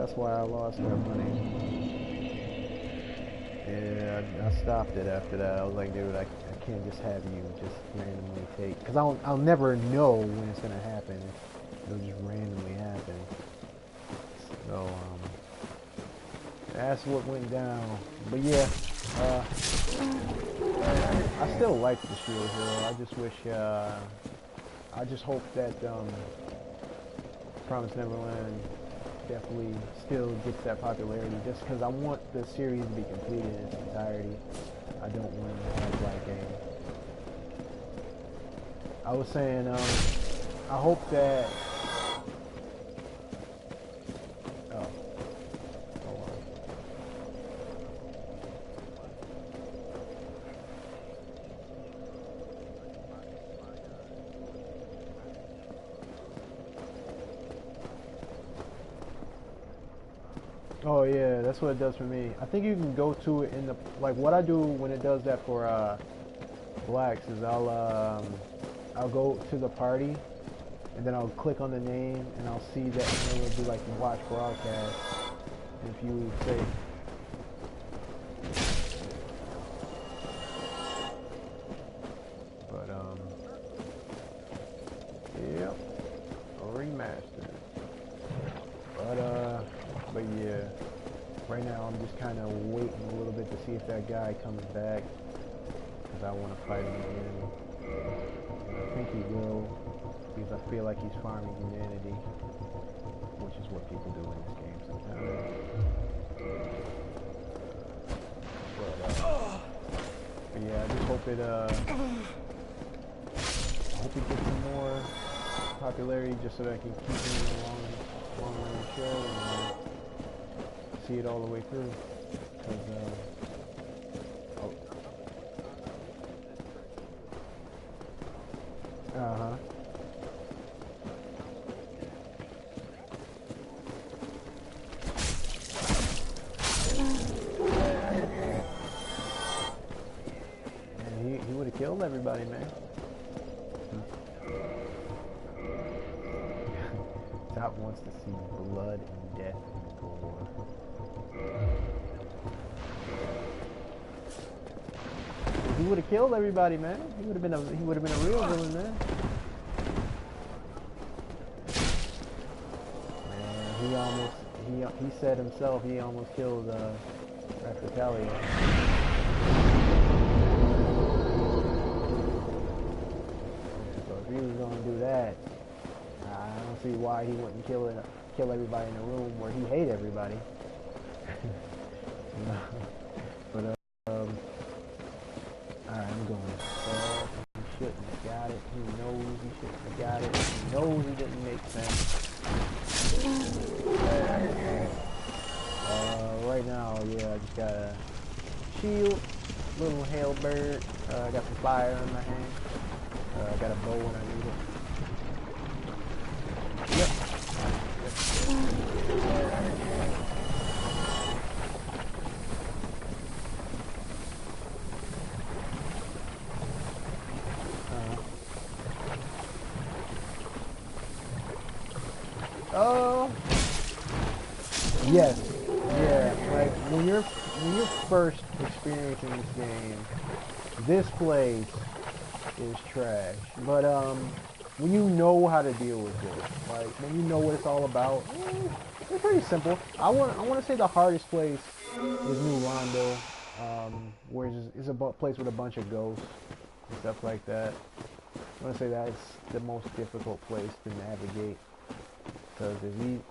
that's why I lost that money. Yeah, I stopped it after that. I was like, dude, I can't just have you just randomly take, because I'll never know when it's gonna happen. It'll just randomly happen. So that's what went down. But yeah, I still like the Shield Hero. I just wish, I just hope that Promised Neverland definitely still gets that popularity, just because I want the series to be completed in its entirety. I don't want to have like I was saying, I hope that, oh, hold on. Oh yeah, that's what it does for me. I think you can go to it in the, like what I do when it does that for blacks is I'll go to the party and then I'll click on the name and I'll see that it'll be like watch broadcast. And if you say but yep, remastered. But yeah, right now I'm just kind of waiting a little bit to see if that guy comes back, because I want to fight him again. And I think he will, because I feel like he's farming humanity, which is what people do in this game sometimes. But yeah, I just hope it gets some more popularity, just so that I can keep it in a long running show and see it all the way through. Uh-huh. And he would have killed everybody, man. Top wants to see blood and death and gore. He would have killed everybody, man. He would have been a real villain, man. Man, he said himself he almost killed Raphaelia. So if he was gonna do that, I don't see why he wouldn't kill everybody in the room where he hated everybody. But alright, I'm going. He shouldn't have got it. He knows he shouldn't have got it. He knows it didn't make sense. Right now, yeah, I just got a shield, little hail bird. I got some fire in my hand. I got a bow when I need it. Yep. Yes. Yeah. Like when you're first experiencing this game, this place is trash. But when you know how to deal with it, like when you know what it's all about, it's pretty simple. I want to say the hardest place is New Rondo, where it's a place with a bunch of ghosts and stuff like that. I want to say that's the most difficult place to navigate, because if you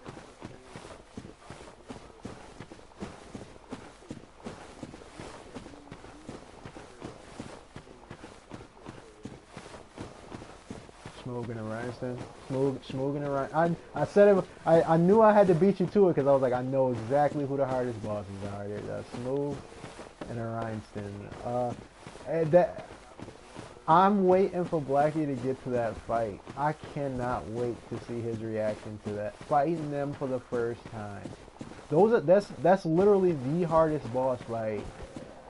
Smoking and Rhinestone. Smoking and Rhinestone. I said it. I knew I had to beat you to it, because I was like, I know exactly who the hardest bosses are. There's Smooth and a Rhinestone. I'm waiting for Blackie to get to that fight. I cannot wait to see his reaction to that. Fighting them for the first time. That's literally the hardest boss fight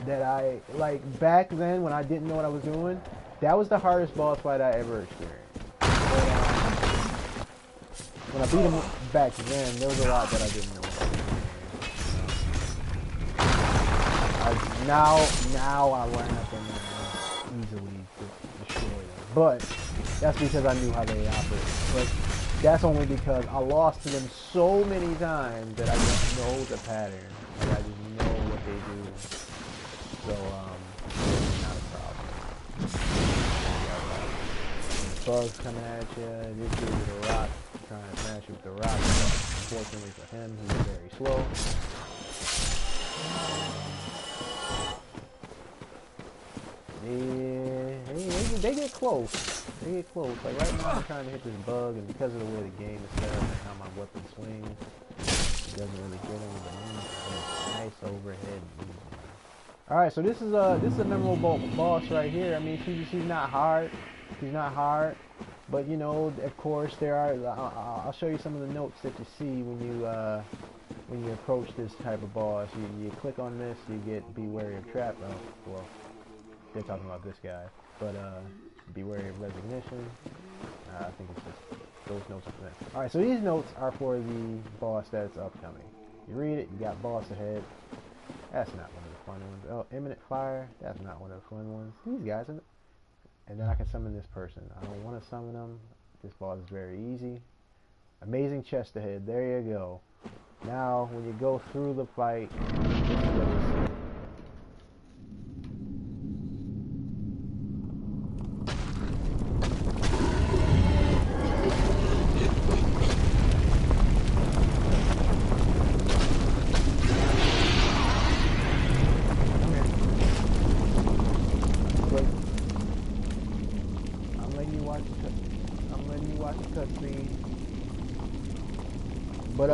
that I, like, back then when I didn't know what I was doing. That was the hardest boss fight I ever experienced. When I beat him back then, there was a lot that I didn't know. Now I ran up in there and easily destroy them. But that's because I knew how they operate. But that's only because I lost to them so many times that I just know the pattern. Like I just know what they do. So not a problem. Bugs coming at you. This dude with a rock trying to smash you with the rock. Unfortunately for him, he's very slow. Yeah, they get close. They get close. Like right now, I'm trying to hit this bug, and because of the way the game is set up and how my weapon swings, it doesn't really get him. But nice overhead. All right, so this is a memorable boss right here. I mean, she's not hard. She's not hard, but you know, of course, there are. I'll show you some of the notes that you see when you approach this type of boss. You click on this, you get be wary of trap. Well, they're talking about this guy, but be wary of recognition. I think it's just those notes are for that. All right, so these notes are for the boss that's upcoming. You read it. You got boss ahead. That's not one of the fun ones. Oh, imminent fire. That's not one of the fun ones. These guys, and then I can summon this person. I don't want to summon them. This boss is very easy. Amazing chest ahead. There you go. Now, when you go through the fight, this is what you see. I'm letting you watch the cutscene. But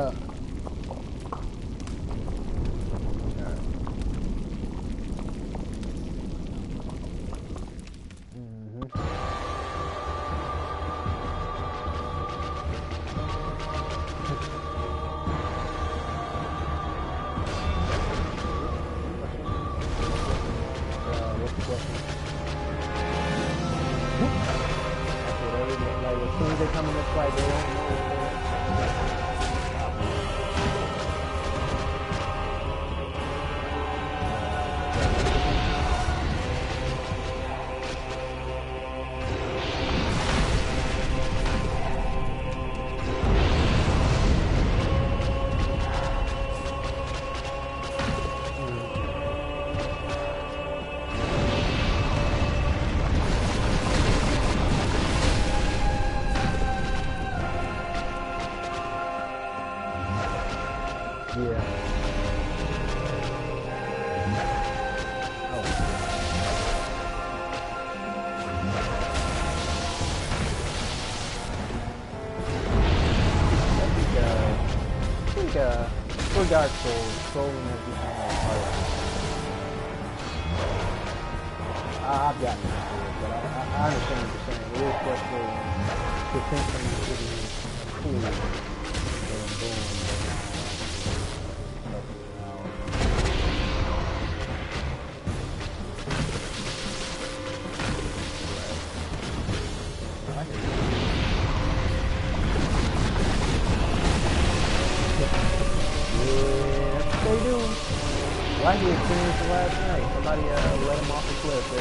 what's the question? Like as soon as they come in this fight, they don't know. Yeah. I think for Dark Souls, trolling has become like part of it. I've gotten into it, but I understand what you're saying. It is frustrating to think something is cool and boom. Like we experienced last night. Somebody let him off the cliff. They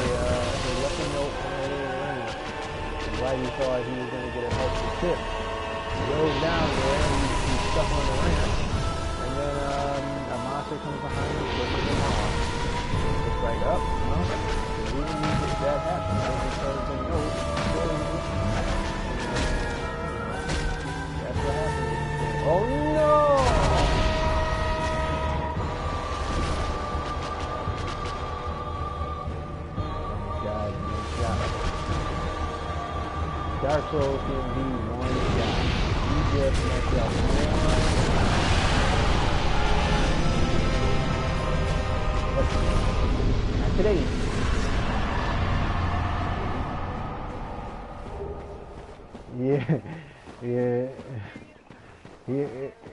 left a note on the ramp. And Whitey thought he was going to get a helpful tip. He goes down there and he's stuck on the ramp. And then a monster comes behind him and pushes him off. It's like, oh, well, we didn't need that happen. So because the note killed him. That's what happened. Oh no! Dark Souls can be one shot. You just messed up one. Not today.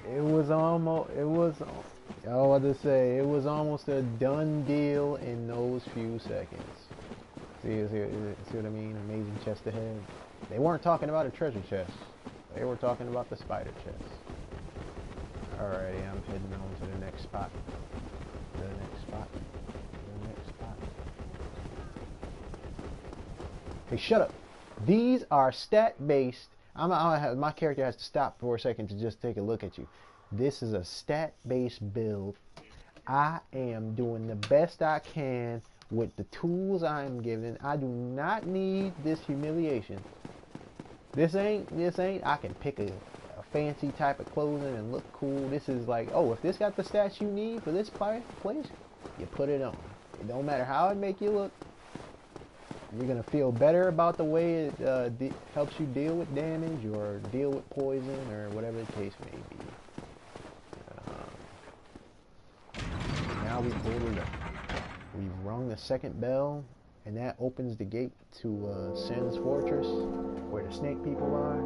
It was almost, it was almost a done deal in those few seconds. See what I mean? Amazing chest ahead. They weren't talking about a treasure chest. They were talking about the spider chest. Alrighty, I'm heading on to the next spot. The next spot. Hey, shut up. These are stat-based. My character has to stop for a second to just take a look at you. This is a stat-based build. I am doing the best I can with the tools I'm given. I do not need this humiliation. This ain't, I can pick a fancy type of clothing and look cool. This is like, oh, if this got the stats you need for this place, you put it on. It don't matter how it make you look. You're going to feel better about the way it helps you deal with damage or deal with poison or whatever the case may be. Now we pulled it up. We've rung the second bell, and that opens the gate to Sen's Fortress, where the snake people are.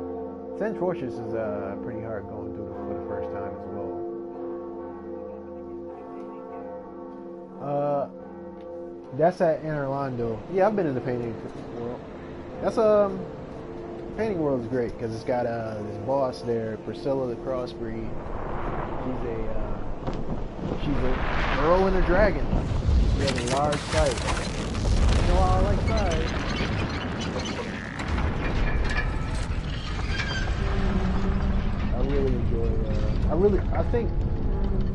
Sen's Fortress is pretty hard going through for the first time as well. That's at Orlando. Yeah, I've been in the painting world. That's painting world is great because it's got this boss there, Priscilla the Crossbreed. She's a girl and a dragon. She has a large sight. You know how I like size. I really enjoy. I think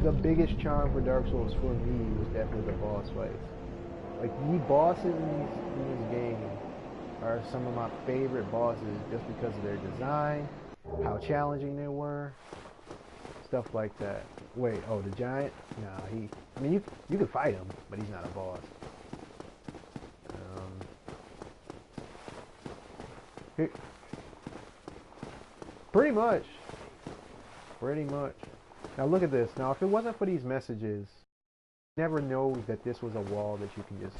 the biggest charm for Dark Souls for me was definitely the boss fights. Like, the bosses in this game are some of my favorite bosses just because of their design, how challenging they were, stuff like that. Wait, oh, the giant? No, I mean, you can fight him, but he's not a boss. Pretty much. Now look at this. Now, if it wasn't for these messages, never know that this was a wall that you can just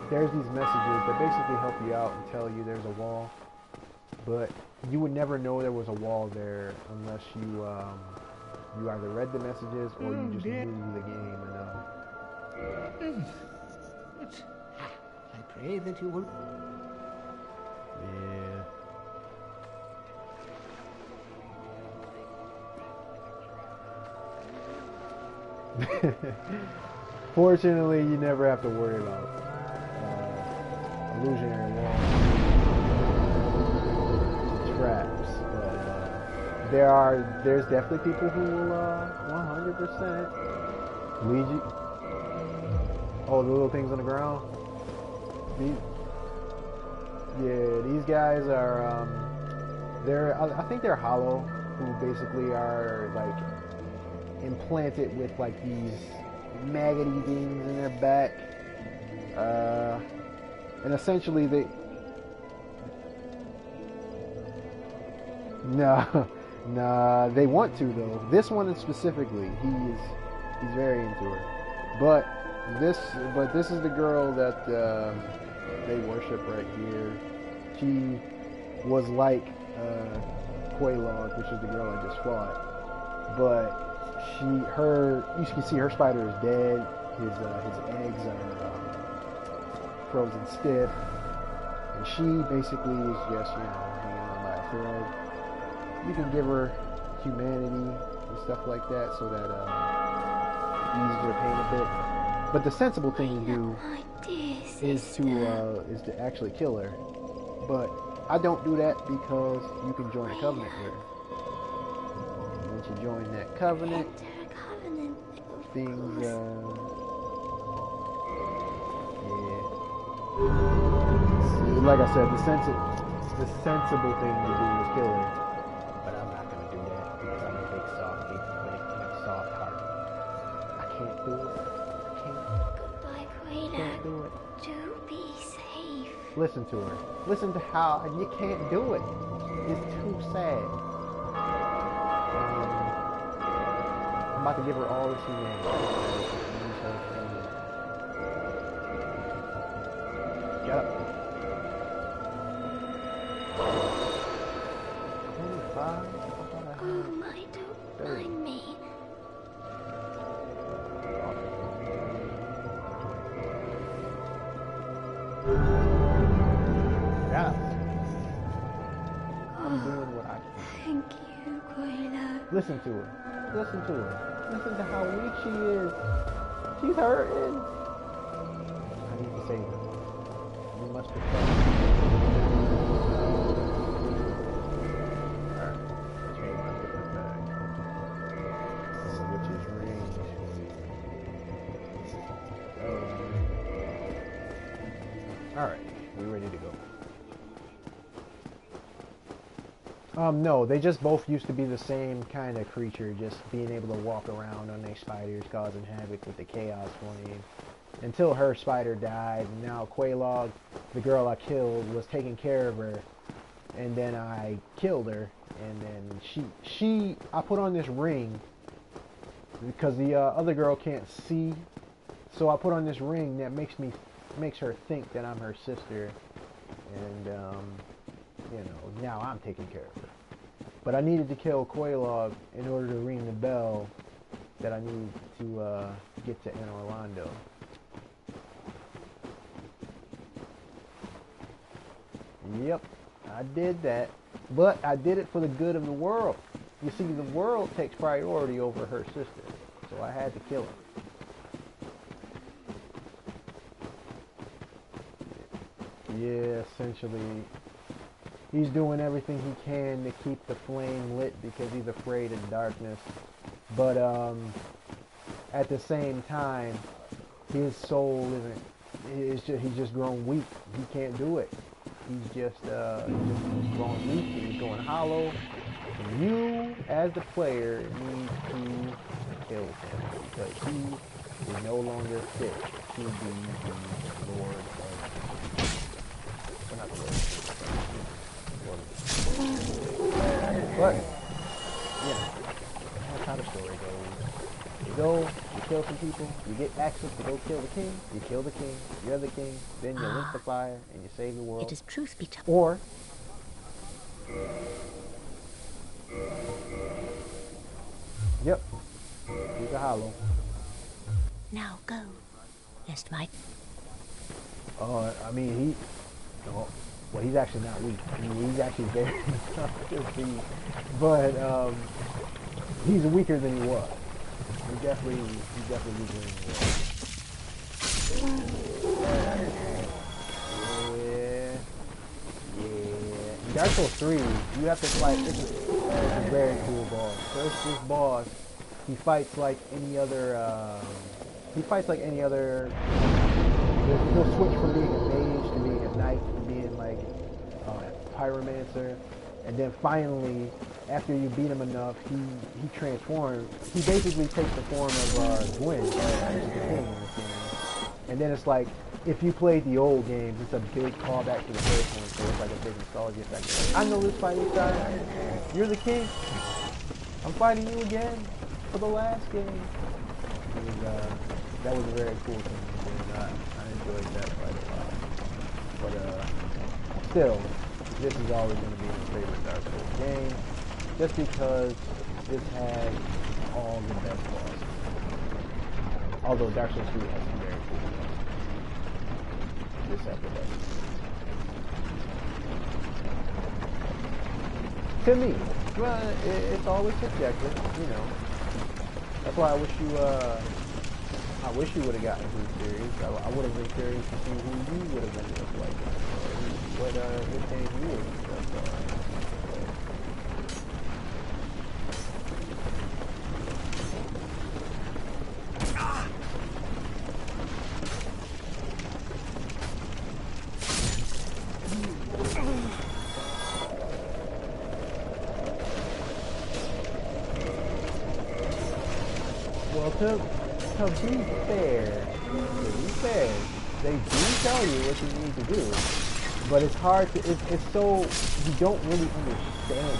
there's these messages that basically help you out and tell you there's a wall, but you would never know there was a wall there unless you you either read the messages or you just knew the game enough. I pray that you will. Yeah. Fortunately, you never have to worry about illusionary walls, traps. But there's definitely people who will 100% lead you. Oh, the little things on the ground. These guys are I think they're hollow, who basically are like implanted with like these maggoty things in their back, and essentially they they want to though. This one specifically, he's very into her, but this is the girl that they worship right here. She was like Quelaag, which is the girl I just fought, but you can see her spider is dead. His eggs are frozen stiff, and she basically is just hanging on by a thread. You can give her humanity and stuff like that, so that it eases her pain a bit. But the sensible thing to do is to actually kill her. But I don't do that because you can join a covenant with her. Once you join that covenant, things, like I said, the sensible thing to do is kill her. But I'm not going to do that because I'm a big softy with a soft heart. I can't do it. Goodbye, Quelaag. Can't do it. Do be safe. Listen to her. Listen to how you can't do it. It's too sad. I'm about to give her all this humanity. Shut up. 25? Oh my, don't mind me. Yeah. I'm doing what I can. Thank you, Quelaag. Listen to her. Listen to her. Listen to how weak she is. She's hurting. I need to save her. We must must have found. Alright, let's move my different bag. Which is range. Alright, we ready to go. No, they just both used to be the same kind of creature, just being able to walk around on their spiders, causing havoc with the Chaos Flame. Until her spider died, and now Quelaag, the girl I killed, was taking care of her, and then I killed her, and then I put on this ring, because the other girl can't see, so I put on this ring that makes her think that I'm her sister, and, you know, now I'm taking care of her. But I needed to kill Quelaag in order to ring the bell that I need to get to Anne Orlando. Yep, I did that. But I did it for the good of the world. You see, the world takes priority over her sister. So I had to kill her. Yeah, essentially, he's doing everything he can to keep the flame lit because he's afraid of darkness. But at the same time, his soul he's just grown weak. He can't do it. He's just growing weak. He's going hollow. And you, as the player, need to kill him because he is no longer fit to be the Lord of. Well, not the Lord. But yeah, that's how the story goes. You go, you kill some people, you get access to go kill the king, you kill the king, you're the king, then you lit the fire and you save the world. It is truth be told. Or yep, he's a hollow. Now go, lest my... I mean, he's actually not weak. I mean, he's actually very tough to beat. But he's weaker than he was. He's definitely weaker than he was. Yeah. In Dark Souls 3, you have to fight. It's a very cool boss. First, this boss, he fights like any other. He'll switch from being a mage to being a knight to being like a pyromancer, and then finally, after you beat him enough, he transforms. He basically takes the form of Gwyn, which is the king in this game. And then it's like, if you played the old games, it's a big callback to the first one, so it's like a big nostalgia effect. I know this fighting style. You're the king. I'm fighting you again for the last game. That was a very cool thing. I enjoyed that fight a lot. But still, this is always going to be my favorite Dark Souls game, just because this has all the best bosses. Although Dark Souls 3 has some very cool bosses. This episode. To me, well, it's always subjective, you know. That's why I wish you would have gotten through the series. I would have been curious to see who you would have ended up liking, or what good games you would have ended up Well, to be fair, they do tell you what you need to do, but it's hard to, it's so, you don't really understand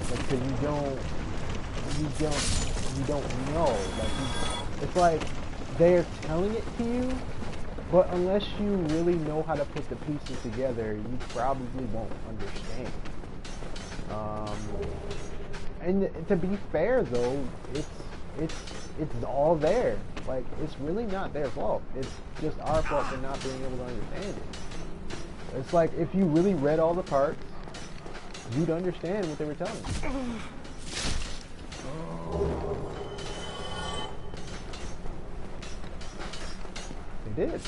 it, because you don't know, like, it's like, they're telling it to you, but unless you really know how to put the pieces together, you probably won't understand. And to be fair though, it's all there. Like, it's really not their fault. It's just our fault for not being able to understand it. It's like, if you really read all the parts, you'd understand what they were telling you. They did.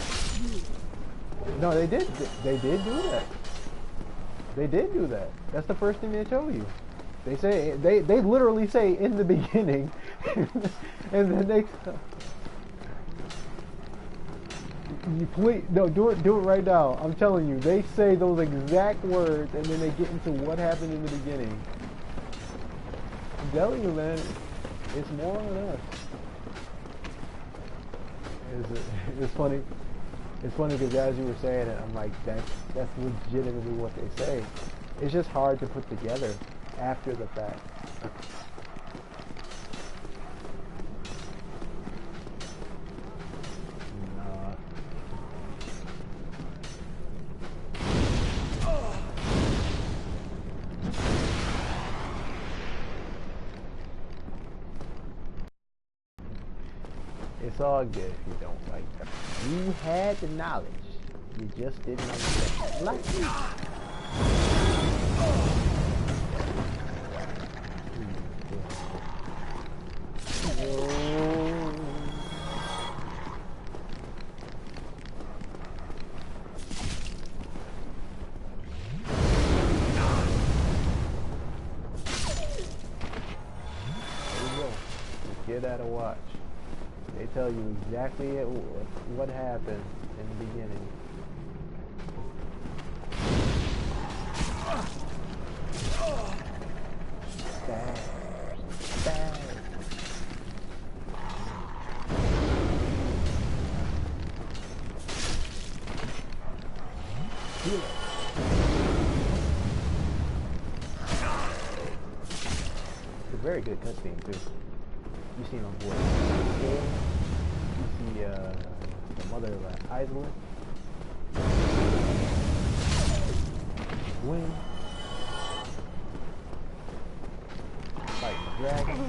No, they did. They did do that. They did do that. That's the first thing they tell you. They say they literally say in the beginning, and then they. You please no do it right now. I'm telling you, they say those exact words, and then they get into what happened in the beginning. I'm telling you, man, it's more on us. It's funny. It's funny because as you were saying it, I'm like, that's legitimately what they say. It's just hard to put together after the fact. It's all good if you don't like them. You had the knowledge. You just didn't understand. Like me. Get out of watch. They tell you exactly what happened in the beginning. Bad. Bad. It's a very good cutscene too. You see my boy. You see the mother of Isolate. Win. Fighting the dragon.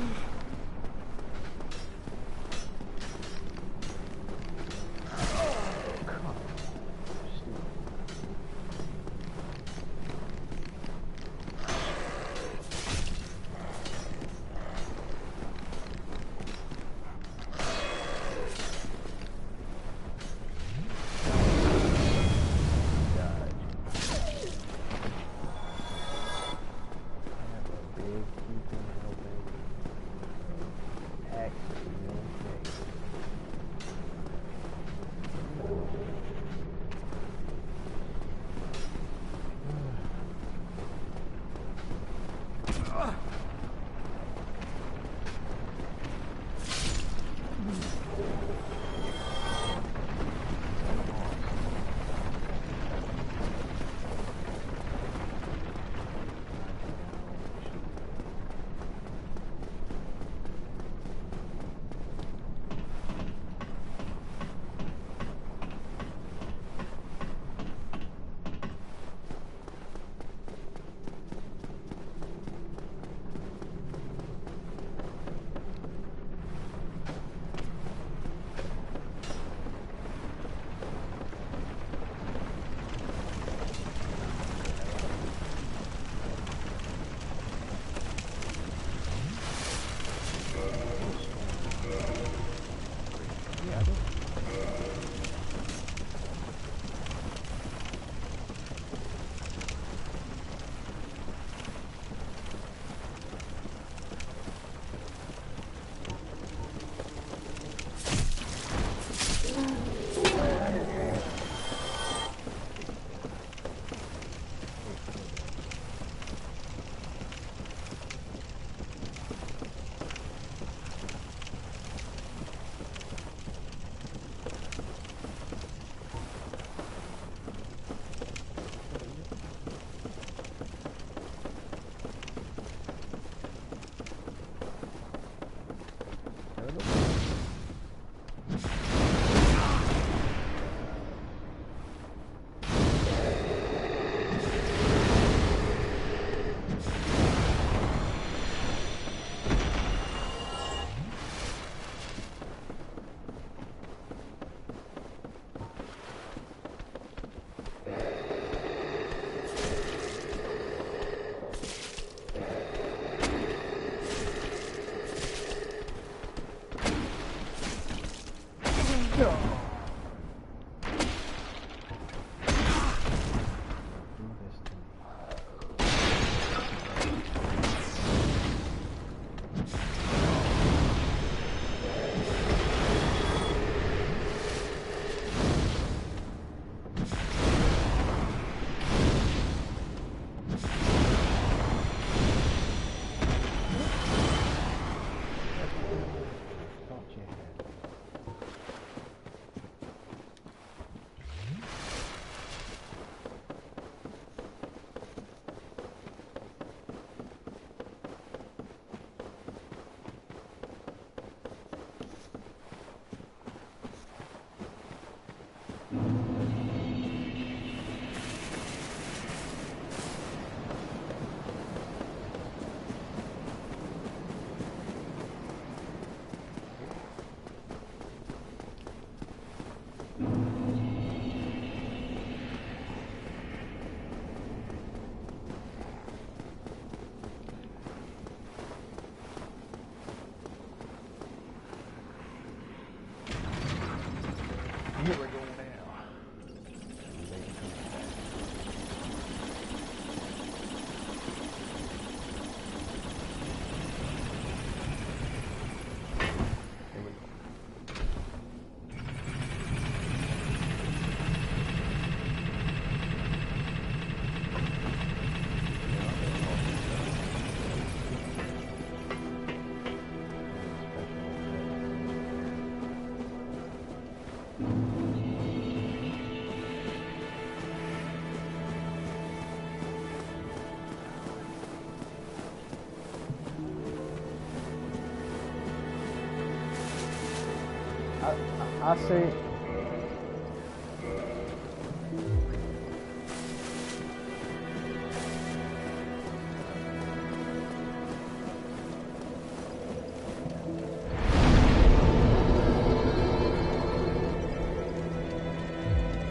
I say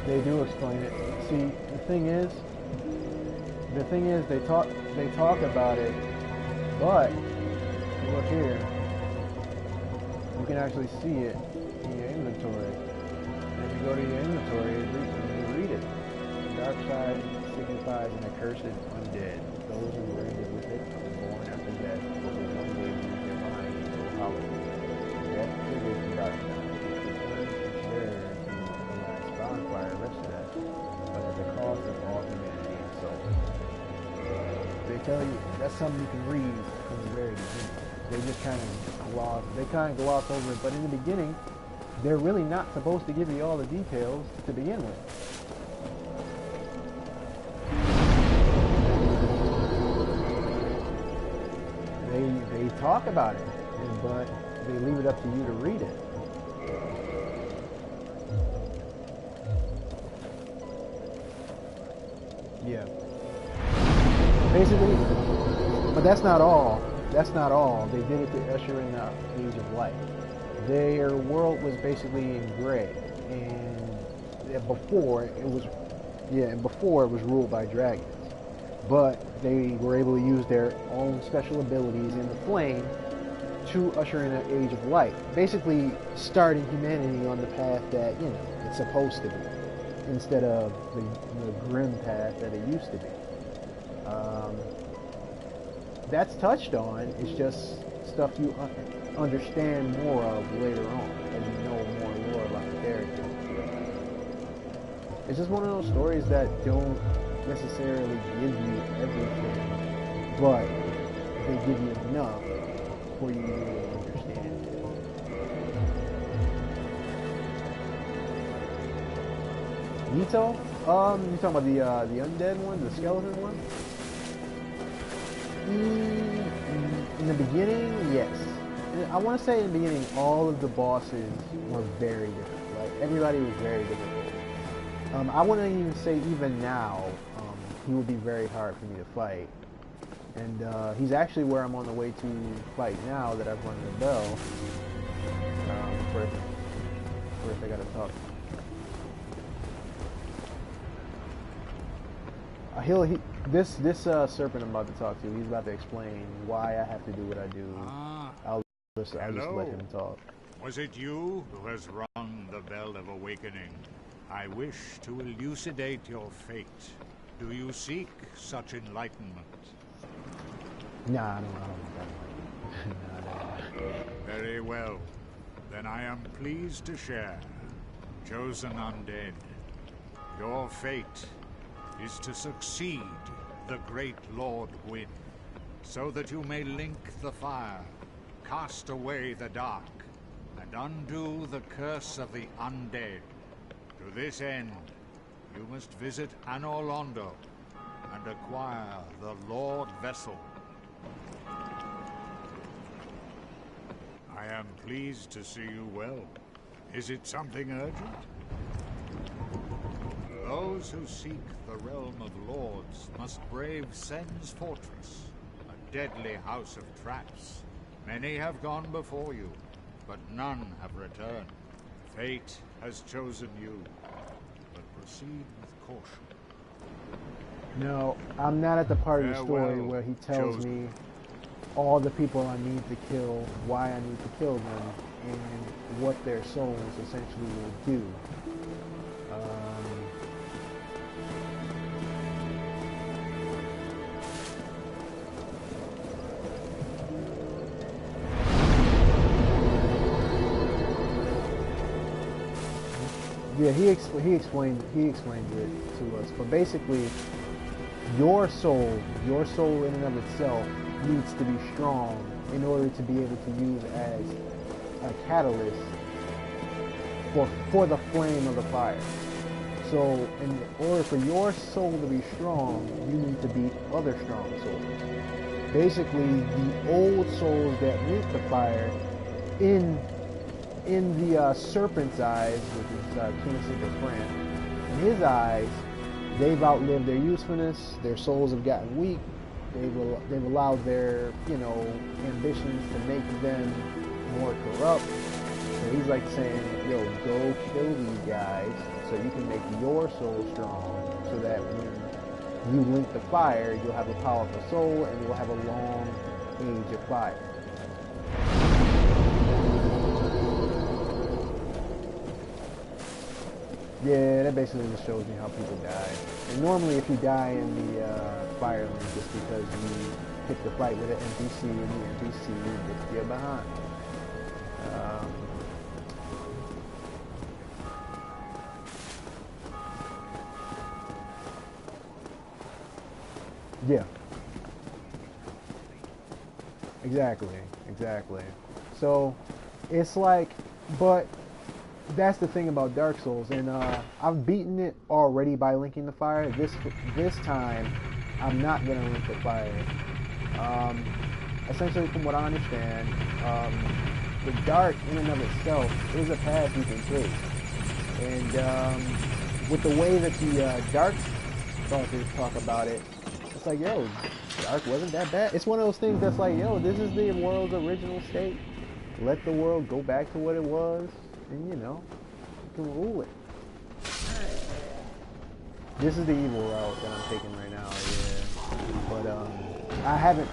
they do explain it. See, the thing is they talk about it, but look here, you can actually see it in your inventory. And if you go to your inventory, you read it. The dark side signifies an accursed undead. Those who were ended with it were born after death, but will one day lose their mind and go hollow. Death triggers the dark side, which returns its bearer to the last bonfire rested at, but at the cost of all humanity and soul. They tell you that's something you can read from the very beginning. They just kind of gloss over it, but in the beginning, they're really not supposed to give you all the details to begin with. They talk about it, but they leave it up to you to read it. Yeah. Basically, but that's not all. That's not all. They did it to usher in the Age of Light. Their world was basically in gray, and before it was ruled by dragons. But they were able to use their own special abilities in the flame to usher in an Age of Light, basically starting humanity on the path that it's supposed to be, instead of the grim path that it used to be. That's touched on. It's just stuff you understand more of later on as you know more lore about the character. It's just one of those stories that don't necessarily give you everything, but they give you enough for you to really understand it. Nito? You talking about the undead one, the skeleton one? In the beginning, yes. I want to say in the beginning, all of the bosses were very different. Like everybody was very difficult. I wouldn't even say even now, he would be very hard for me to fight. And he's actually where I'm on the way to fight now that I've rung the bell. First I gotta talk. This serpent I'm about to talk to, he's about to explain why I have to do what I do. I'll just let him talk. Was it you who has rung the bell of awakening? I wish to elucidate your fate. Do you seek such enlightenment? Nah, I don't want that. Very well. Then I am pleased to share. Chosen undead, your fate is to succeed the great Lord Gwyn, so that you may link the fire, cast away the dark, and undo the curse of the undead. To this end, you must visit Anor Londo and acquire the Lord Vessel. I am pleased to see you well. Is it something urgent? Those who seek the realm of lords must brave Sen's fortress, a deadly house of traps. Many have gone before you, but none have returned. Fate has chosen you, but proceed with caution. No, I'm not at the part of the story where he tells me all the people I need to kill, why I need to kill them, and what their souls essentially will do. Yeah, he explained it to us. But basically, your soul in and of itself needs to be strong in order to be able to use as a catalyst for the flame of the fire. So in order for your soul to be strong, you need to beat other strong souls. Basically, the old souls that lit the fire in the serpent's eyes, which is King Sigurd Fran, in his eyes, they've outlived their usefulness. Their souls have gotten weak. They've allowed their ambitions to make them more corrupt. So he's like saying, yo, go kill these guys so you can make your soul strong, so that when you link the fire, you'll have a powerful soul and you'll have a long age of fire. Yeah, that basically just shows me how people die. And normally if you die in the fire link, it's because you picked a fight with an NPC and the NPC dipped you behind. Yeah. Exactly. So, it's like, but that's the thing about Dark Souls, and I've beaten it already by linking the fire. This time, I'm not gonna link the fire. Essentially, from what I understand, the dark in and of itself is a path you can take, and with the way that the dark authors talk about it, it's like, yo, dark wasn't that bad. It's one of those things that's like, yo, this is the world's original state. Let the world go back to what it was, and you can rule it. This is the evil route that I'm taking right now, yeah. But I haven't,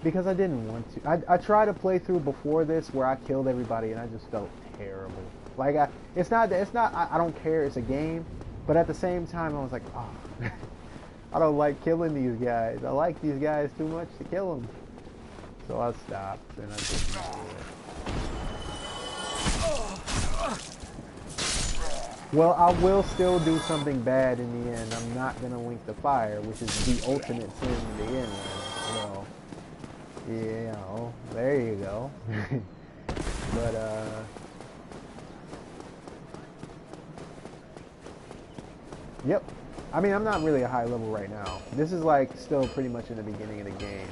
because I didn't want to. I tried to play through before this where I killed everybody and I just felt terrible. Like it's not. I don't care. It's a game, but at the same time I was like, oh, I don't like killing these guys. I like these guys too much to kill them. So I stopped and I just. Well, I will still do something bad in the end. I'm not gonna link the fire, which is the ultimate sin to begin with. Well, there you go. But yep. I mean, I'm not really a high level right now. This is like still pretty much in the beginning of the game.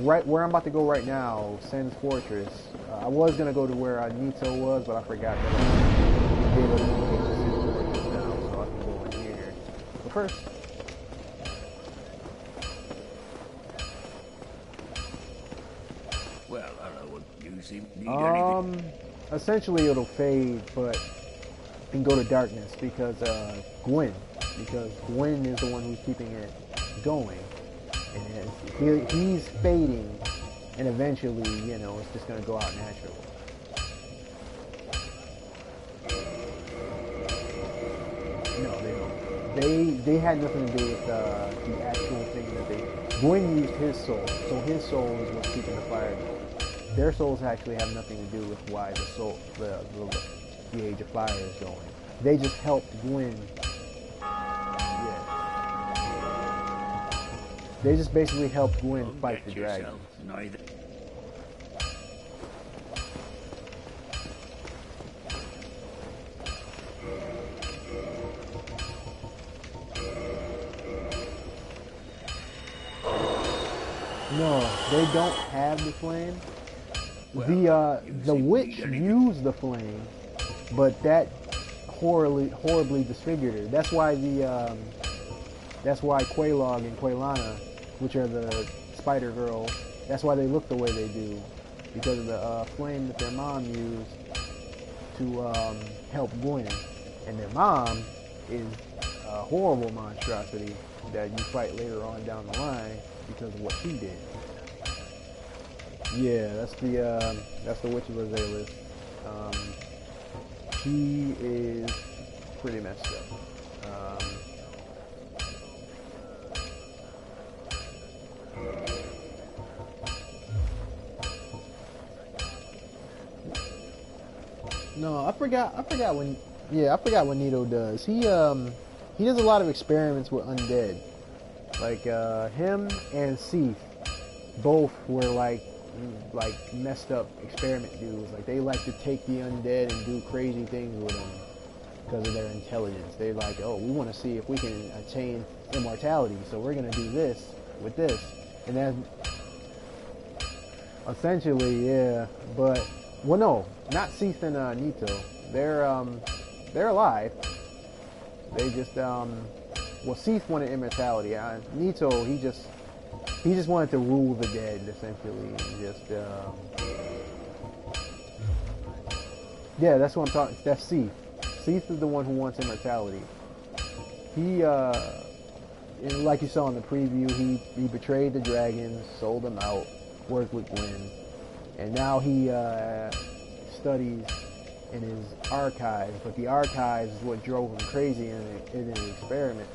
Right where I'm about to go right now, Sen's Fortress. I was gonna go to where Nito was, but I forgot that I did a Sen's Fortress now, so I can go in here. But first, well, I don't know what you seem to need anything. Essentially it'll fade, but and go to darkness because Gwen is the one who's keeping it going. And he's fading, and eventually, it's just going to go out naturally. No, they don't. They had nothing to do with the actual thing that they... Gwen used his soul, so his soul is what's keeping the fire going. Their souls actually have nothing to do with why the Age of Fire is going. They just helped Gwen. They just basically helped Gwen fight the dragon. No, they don't have the flame. Well, the witch used the flame, but that horribly disfigured her. That's why Quelaag and Quelana, which are the Spider Girl, that's why they look the way they do, because of the flame that their mom used to help Gwen. And their mom is a horrible monstrosity that you fight later on down the line because of what she did. Yeah, that's the Witch of Azalis. She is pretty messed up. No, I forgot when. Yeah, I forgot what Nito does. He does a lot of experiments with undead. Like him and Seath both were like like messed up experiment dudes. Like they like to take the undead and do crazy things with them because of their intelligence. They're like, oh, we want to see if we can attain immortality, so we're gonna do this with this, and then essentially, yeah. But well, no, not Seath and Nito. They're alive. They just well, Seath wanted immortality. Nito, he just wanted to rule the dead, essentially. Just yeah, that's what I'm talking. That's Seath. Seath is the one who wants immortality. He and like you saw in the preview, he betrayed the dragons, sold them out, worked with Gwen, and now he studies in his archives. But the archives is what drove him crazy in his experiments.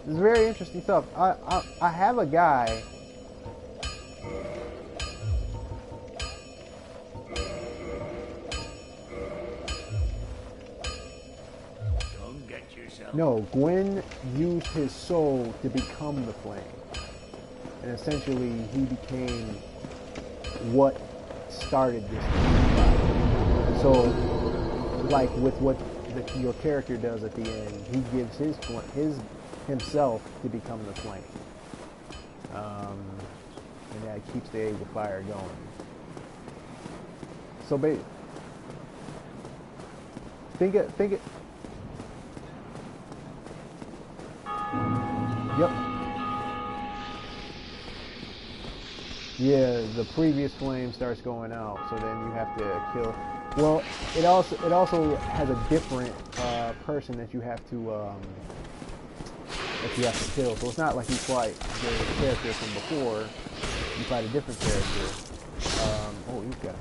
It's very interesting stuff. I have a guy. Don't get yourself. No, Gwen used his soul to become the flame, and essentially he became what started this thing. So, like with what your character does at the end, he gives himself to become the flame, and that keeps the age of fire going. So, think it. Yep. Yeah, the previous flame starts going out, so then you have to kill. Well, it also has a different person that you have to kill. So it's not like you fight the character from before. You fight a different character. Oh, he's got.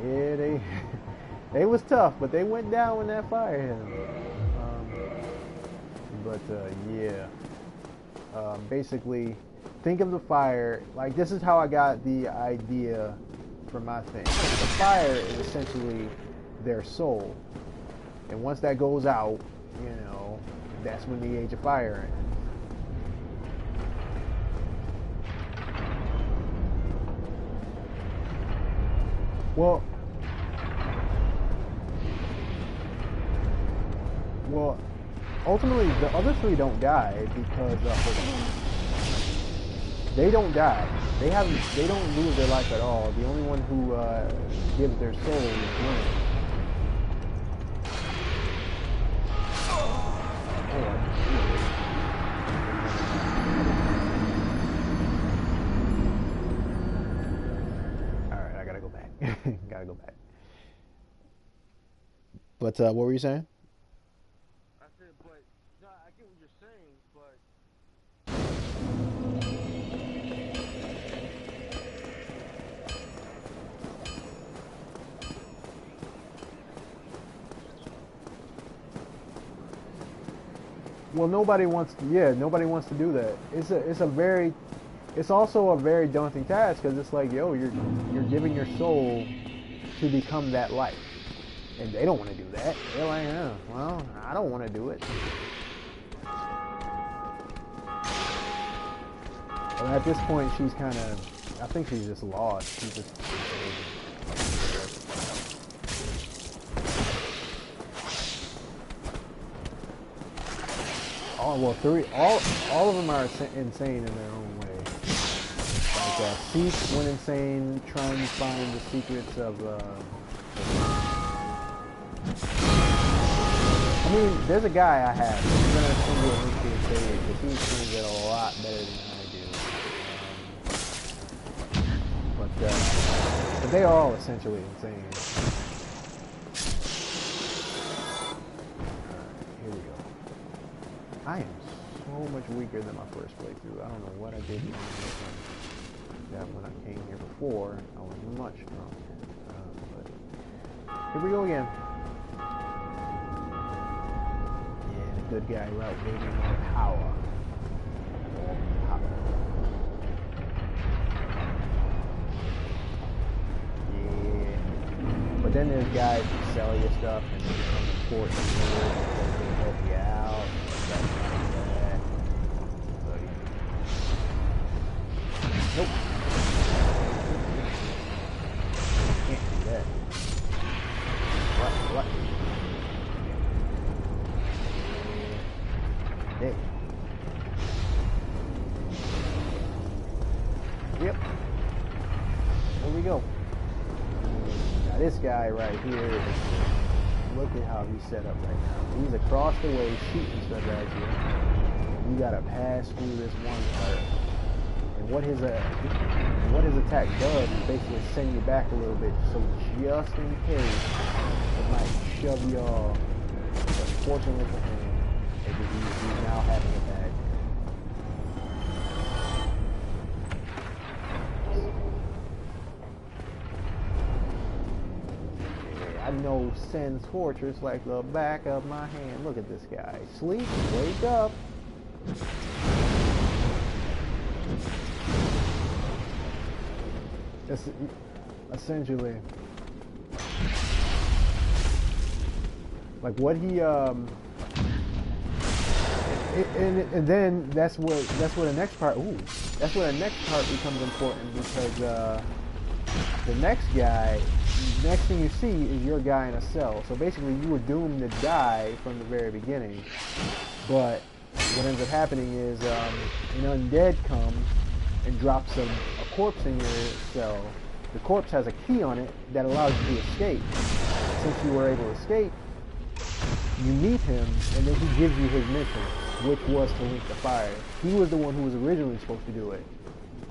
Yeah, they was tough, but they went down when that fire hit them. Yeah. Basically, think of the fire, like this is how I got the idea for my thing. The fire is essentially their soul. And once that goes out, that's when the age of fire ends. Well, ultimately, the other three don't die because they don't die. They don't lose their life at all. The only one who gives their soul is Gwen. All right, I gotta go back. Gotta go back. But what were you saying? Well, nobody wants to do that. It's also a very daunting task because it's like, yo, you're giving your soul to become that life, and they don't want to do that. They're like, oh, well, I don't want to do it. But at this point, she's kind of, I think she's just lost. She's just. All of them are insane in their own way. Like Seath went insane trying to find the secrets of. I mean, there's a guy I have. I'm gonna send you a link to his page because he explains it a lot better than I do. But they are all essentially insane. I am so much weaker than my first playthrough. I don't know what I did that when I came here before. I was much stronger. But here we go again. Yeah, the good guy route, baby. More power. More power. But then there's guys who sell you stuff and they become important and they help you out. Stuff like that. So, yeah. Nope. Can't do that. What? Hey. Yep. There we go. Now this guy right here, look at how he's set up right now. He's across the way shooting stuff at you. And you gotta pass through this one part. And what his attack does is basically send you back a little bit, so just in case it might shove you off. But fortunately for him, he's now having a bad. I know Sen's Fortress like the back of my hand. Look at this guy. Sleep, wake up. It's essentially like what he and then that's where the next part. That's where the next part becomes important because the next guy. Next thing you see is your guy in a cell. So basically you were doomed to die from the very beginning. But what ends up happening is an undead comes and drops a corpse in your cell. The corpse has a key on it that allows you to escape. Since you were able to escape, you meet him and then he gives you his mission, which was to link the fire. He was the one who was originally supposed to do it.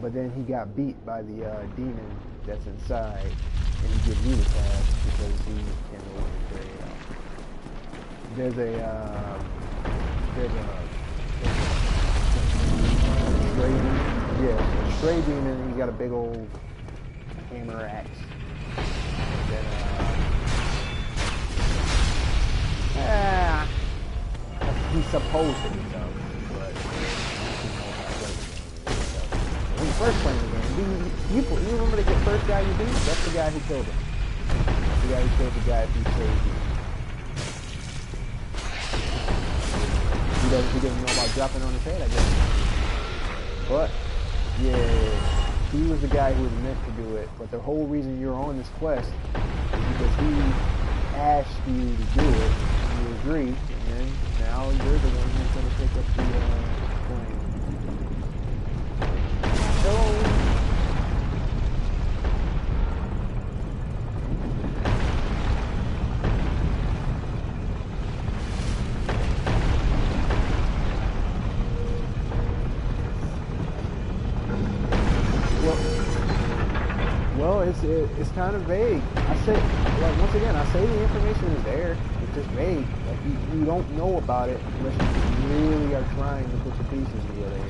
But then he got beat by the demon that's inside. And he gives you the task because he can no longer carry it out. There's a stray demon. Yeah, a stray demon, and he's got a big old hammer axe. And then, he's supposed to be tough, but when you first play the game, you remember the first guy you beat? That's the guy who killed him. That's the guy who killed the guy who saved you. He didn't know about dropping on his head, I guess. But, yeah, he was the guy who was meant to do it. But the whole reason you're on this quest is because he asked you to do it, and you agreed, and then now you're the one who's going to pick up the flame. Hello. Well, it's kind of vague. I say, like, once again, I say the information is there. It's just vague. Like you don't know about it unless you really are trying to put the pieces together.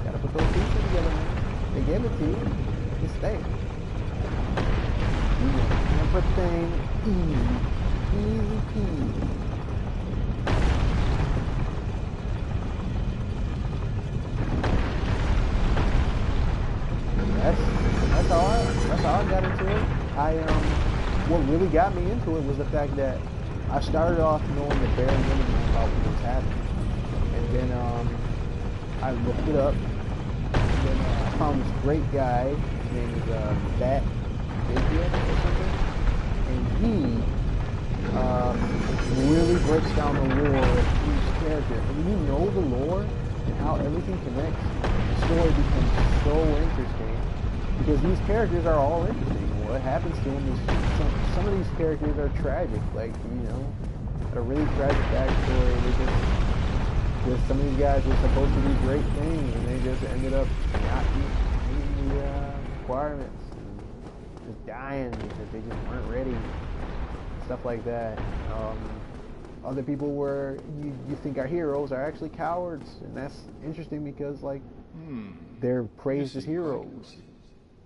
Gotta put those pieces together, man. They give it to you. It's there. Everything easy peasy. That's how I got into it. What really got me into it was the fact that I started off knowing the bare minimum about what was happening, and then I looked it up, and then I found this great guy. His name is Bat Biggia or something, and he really breaks down the lore of each character. And when you know the lore and how everything connects, the story becomes so interesting. Because these characters are all interesting. What happens to them is some of these characters are tragic. Like, a really tragic backstory. Just some of these guys were supposed to do great things, and they just ended up not meeting the requirements, and just dying because they just weren't ready. Stuff like that. Other people were you think are heroes are actually cowards, and that's interesting because they're praised as heroes.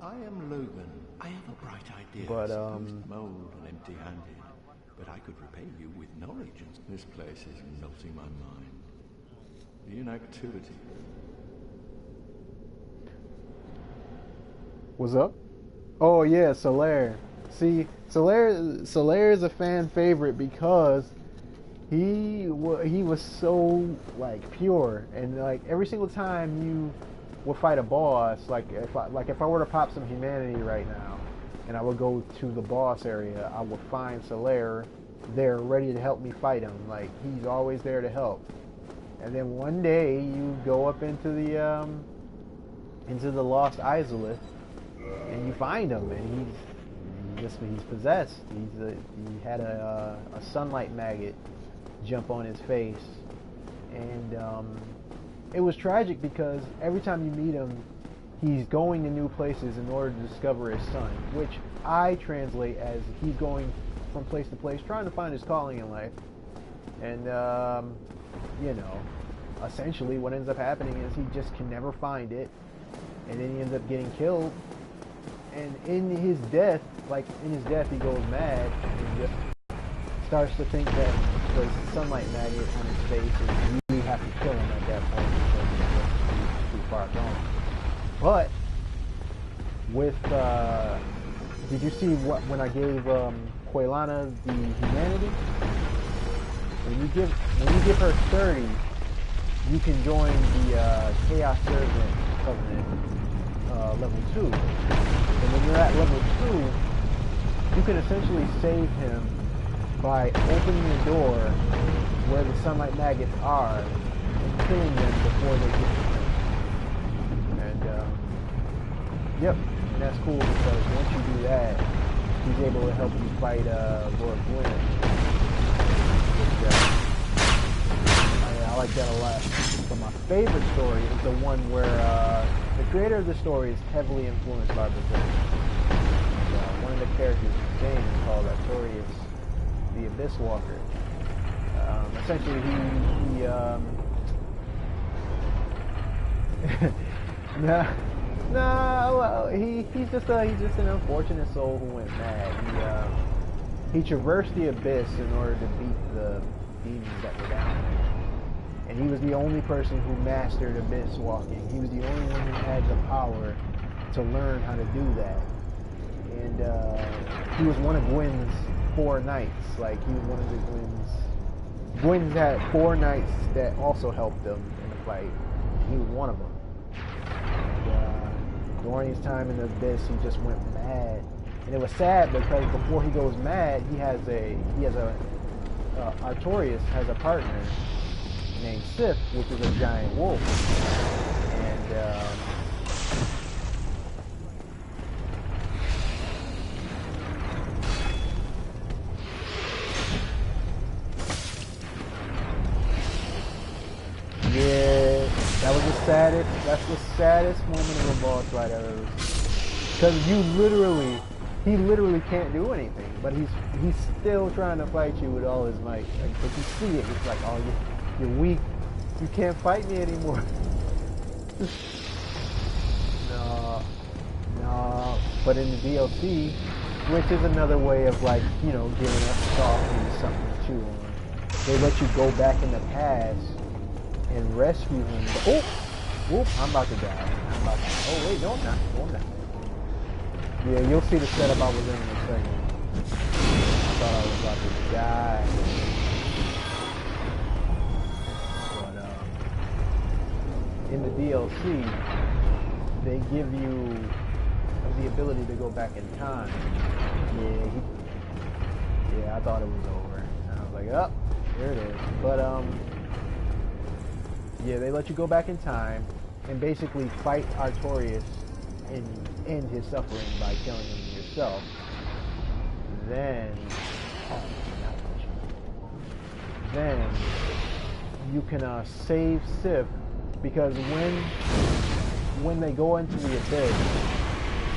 I am Logan. I have a bright idea. But mold and empty-handed, but I could repay you with knowledge. This place is melting my mind. The inactivity. What's up? Oh yeah, Solaire. See, Solaire is a fan favorite because he was so like pure, and like every single time you would fight a boss, like if I were to pop some humanity right now, and I would go to the boss area, I would find Solaire there ready to help me fight him. Like he's always there to help. And then one day you go up into the Lost Isolith, and you find him, and he's possessed. He had a sunlight maggot jump on his face, and it was tragic because every time you meet him, he's going to new places in order to discover his son, which I translate as he's going from place to place trying to find his calling in life. And you know, essentially what ends up happening is he just can never find it, and then he ends up getting killed. And in his death he goes mad and just starts to think that the sunlight maggot on his face is you have to kill him at that point because he's too far gone. But with did you see when I gave Koilana the humanity? When you give her 30, you can join the Chaos Servant Covenant level 2. And when you're at level 2, you can essentially save him by opening the door where the sunlight maggots are and killing them before they get to him. And yep, and that's cool because once you do that, he's able to help you fight Lord Gwyn. Which, I like that a lot. But my favorite story is the one where the creator of the story is heavily influenced by Berserk. One of the characters in the game is called Artorias, the Abyss Walker. Essentially, he's just an unfortunate soul who went mad. He traversed the abyss in order to beat the demons that were down there. And he was the only person who mastered abyss walking. He was the only one who had the power to learn how to do that. And he was one of Gwyn's 4 knights. Like, he was one of the Gwyn's had 4 knights that also helped him in the fight. He was one of them. And during his time in the abyss, he just went mad. And it was sad because before he goes mad, Artorias has a partner named Sif, which is a giant wolf. And yeah, that's the saddest moment of a boss fight I've ever seen. Because he literally can't do anything, but he's still trying to fight you with all his might. Like, but you see it, it's like, oh, you're weak. You can't fight me anymore. No. But in the DLC, which is another way of, like, you know, giving us softly something to chew on, they let you go back in the past and rescue him. I'm about to die. Oh wait, no, I'm not. Yeah, you'll see the setup I was in a second. I thought I was about to die. But in the DLC, they give you the ability to go back in time. Yeah, I thought it was over. And I was like, oh, there it is. But yeah, they let you go back in time and basically fight Artorias and end his suffering by killing him yourself. Then you can save Sif, because when they go into the abyss,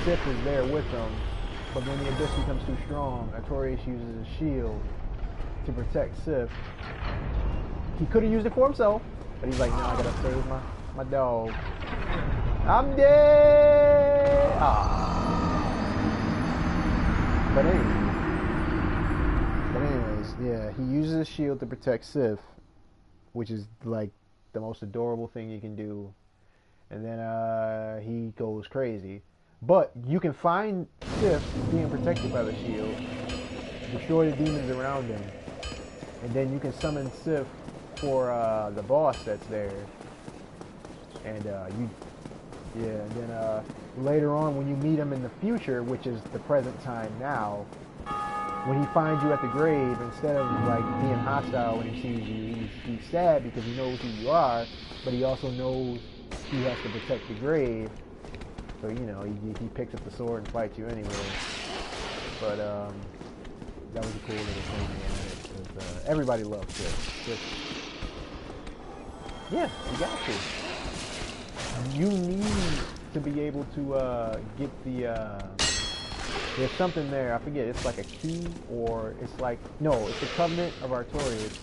Sif is there with them, but when the abyss becomes too strong, Artorias uses a shield to protect Sif. He could have used it for himself, but he's like, no, I gotta save my dog. I'm dead! But anyways, yeah, he uses a shield to protect Sif, which is like the most adorable thing you can do. And then he goes crazy. But you can find Sif being protected by the shield, destroy the demons around him, and then you can summon Sif for the boss that's there. And and then later on when you meet him in the future, which is the present time now, when he finds you at the grave, instead of like being hostile when he sees you, he's sad because he knows who you are, but he also knows he has to protect the grave. So, you know, he picks up the sword and fights you anyway. But that was a cool little thing they added, because everybody loves this. Yeah, you got to. You need to be able to get the... there's something there, I forget, it's like a key, or it's like... No, it's the Covenant of Artorias.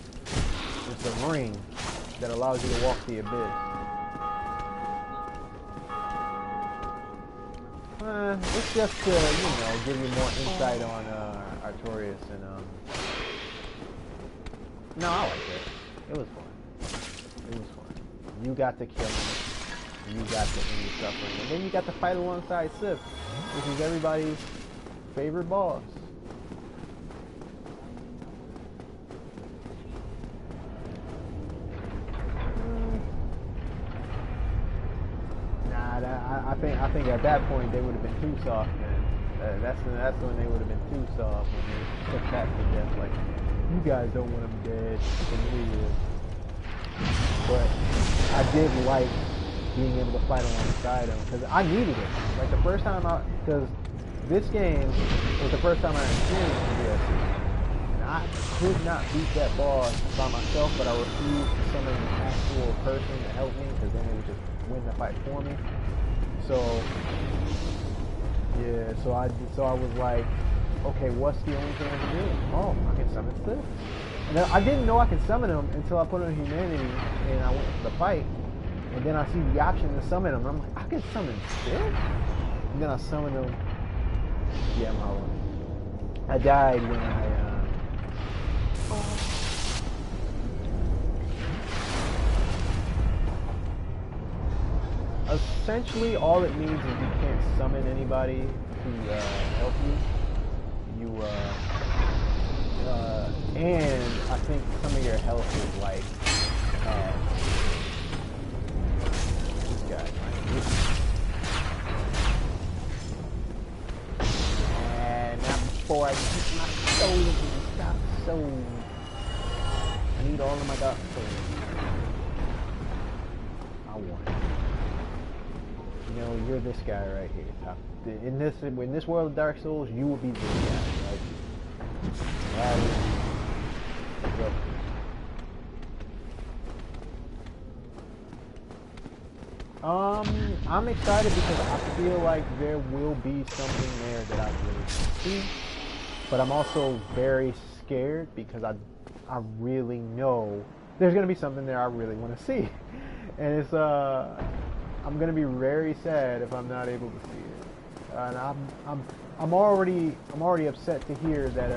It's a ring that allows you to walk the abyss. It's just to, you know, give you more insight on Artorias, and no, I liked it. It was fun. It was fun. You got to kill him. You got to end your suffering, and then you got to fight alongside Sif, which is everybody's favorite boss. I think at that point they would have been too soft, man. That's when they would have been too soft, when they took that to death. Like, you guys don't want him dead, but I did like being able to fight alongside him, because I needed it. Like the first time because this game was the first time I experienced this, and I could not beat that boss by myself, but I refused to summon an actual person to help me, because then it would just win the fight for me. So yeah, so I was like, okay, what's the only thing I can do? Oh, I can summon Sif. And I didn't know I could summon him until I put on humanity and I went to the fight. And then I see the option to summon him. And I'm like, I can summon Sif? And then I summoned him. Yeah, I'm hollering. I died when essentially, all it means is you can't summon anybody to help you. And I think some of your health is like this guy right here. And not before I get my soul into the stop soul. I need all of my dark souls. I want it. You know, you're this guy right here. In this world of Dark Souls, you will be this guy, right? I'm excited because I feel like there will be something there that I really want to see, but I'm also very scared because I really know there's gonna be something there I really want to see, and it's I'm gonna be very sad if I'm not able to see it, and I'm already upset to hear that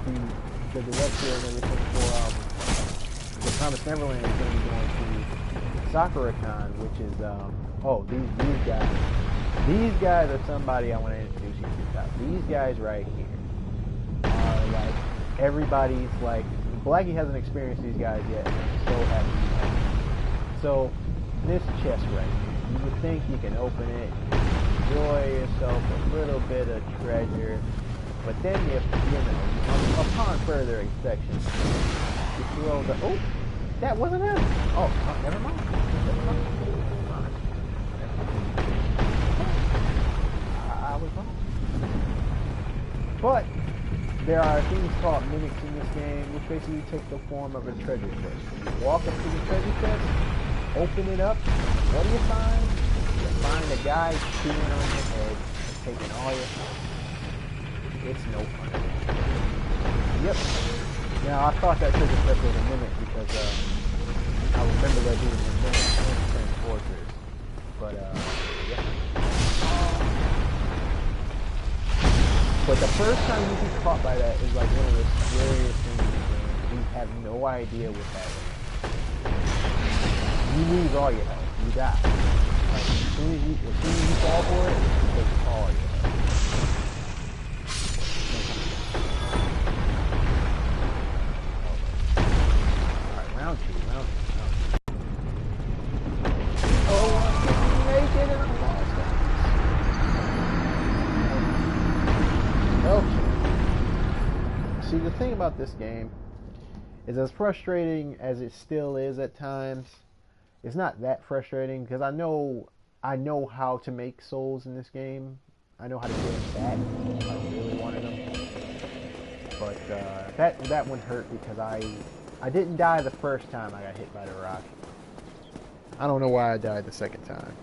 the director and everything for The Promised Neverland is gonna be going to Sakura-Con, which is these guys are somebody I want to introduce you to. These guys right here are like everybody's like Blackie hasn't experienced these guys yet. I'm so happy. So. This chest right here, you would think you can open it, enjoy yourself a little bit of treasure, but then upon further inspection, you throw the, oh, that wasn't him. Oh, never mind. I was wrong. But there are things called mimics in this game, which basically take the form of a treasure chest. You walk up to the treasure chest, open it up, what do you find? You find a guy chewing on your head and taking all your health. It's no fun. Yep. Now, I thought that treasure chest was a mimic because I remember there being a mimic in Fortress. But, yeah. But the first time you get caught by that is like one of the scariest things in the game. You have no idea what that is. You lose all your health. You die. As soon as you fall for it, it takes all your health. Alright, round two. Oh, I didn't make it and I lost it. Okay. See, the thing about this game is, as frustrating as it still is at times, it's not that frustrating because I know how to make souls in this game. I know how to get them back if I really wanted them. But that one hurt because I didn't die the first time I got hit by the rock. I don't know why I died the second time.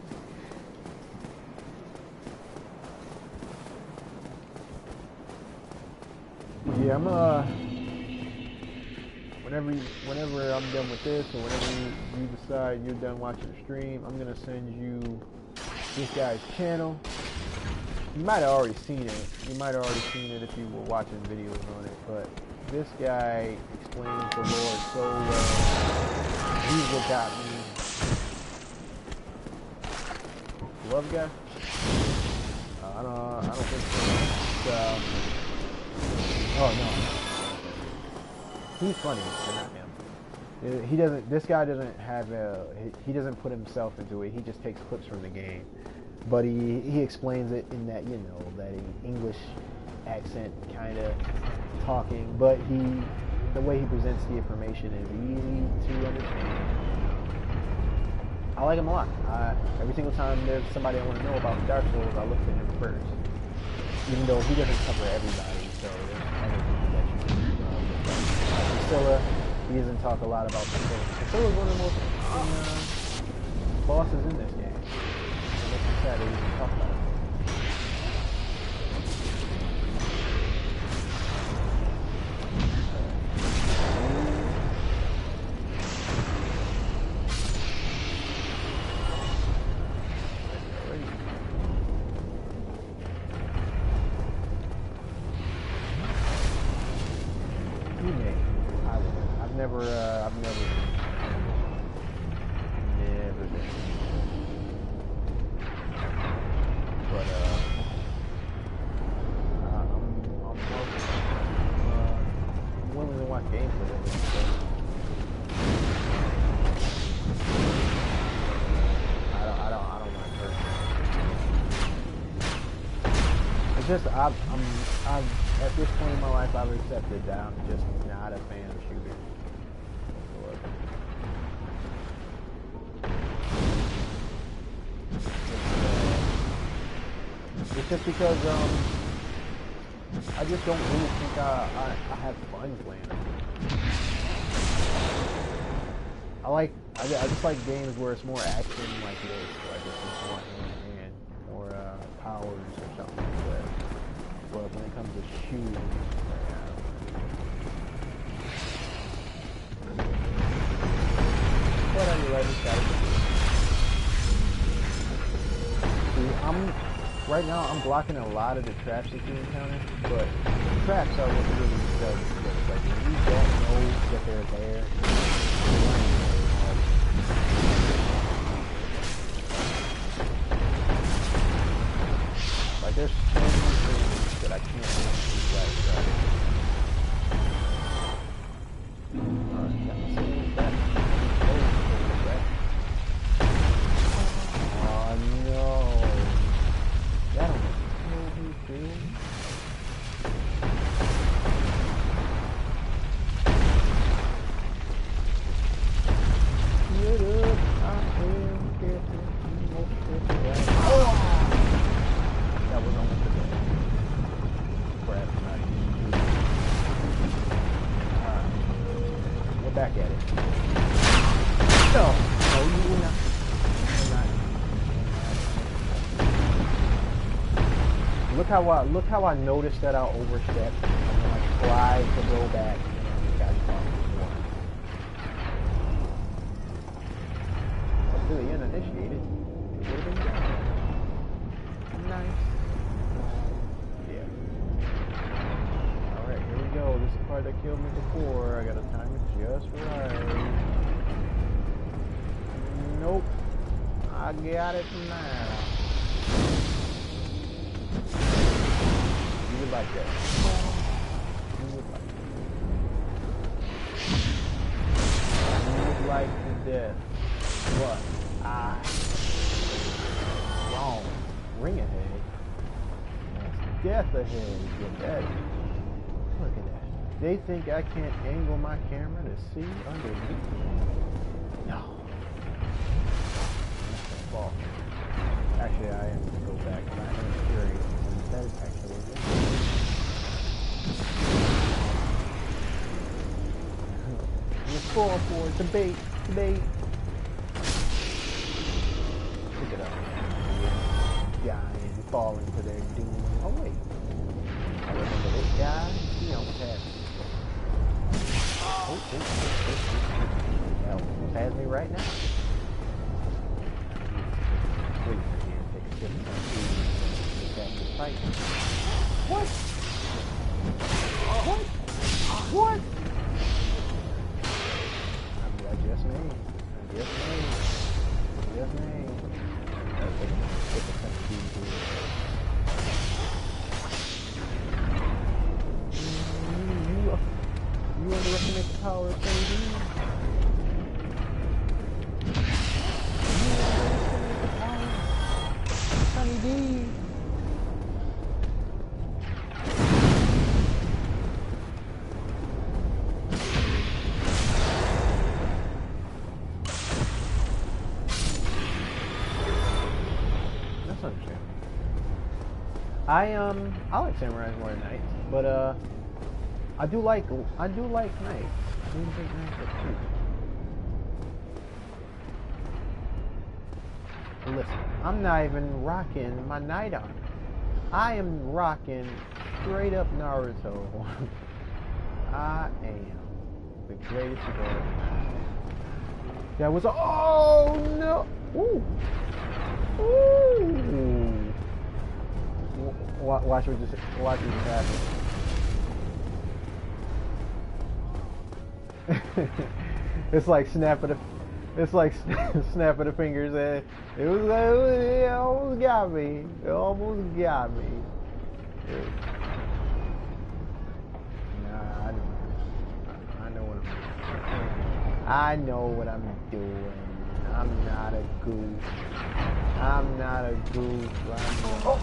Yeah, whenever I'm done with this, or whenever you decide you're done watching the stream, I'm gonna send you this guy's channel. You might have already seen it. You might have already seen it if you were watching videos on it. But this guy explains the Lord so well. He's what got me. Love guy? I don't think so. Oh no. He's funny, but not him. He doesn't. This guy doesn't have he doesn't put himself into it. He just takes clips from the game, but he explains it in that, you know, that English accent kind of talking. But the way he presents the information is easy to understand. I like him a lot. Every single time there's somebody I want to know about Dark Souls, I look to him first. Even though he doesn't cover everybody, so there's other people that you can look at. Priscilla, he doesn't talk a lot about Priscilla. Priscilla's one of the most bosses in this game. It makes me sad that he doesn't talk about it. I'm at this point in my life, I've accepted that I'm just not a fan of shooters. It's just because I just don't really think I have fun playing them. I just like games where it's more action like this, where I just use more hand or powers or something like that. But when it comes to shooting, what are you ready to see, right now I'm blocking a lot of the traps that you encounter, but traps are what really does it. Like when you don't know that they're there, like there's so many things that I can't do these guys. Alright, got my savings back. Oh no. That don't know who's doing. Back at it. No, you will not. Look how I noticed that I overstepped, and then I tried to go back, and I got caught with one. But really uninitiated, it would have been done. Nice. Yeah. Alright, here we go. This is the part that killed me before. I gotta time it just right. Nope. I I got it now. You would like that. You would like it. You would like the death. What? Wrong. Ring ahead. That's death ahead. Get that. Look at that. They think I can't angle my camera to see underneath? No. Fall. Actually, I have to go back. I am curious. That is actually good. You're full for debate. Look at that. Dying, falling to their doom. Oh wait. I remember this guy. He almost had me. Oh. Almost has me right now. Wait for him to take a sip of something. Fight. What? What? I just named. I'll take a sip of something here. You underestimate the power of Sunny D. Sunny D. That's understandable. I like samurais more than knights, but I do like knights. I do think knights are cute. Listen, I'm not even rocking my knight armor. I am rocking straight up Naruto. I am the greatest of all. That was oh no! Ooh! Watch what just happened. It's like snap of the fingers. It almost got me. Nah, I know what I'm doing. I'm not a goof. Oh,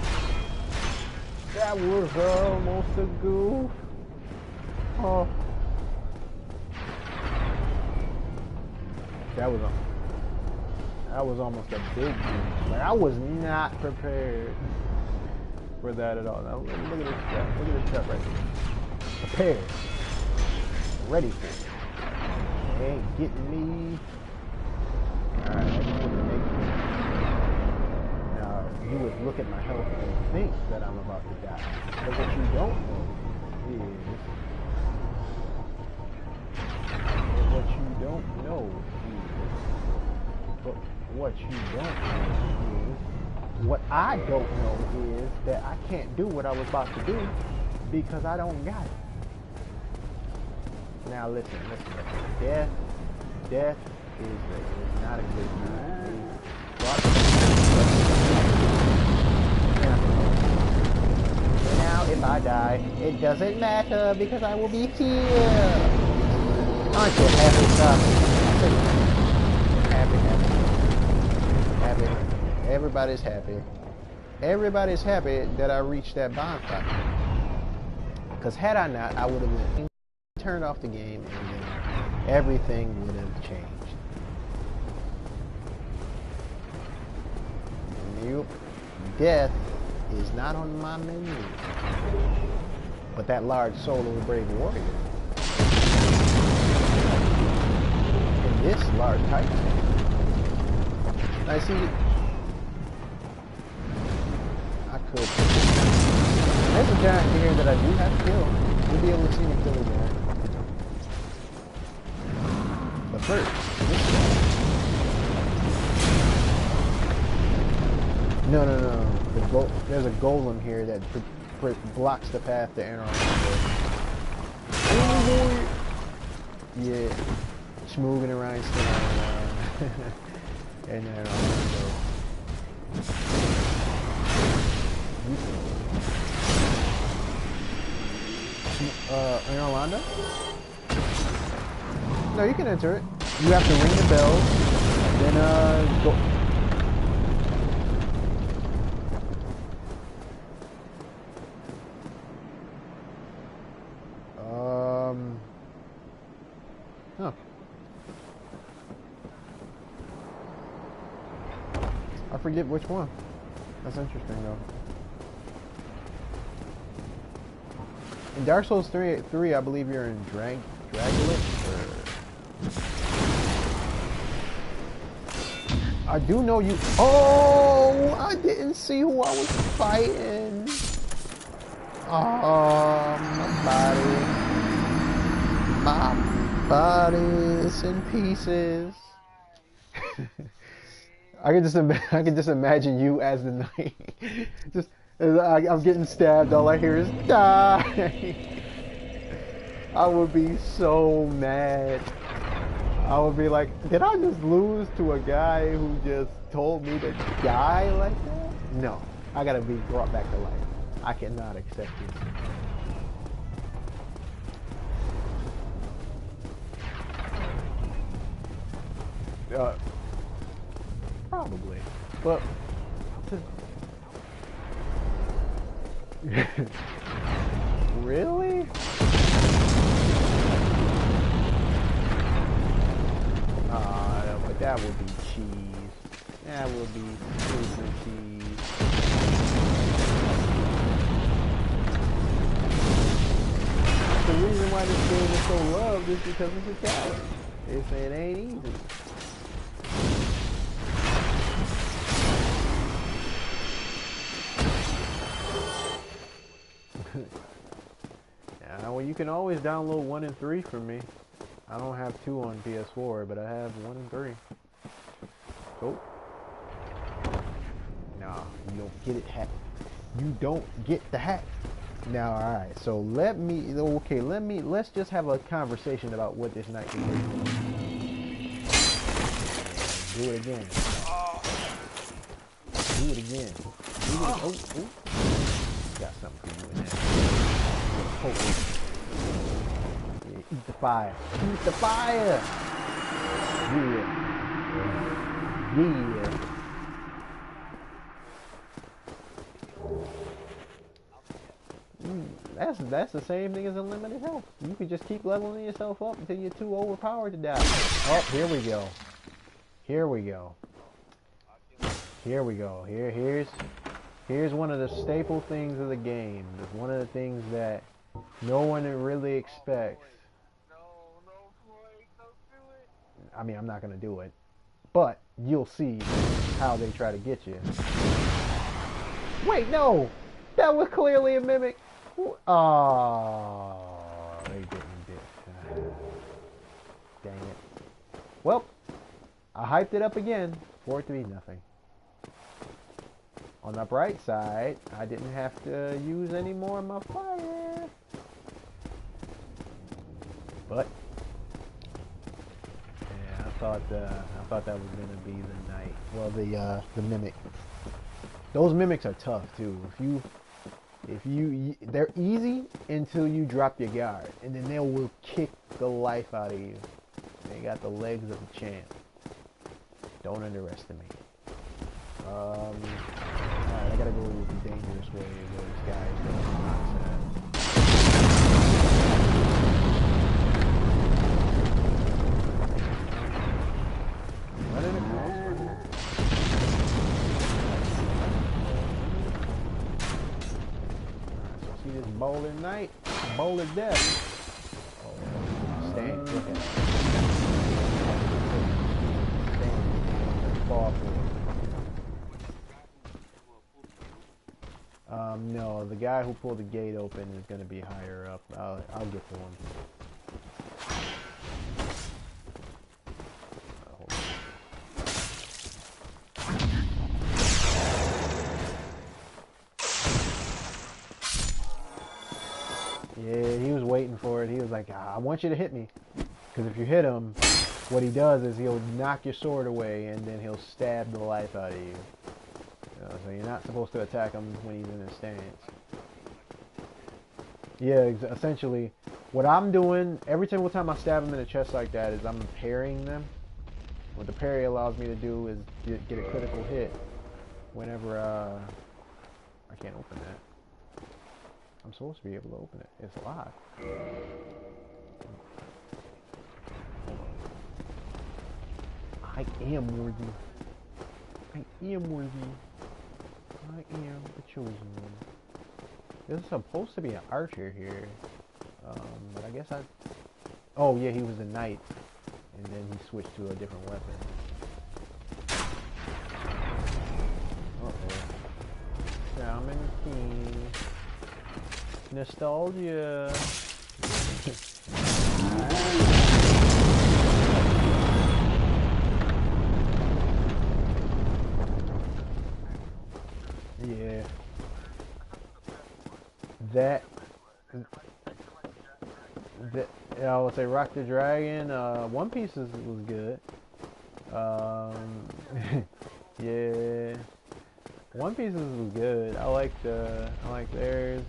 that was almost a goof. Oh. That was almost a big deal. Like I was not prepared for that at all. Now look at this stuff. Look at this stuff right here. Prepared. Ready for it. They ain't getting me. Alright, I just want to make it. Now you would look at my health and think that I'm about to die. But what you don't know is what I don't know is that I can't do what I was about to do because I don't got it. Now listen. Death is not a good time. Now if I die, it doesn't matter because I will be here. Aren't you happy, son? Happy. Everybody's happy. Everybody's happy that I reached that bonfire. Because had I not, I would have turned off the game and then everything would have changed. Nope. Death is not on my menu. But that large soul of a brave warrior. And this large titan. I see. I could. There's a giant here that I do have to kill. You'll be able to see me kill him there. But first, this guy. No. There's a golem here that blocks the path to Aaron. Yeah. Smoothing around, and then In Orlando? No, you can enter it. You have to ring the bell, then go. Huh. I forget which one. That's interesting though. In Dark Souls 3, I believe you're in Dragulet, I do know you. Oh, I didn't see who I was fighting. Oh, my body is in pieces. I can just imagine you as the knight. Just as I'm getting stabbed, all I hear is die. I would be so mad. I would be like, did I just lose to a guy who just told me to die like that? No, I gotta be brought back to life. I cannot accept this. Probably, but really? But that would be cheese. That would be super cheese. The reason why this game is so loved is because it's Italian. It ain't easy. Well, you can always download 1 and 3 from me. I don't have 2 on PS4, but I have 1 and 3. Oh. Nah, you don't get it hacked. You don't get the hack. Now, alright, so let's just have a conversation about what this knight can do. Do it again. Do it again. Oh. Got something for you in there. Yeah, eat the fire. Eat the fire! Yeah. That's the same thing as unlimited health. You can just keep leveling yourself up until you're too overpowered to die. Oh, here we go. Here's one of the staple things of the game. It's one of the things that no one really expects. No, Floyd, don't do it. I mean, I'm not gonna do it, but you'll see how they try to get you. Wait, no! That was clearly a mimic! Oh, they didn't get dang it. Well, I hyped it up again for it to be nothing. On the bright side, I didn't have to use any more of my fire. But yeah, I thought that was gonna be the knight. Well, the mimic. Those mimics are tough too. They're easy until you drop your guard, and then they will kick the life out of you. They got the legs of a champ. Don't underestimate. Alright, I gotta go with the dangerous way where this guy's going outside. What in the Alright, so see this bowling knight? Bowl of death. Oh, stand, look at it. Stand, fall for it. No, the guy who pulled the gate open is going to be higher up. I'll get to him. Yeah, he was waiting for it. He was like, I want you to hit me. Because if you hit him, what he does is he'll knock your sword away and then he'll stab the life out of you. So you're not supposed to attack him when he's in his stance. Yeah, essentially, what I'm doing every single time I stab him in the chest like that is I'm parrying them. What the parry allows me to do is get a critical hit whenever I can't open that. I'm supposed to be able to open it. It's locked. I am worthy. I am worthy. I am the chosen one. There's supposed to be an archer here. But I guess oh yeah, he was a knight. And then he switched to a different weapon. Uh-oh. Shaman King. Nostalgia. Yeah. That I would say Rock the Dragon. One Piece was good. Yeah, One Piece was good. I liked theirs.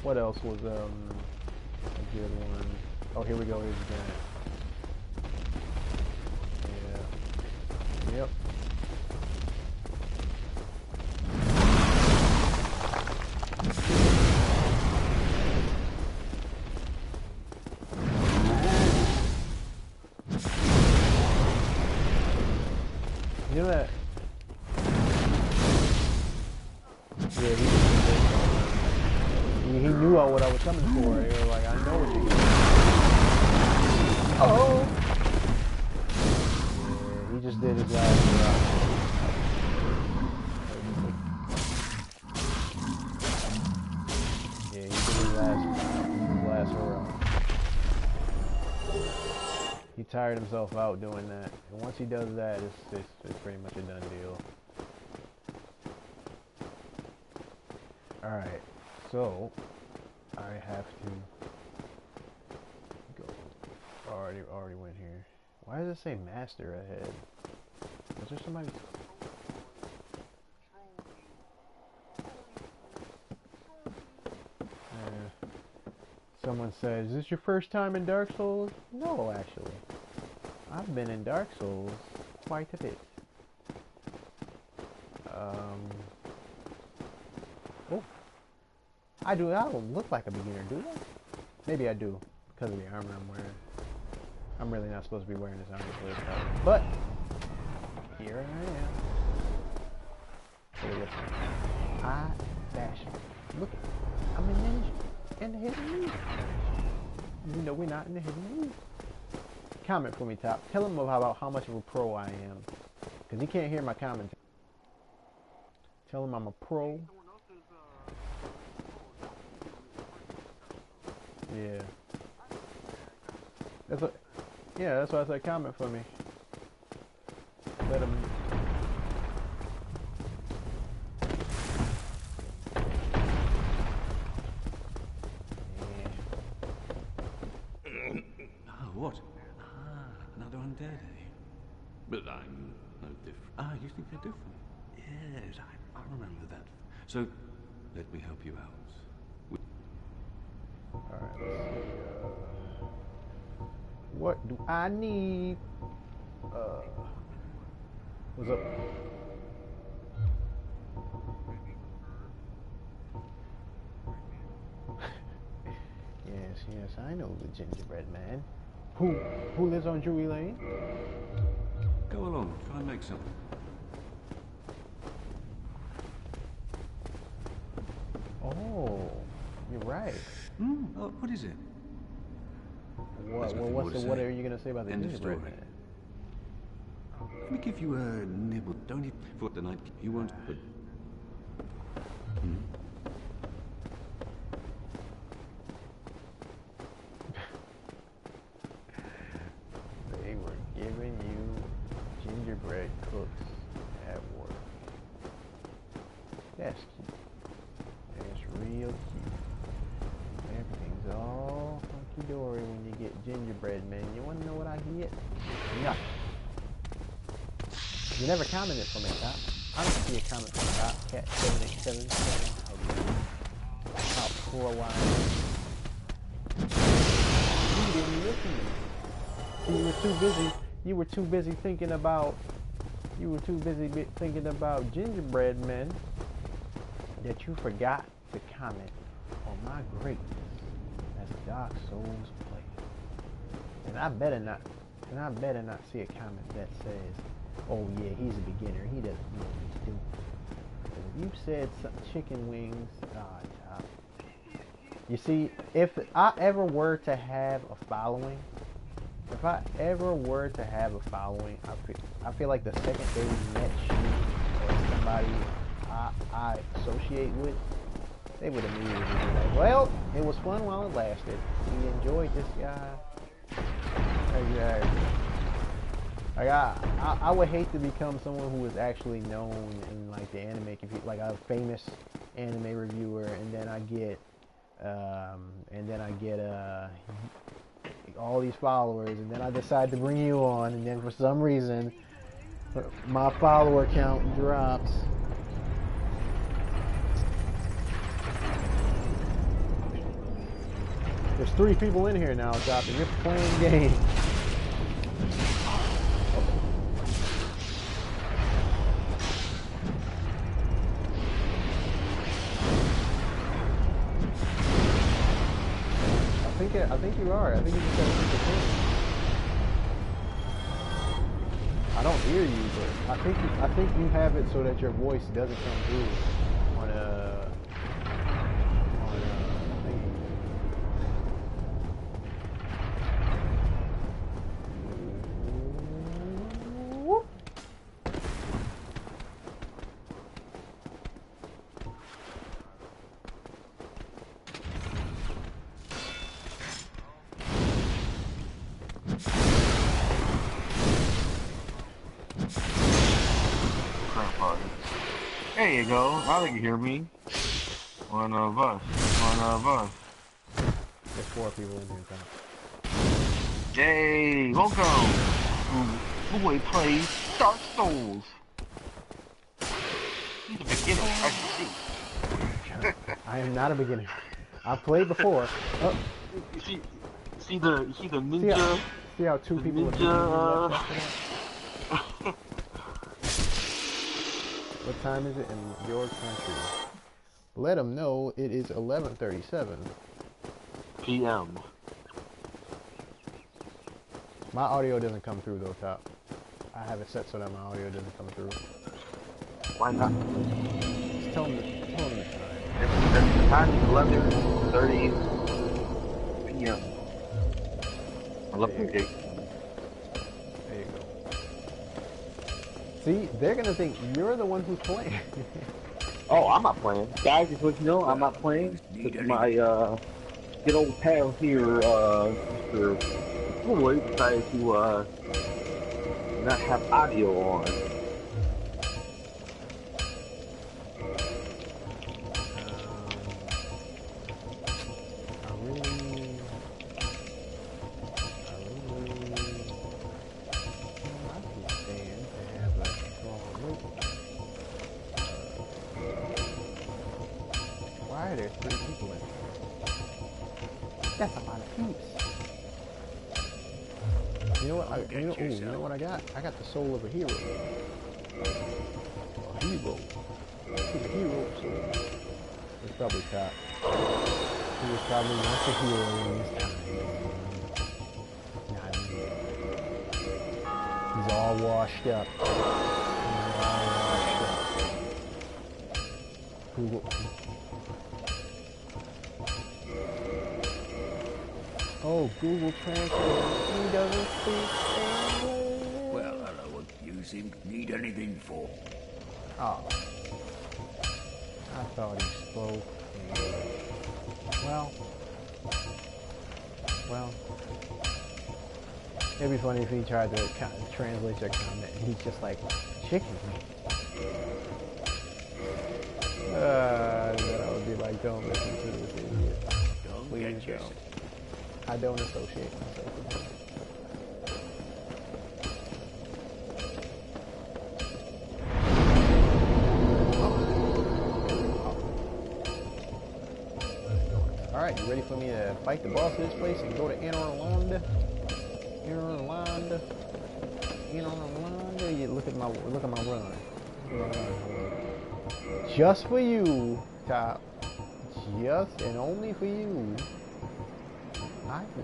What else was a good one? Oh, here we go. Here's that. Yeah. Yep. You know that? Yeah, he knew what I was coming for. He was like, I know what you're getting. Oh! Yeah, he just did his last drop. Yeah, he did his last hurrah. He tired himself out doing that. And once he does that, it's pretty much a done deal. Alright, so I have to go. Already went here. Why does it say master ahead? Was there somebody? Someone says, is this your first time in Dark Souls? No, actually. I've been in Dark Souls quite a bit. Oh. I don't look like a beginner, do I? Maybe I do, because of the armor I'm wearing. I'm really not supposed to be wearing this armor for this part. But, here I am. Look at this. I dash. Look, I'm a ninja. And the hidden lead. You know we're not in the hidden lead. Comment for me, Top. Tell him about how much of a pro I am. Because he can't hear my commentary. Tell him I'm a pro. Yeah. That's why I said comment for me. Let him... What? Another undead, eh? But I'm no different. You think they're different? Yes, I remember that. So, let me help you out. Alright, let's see. What do I need? What's up? Yes, I know the gingerbread man. Who lives on Drury Lane? Go along, try and make something. Oh, you're right. What is it? What are you gonna say about the gingerbread man? Let me give you a nibble. Don't eat for the night. You won't. But They were giving you gingerbread cooks at work. That's cute. That's real cute. Everything's all hunky-dory when you get gingerbread, man. You want to know what I get? Nothing. You never commented for me, Top. I don't see a comment from Cat 7877. About 4 lines. You didn't listen. See, you were too busy. You were too busy thinking about. You were too busy thinking about gingerbread men that you forgot to comment on my greatness as a Dark Souls player. And I better not see a comment that says, "Oh yeah, he's a beginner. He doesn't know what he's doing." If you said chicken wings, you see, if I ever were to have a following, I feel like the second they met you or somebody I associate with, they would immediately be like, "Well, it was fun while it lasted. We enjoyed this guy." Exactly. Like I would hate to become someone who is actually known in like the anime community, like a famous anime reviewer, and then I get all these followers, and then I decide to bring you on, and then for some reason my follower count drops. There's 3 people in here now, Doc, and you're playing games. I think you are. I think you just gotta keep it in. I don't hear you, but I think you have it so that your voice doesn't come through on a thingy. Whoop. There you go. Now they can hear me. One of us. There's 4 people in here. Yay! Welcome to Floyd Plays Dark Souls. He's a beginner, I see. I am not a beginner. I've played before. Oh. You see the ninja. See how 2 people ninja, are What time is it in your country? Let them know it is 11:37 p.m. My audio doesn't come through though, Top. I have it set so that my audio doesn't come through. Why not? Just tell them the time. The time is 11:30 p.m. 11:30. There you go. See, they're gonna think you're the one who's playing. Oh, I'm not playing. Guys, just let you know, I'm not playing. My good old pal here, Mr. Floyd, decided to not have audio on. There's 3 people in. That's a lot of peeps. You know what? You know what I got? I got the soul of a hero. A hero. He's a hero. So it's probably Top. He was probably not the hero in this time. Not me. He's all washed up. Oh, Google Translate. He doesn't speak English. Well, hello, what you seem to need anything for? Oh. I thought he spoke English. Well. It'd be funny if he tried to translate your comment and he's just like, chicken meat. Then I would be like, don't listen to this idiot. Please don't. I don't associate myself with him. Alright, you ready for me to fight the boss of this place and go to Anor? You look at my run. Just for you, Top. Just and only for you. I will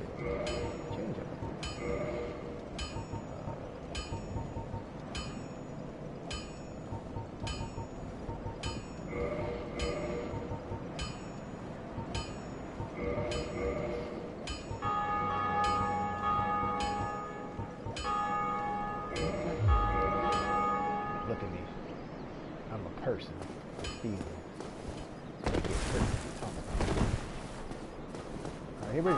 change it. Look at me. I'm a person with feelings. Alright, here we go.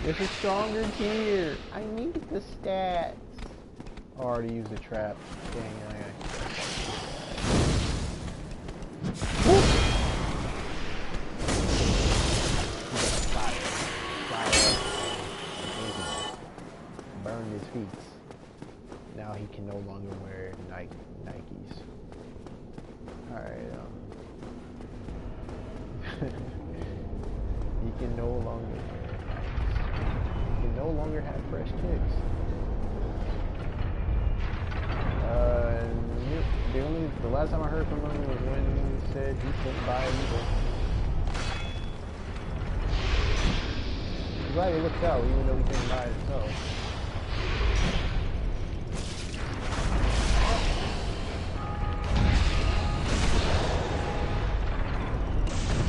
There's a stronger gear. I need the stats. I already used the trap. Dang it. Burn his feet. Now he can no longer wear Nikes. Alright, he can no longer have fresh kicks. The last time I heard from him was when he said he couldn't buy it either. I'm glad he looked out, even though he couldn't buy it himself.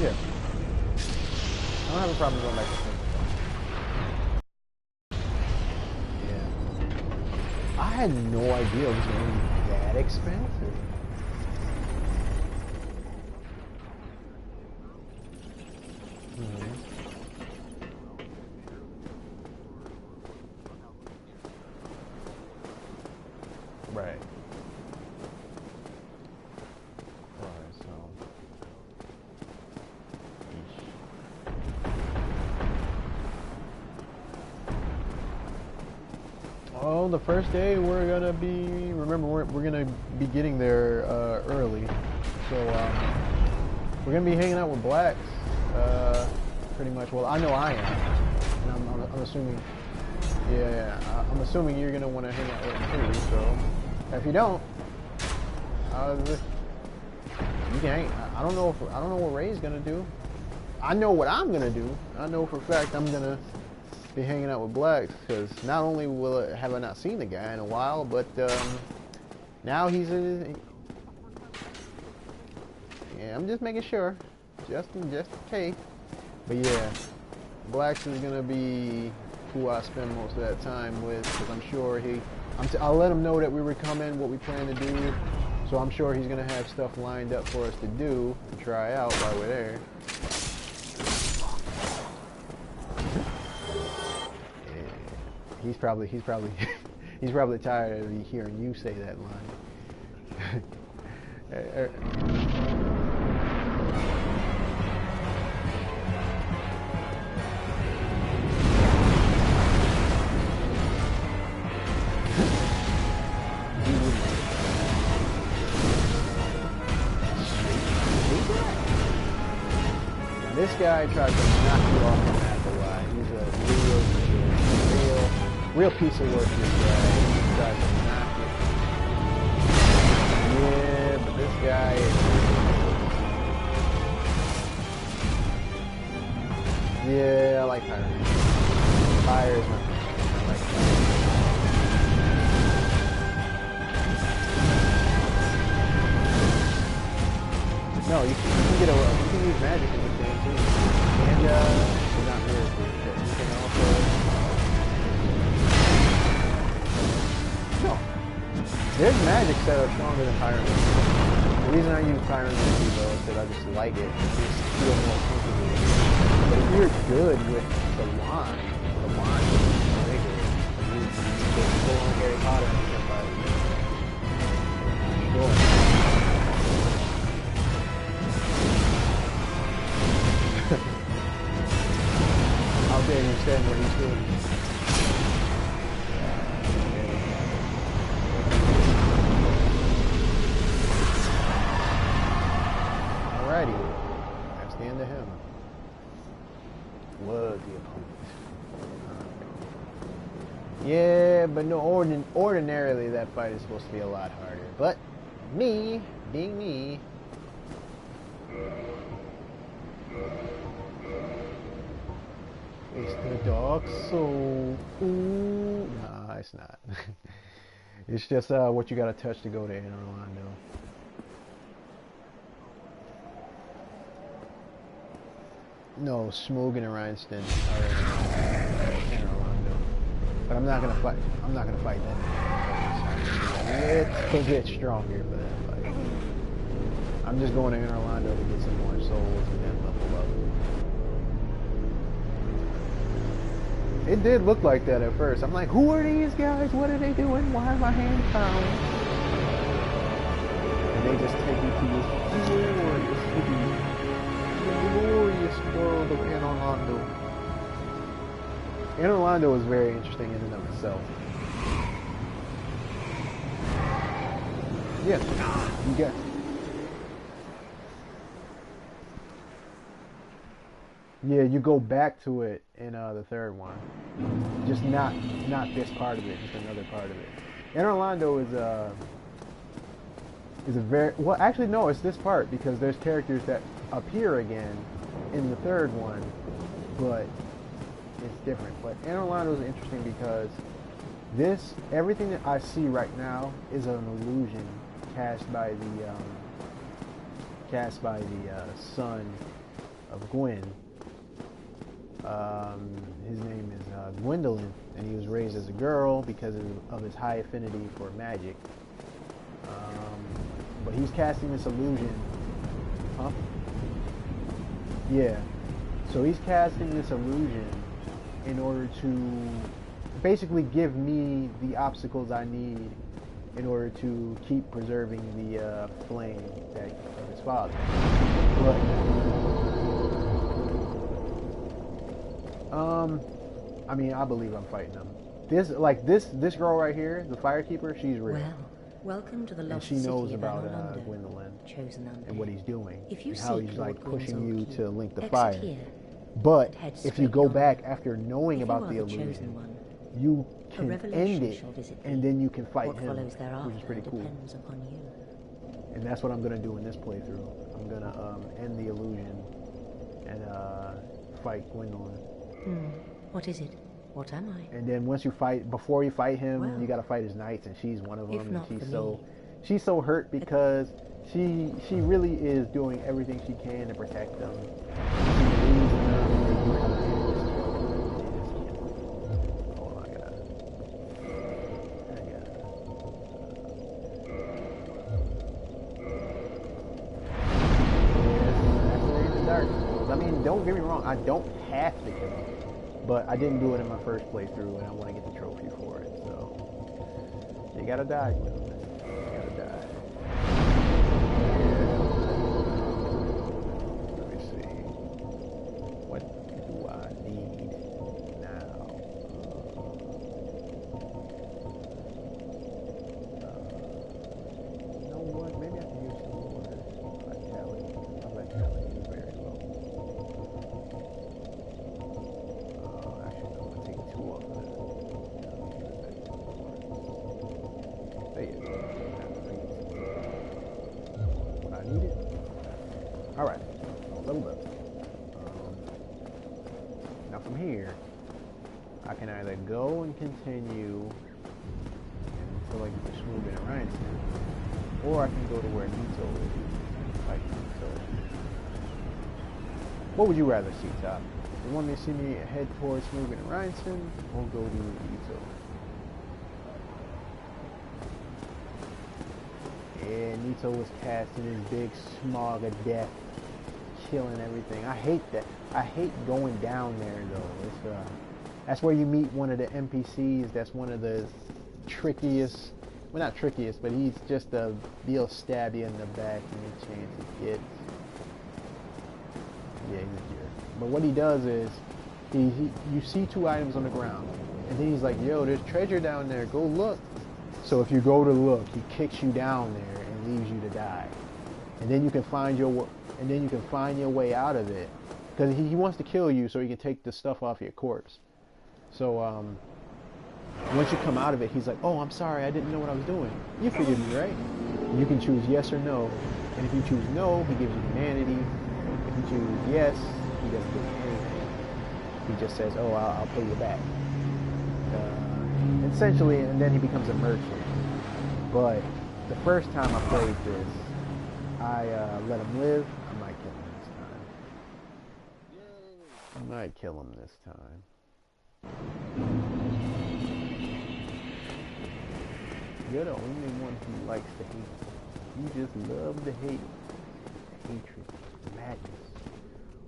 Yeah. I don't have a problem going back to sleep. Yeah. I had no idea it was going to be that expensive. Right. Alright, so. Oh, the first day we're gonna be. Remember, we're gonna be getting there early, so we're gonna be hanging out with blacks. Pretty much. Well, I know I am, and I'm assuming. Yeah, I'm assuming you're gonna want to hang out with them too. So, if you don't, you can hang. I don't know what Ray's gonna do. I know what I'm gonna do. I know for a fact I'm gonna be hanging out with blacks because not only have I not seen the guy in a while, but now he's in. Yeah, I'm just making sure, just in case. But yeah, blacks is gonna be who I spend most of that time with, because I'm sure I'll let him know that we were coming, what we plan to do, so I'm sure he's going to have stuff lined up for us to do and try out while we're there. Yeah. He's probably tired of hearing you say that line. This guy tried to knock you off the map a lot. He's a real piece of work, this guy. He tried to knock it. Yeah, but this guy is... Yeah, I like fire. Fire is my thing. I like fire. No, you can use magic in this game too. And well, not really, but you can also no. There's magic that are stronger than Pyromancy. The reason I use Pyromancy though is because I just like it. It just feels more comfortable. But if you're good with the wand is bigger. You go on Harry Potter and somebody. Sure. but no, ordinarily that fight is supposed to be a lot harder. But me, being me, it's the dark soul. Ooh, nah, it's not. It's just what you gotta touch to go to Anne Orlando. No, Smough and Rhinestone are in Anne Orlando. But I'm not gonna fight. I'm not gonna fight them. It's a bit stronger for that fight. I'm just going to Anne Orlando to get some more souls and then level up. It did look like that at first. I'm like, who are these guys? What are they doing? Why are my hands bound? And they just take you to this glorious city, the glorious world of Anne Orlando. Anne Orlando is very interesting in and of itself. Yeah, you get. Yeah, you go back to it in the third one. Just not this part of it, just another part of it. Anne Orlando is a very well. Actually, no, it's this part because there's characters that appear again in the third one, but it's different. But Anne Orlando is interesting because everything that I see right now is an illusion cast by the son of Gwen. His name is Gwendolyn, and he was raised as a girl because of his high affinity for magic. But he's casting this illusion. Huh? Yeah. So he's casting this illusion in order to basically give me the obstacles I need in order to keep preserving the flame of his father. I mean, I believe I'm fighting them. This girl right here, the Firekeeper, she's real. Well, welcome to the lost and she knows city about of Anne Gwendolyn chosen and what he's doing, if you and how he's seek like Lord pushing Gwyn's you old to link the exit fire. here, But head if you straight go on. back after knowing If about you are the the chosen illusion, one, you a can revelation end it, shall visit and thee. then you can fight What him, follows thereafter which is pretty cool. depends upon you. And that's what I'm gonna do in this playthrough. I'm gonna end the illusion and fight Gwendolyn. What is it? What am I? And then before you fight him, Well, you gotta fight his knights, and she's one of them. if And not she's so hurt because she really is doing everything she can to protect them. She believes in them, and they do have an hold on, I got assassinate the Dark Souls. I mean, don't get me wrong, I don't have to kill him. But I didn't do it in my first playthrough, and I want to get the trophy for it, so... You gotta die, Gwendolyn. You gotta die. Let me see. What do I need now? You know what? Maybe I can use some more vitality. My vitality is very low. Actually, no, I'm gonna take 2 off of that. There you go. What I needed. Alright. Level up. Now from here, I can either go and continue until I get the Smough and Rhinestone, or I can go to where Nito is. Like Nito. What would you rather see, Top? You want me to see me head towards Smough and Rhinestone, or go to Nito? Yeah, Nito was casting his big smog of death, killing everything. I hate that. I hate going down there though. It's that's where you meet one of the NPCs. That's one of the trickiest. Well, not trickiest, but he's just he'll stab you in the back any chance he gets. Yeah, he's a jerk. But what he does is, you see 2 items on the ground, and then he's like, "Yo, there's treasure down there. Go look." So if you go to look, he kicks you down there and leaves you to die. And then you can find your way out of it, because he wants to kill you so he can take the stuff off your corpse. So Once you come out of it, he's like, oh, I'm sorry, I didn't know what I was doing. You forgive me, right? You can choose yes or no. And if you choose no, he gives you humanity. If you choose yes, he doesn't give you anything. He just says, oh, I'll pay you back. Essentially, and then he becomes a merchant. But the first time I played this, I let him live. I might kill him this time. I might kill him this time. You're the only one who likes to hate. You just love to hate. Hatred. Madness.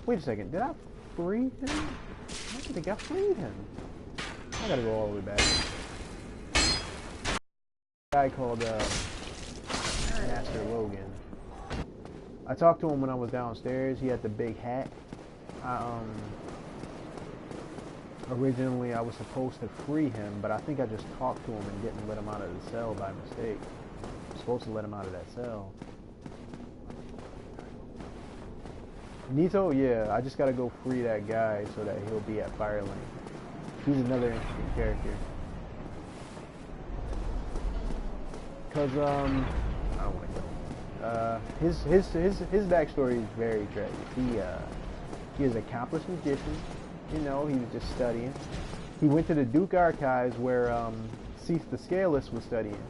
Wait a second. Did I free him? I don't think I freed him. I gotta go all the way back. A guy called Master Logan. I talked to him when I was downstairs. He had the big hat. Originally, I was supposed to free him, but I think I just talked to him and didn't let him out of the cell by mistake. I'm supposed to let him out of that cell. Nito, yeah, I just gotta go free that guy so that he'll be at Firelink. He's another interesting character. Cause I don't want to go. His backstory is very tragic. He is an accomplished magician. You know, he was just studying. He went to the Duke Archives where Seath the Scaleless was studying.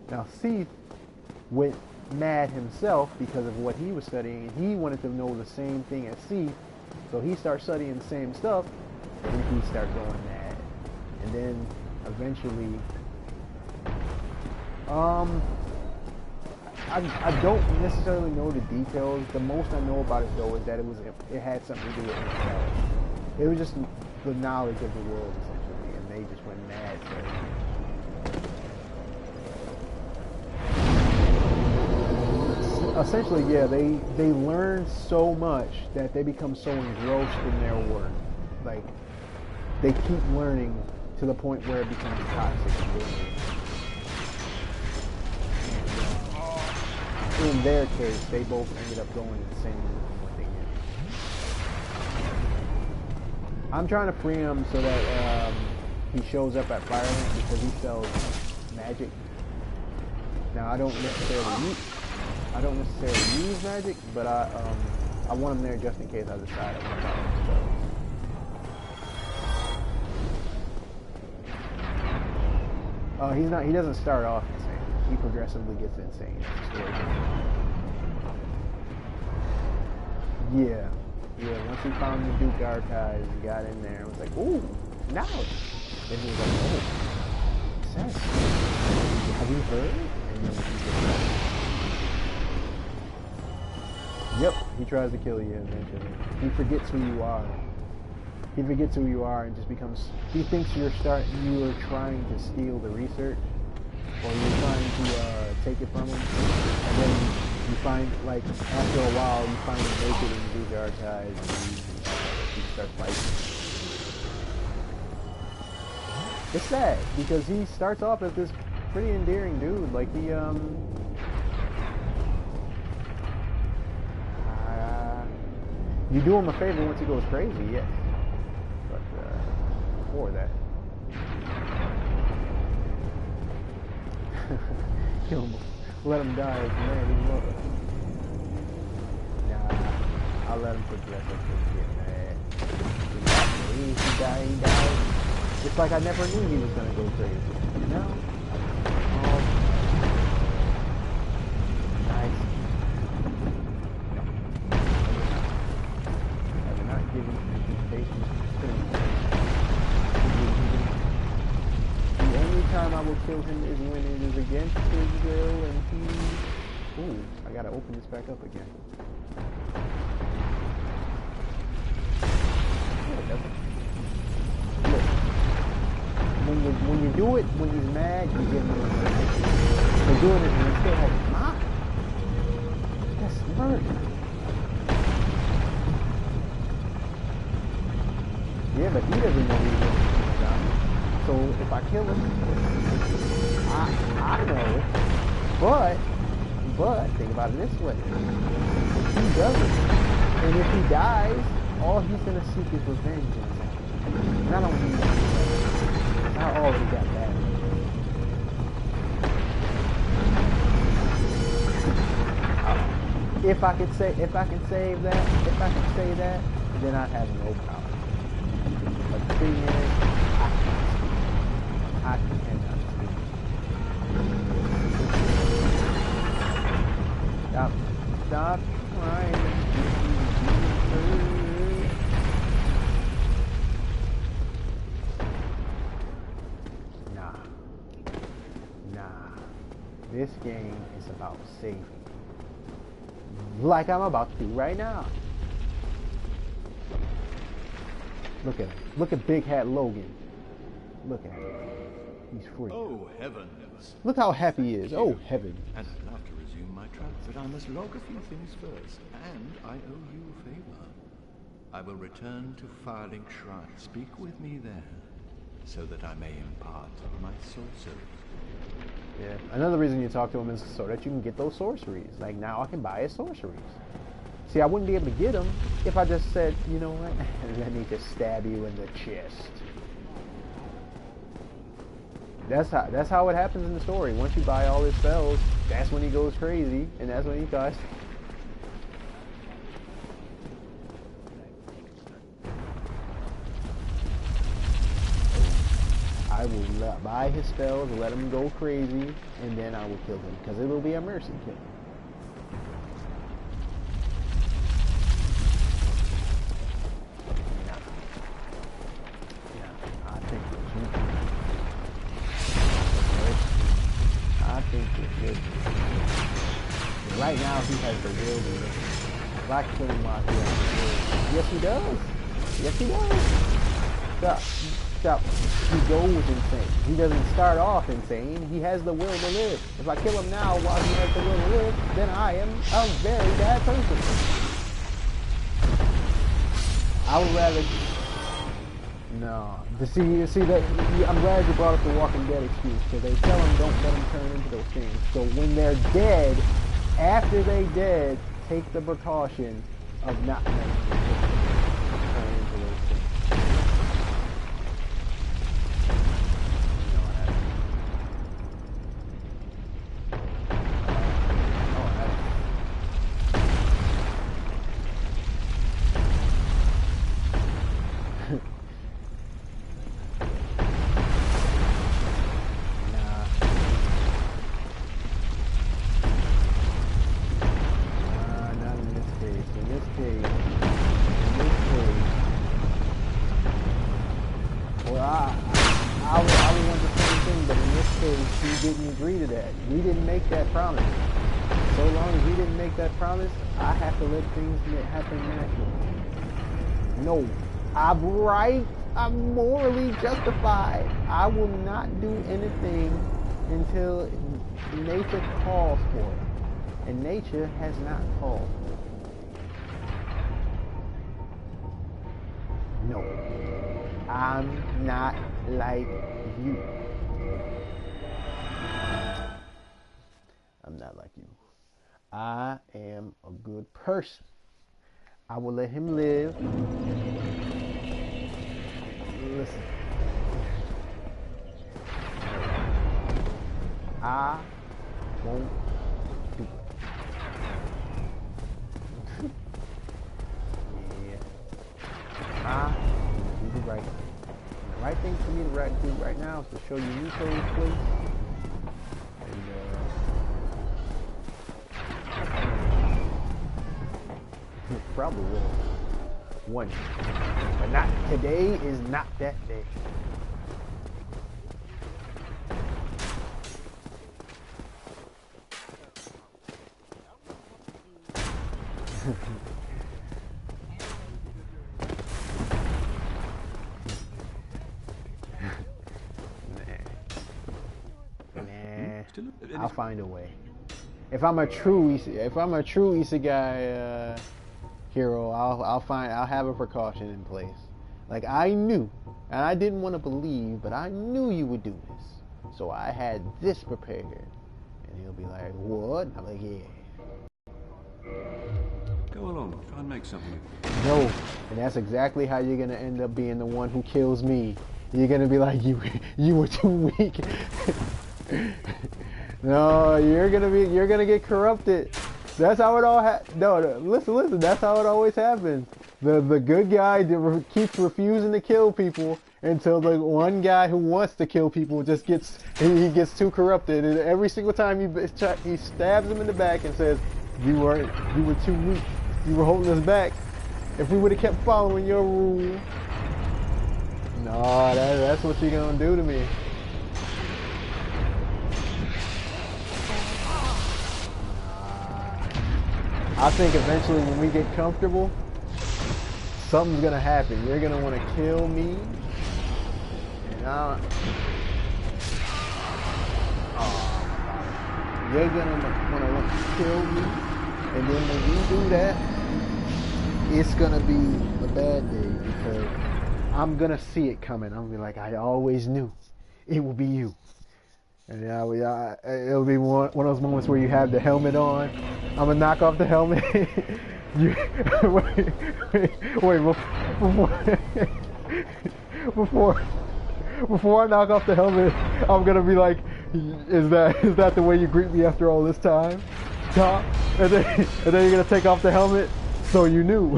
Now Seath went mad himself because of what he was studying, and he wanted to know the same thing as Seath, so he starts studying the same stuff, and he starts going mad. And then eventually, I don't necessarily know the details. The most I know about it though is that it had something to do with himself. It was just the knowledge of the world, essentially, and they just went mad. So, essentially, yeah, they learn so much that they become so engrossed in their work. Like, they keep learning to the point where it becomes toxic and dangerous. In their case, they both ended up going insane from what they did. I'm trying to free him so that he shows up at Firelink because he sells magic. Now I don't necessarily use magic, but I want him there just in case I decide I want to buy him stuff. He doesn't start off insane. He progressively gets insane. Yeah. Yeah, once he found the Duke Archives, he got in there and was like, ooh, knowledge. Then he was like, oh, sense. Have you heard? And then he just, yep, he tries to kill you eventually. He forgets who you are. He forgets who you are and just becomes, he thinks you are trying to steal the research, or you're trying to take it from him, and then you find, like, after a while, you find him naked in the Duke Archives, and you start fighting. It's sad, because he starts off as this pretty endearing dude. Like, he, you do him a favor once he goes crazy, yes. But, before that... Kill him. Let him die as man he was. Nah, I'll let him progress until he get mad. He died. It's like I never knew he was gonna go crazy. You know? Oh. Nice. I'm not giving patience. The only time I will kill him is when it is against his will and he... Ooh, I gotta open this back up again. No, it doesn't. Look. When you do it, when he's mad, you give him a They're doing it and he still has his mind. That's murder. Yeah, but he doesn't know he's doing it. So if I kill him, I know, but think about it this way. He doesn't. And if he dies, all he's going to seek is revenge. Not only I already got that. If I can say that, then I have no power. But the thing is, I cannot speak. Stop trying to Nah. This game is about saving. Like I'm about to do right now. Look at him. Look at Big Hat Logan. Look at him. He's free. Oh, heavens. Look how happy he is. Oh, heavens. And I'd love to resume my trip, but I must log a few things first, and I owe you a favor. I will return to Firelink Shrine. Speak with me there, so that I may impart my sorcery. Yeah. Another reason you talk to him is so that you can get those sorceries. Like, now I can buy his sorceries. See, I wouldn't be able to get them if I just said, you know what, let me just stab you in the chest. That's how it happens in the story. Once you buy all his spells, that's when he goes crazy, and that's when he cuts. I will buy his spells, let him go crazy, and then I will kill him, because it will be a mercy kill. Right now he has the will to live. If I kill him while he has the will. Yes he does. Yes he does. Stop. He goes insane. He doesn't start off insane. He has the will to live. If I kill him now while he has the will to live, then I am a very bad person. I would rather... No. See that I'm glad you brought up the Walking Dead excuse, because they tell them don't let them turn into those things. So when they're dead, after they dead, take the precaution of not letting them turn into those things. We didn't make that promise. So long as we didn't make that promise, I have to let things happen naturally. No, I'm right. I'm morally justified. I will not do anything until nature calls for it. And nature has not called for it. No, I'm not like you. I'm not like you. I am a good person. I will let him live. Listen. I won't do it. Yeah. I will do the right thing. And the right thing for me to do right now is to show you Nico's place. Probably will. One day. But not today is not that day. Nah. I'll find a way. If I'm a true isekai hero, I'll have a precaution in place. Like I knew, and I didn't want to believe, but I knew you would do this. So I had this prepared. And he'll be like, what? I'm like, yeah. Go along, try and make something. No, and that's exactly how you're gonna end up being the one who kills me. You're gonna be like, you were too weak. No, you're gonna get corrupted. That's how it all no, listen, that's how it always happens. The good guy keeps refusing to kill people until the one guy who wants to kill people just gets too corrupted, and every single time he stabs him in the back and says, you were too weak. You were holding us back. If we would have kept following your rule. No, that's what you're gonna do to me. I think eventually when we get comfortable, something's gonna happen. You're gonna want to kill me, and you're gonna want to kill me, and then when you do that, it's gonna be a bad day because I'm gonna see it coming. I'm gonna be like, I always knew it would be you. And it'll be one of those moments where you have the helmet on. I'm gonna knock off the helmet. Before I knock off the helmet, I'm gonna be like, is that the way you greet me after all this time? Top? And then you're gonna take off the helmet, so you knew.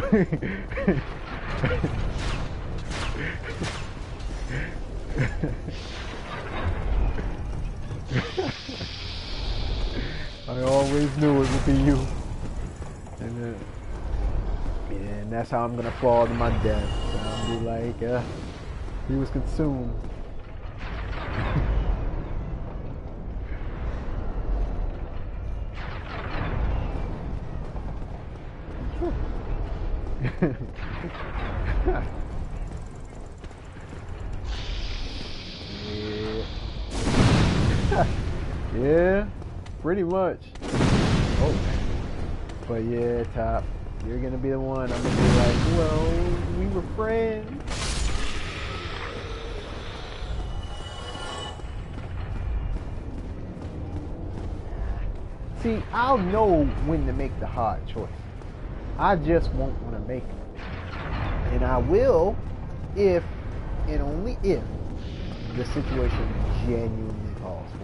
I always knew it would be you. And that's how I'm gonna fall to my death. So I'll be like, he was consumed. Yeah, pretty much. Oh, but yeah, Top, you're gonna be the one. I'm gonna be like, well, we were friends. See, I'll know when to make the hard choice. I just won't want to make it. And I will if and only if the situation genuinely calls for it.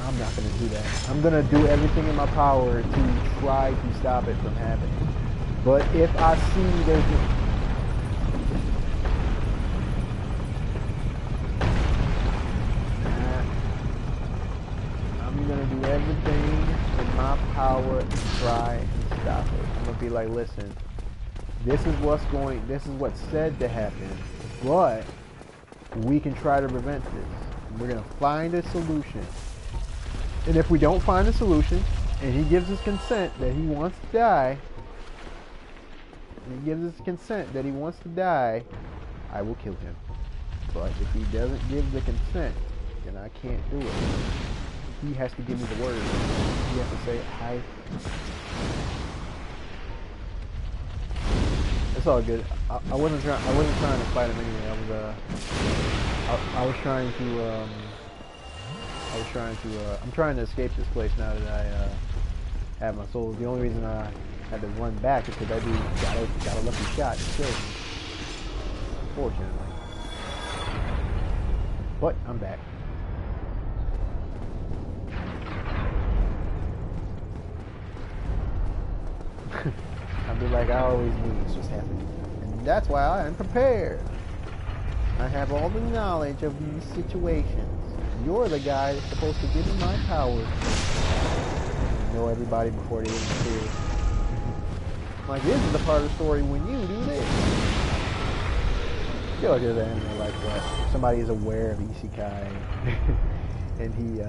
I'm not going to do that. I'm going to do everything in my power to try to stop it from happening. But if I see there's I'm going to do everything in my power to try and stop it. I'm going to be like, listen, this is what's said to happen, but we can try to prevent this. We're going to find a solution. And if we don't find a solution, and he gives us consent that he wants to die, I will kill him. But if he doesn't give the consent, then I can't do it. He has to give me the word. He has to say, I... It's all good. I wasn't trying to fight him anyway. I'm trying to escape this place now that I have my soul. The only reason I had to run back is because that dude got a lucky shot and killed me. Unfortunately. But I'm back. I'll be like, I always knew this was happening. And that's why I am prepared. I have all the knowledge of these situations. You're the guy that's supposed to give me my powers. You know everybody before they interfere. Like, this is the part of the story when you do this. I feel like there's an anime like that. Somebody is aware of Isekai. And he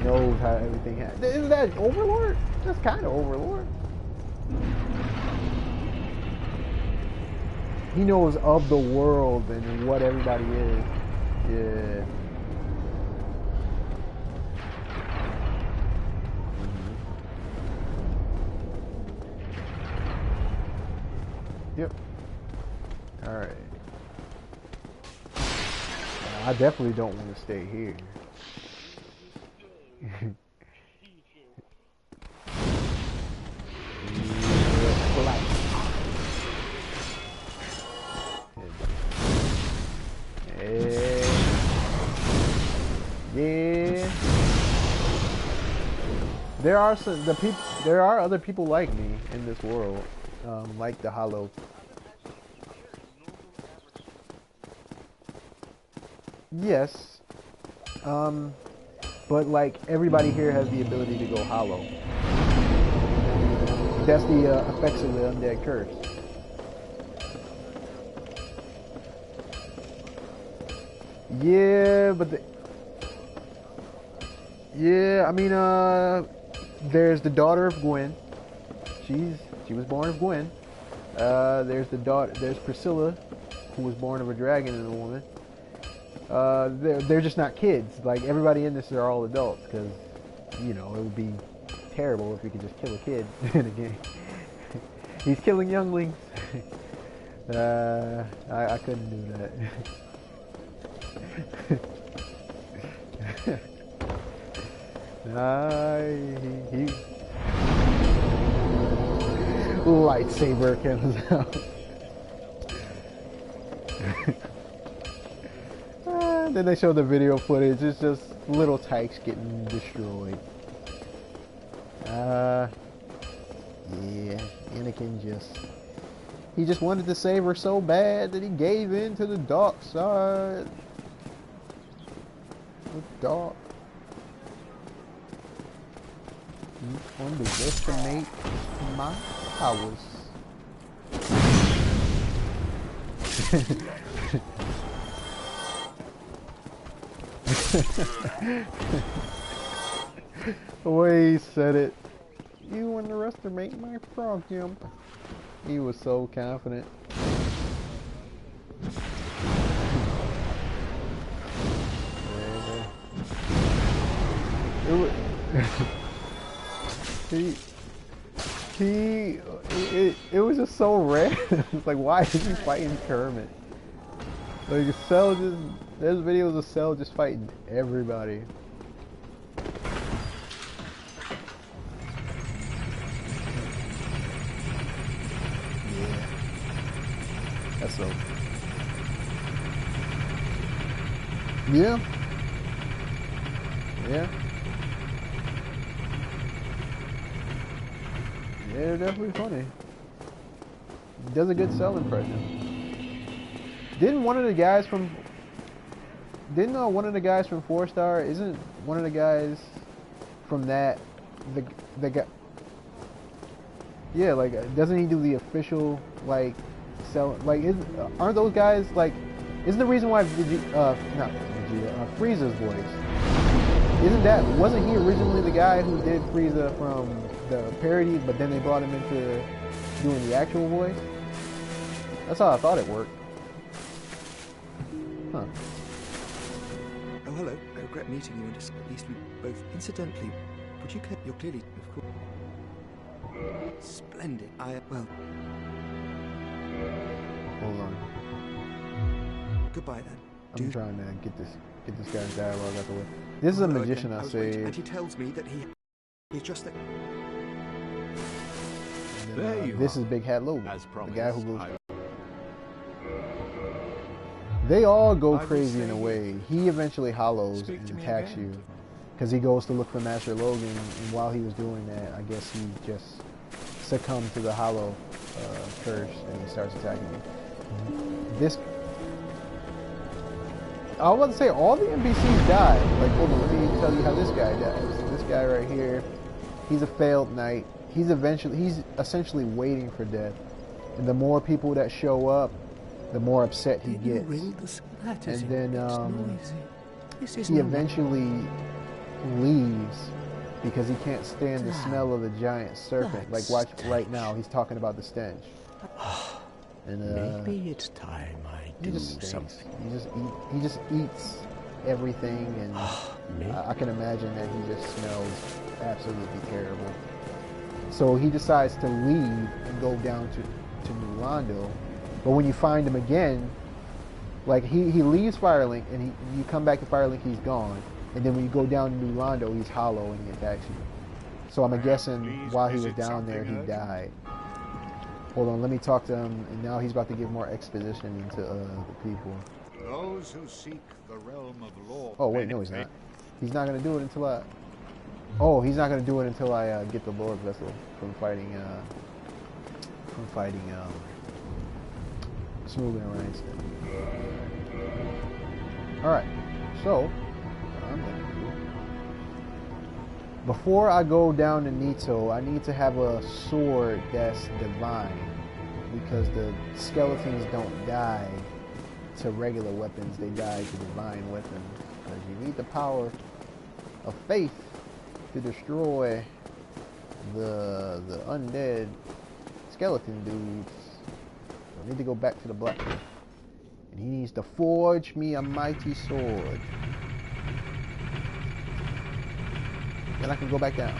knows how everything happens. Isn't that Overlord? That's kind of Overlord. He knows of the world and what everybody is. Yeah. Yep. Alright. I definitely don't want to stay here. There are there are other people like me in this world, like the Hollow. Yes, but like everybody here has the ability to go Hollow. That's the effects of the undead curse. Yeah, but yeah, I mean, there's the daughter of Gwen. She was born of Gwen. There's Priscilla, who was born of a dragon and a woman. They're just not kids. Like everybody in this are all adults, because you know it would be terrible if we could just kill a kid in a game. He's killing younglings. I couldn't do that. He lightsaber comes out. Then they show the video footage. It's just little tykes getting destroyed. Yeah, Anakin he just wanted to save her so bad that he gave in to the dark side. The dark. You underestimate my powers. The way he said it. You underestimate my frog jump. He was so confident. It was just so random. It's like, why is he fighting Kermit? Like, Cell just, there's videos of Cell just fighting everybody. Yeah. That's so. Yeah. Yeah. Yeah, they're definitely funny. Does a good Cell impression. Didn't one of the guys from 4-Star, isn't one of the guys from that the guy? Yeah, like doesn't he do the official like Cell, like aren't those guys like, isn't the reason why Frieza's voice, wasn't he originally the guy who did Frieza from the parody, but then they brought him into doing the actual voice? That's how I thought it worked. Huh. Oh, hello. I regret meeting you, and at least we both. Incidentally, would you care? You're clearly, of course. Splendid. Well. Hold on. Goodbye then. I'm trying to get this guy's dialogue out the way. This is a magician I saved. And he tells me that he's just that. This is Big Hat Logan, As promised, the guy who goes. They all go crazy in a way. He eventually hollows and attacks you because he goes to look for Master Logan, and while he was doing that, I guess he just succumbed to the hollow curse and he starts attacking you. I was about to say, all the NPCs die. Like, hold on, let me tell you how this guy dies. This guy right here, he's a failed knight. He's essentially waiting for death. And the more people that show up, the more upset he gets. And then he eventually leaves because he can't stand the smell of the giant serpent. Like, watch right now, he's talking about the stench. And maybe it's time I do something. He just eats everything, and I can imagine that he just smells absolutely terrible. So he decides to leave and go down to New Londo. But when you find him again, like he leaves Firelink, and you come back to Firelink, he's gone. And then when you go down to New Londo, he's hollow and he attacks you. So I'm guessing while he was down there, he died. Hold on, let me talk to him, and now he's about to give more exposition into the people. Those who seek the realm of law. Oh wait, no, he's not. He's not gonna do it until Oh, he's not gonna do it until I get the Lord Vessel from fighting Smooth and Ryan. Alright, so what I'm gonna do, before I go down to Nito, I need to have a sword that's divine, because the skeletons don't die to regular weapons, they die to divine weapons. Because you need the power of faith to destroy the undead skeleton dudes. So I need to go back to the blacksmith. And he needs to forge me a mighty sword. Then I can go back down.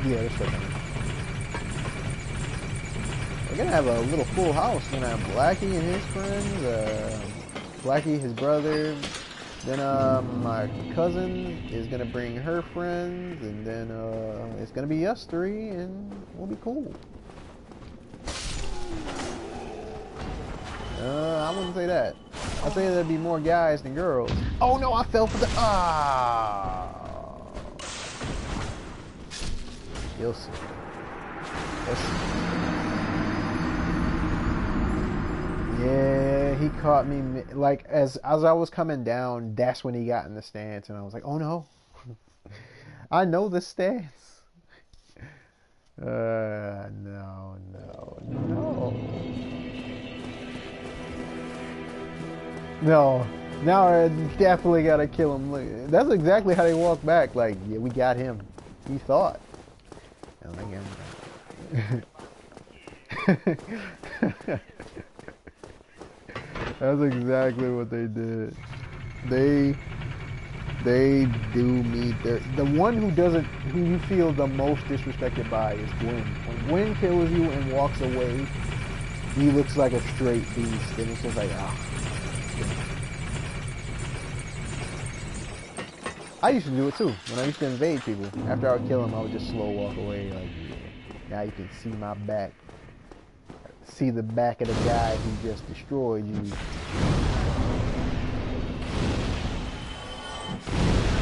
Yeah, that's right. We're gonna have a little full house. We're gonna have Blackie and his friends, Blackie, his brother, then my cousin is gonna bring her friends, and then it's gonna be us three, and we'll be cool. I wouldn't say that. I'd say there'd be more guys than girls. Oh no, I fell for the You'll see. Let's see. Yeah, he caught me, like, as I was coming down, that's when he got in the stance, and I was like, oh no. I know the stance. No. No, now I definitely gotta kill him. Look, that's exactly how they walk back, like, yeah, we got him. He thought. And again. That's exactly what they did. They do me dirt. The one who you feel the most disrespected by is Gwen. When Gwen kills you and walks away, he looks like a straight beast, and it's just like, I used to do it too. When I used to invade people, after I would kill them, I would just slow walk away. Like, now you can see my back. See the back of the guy who just destroyed you.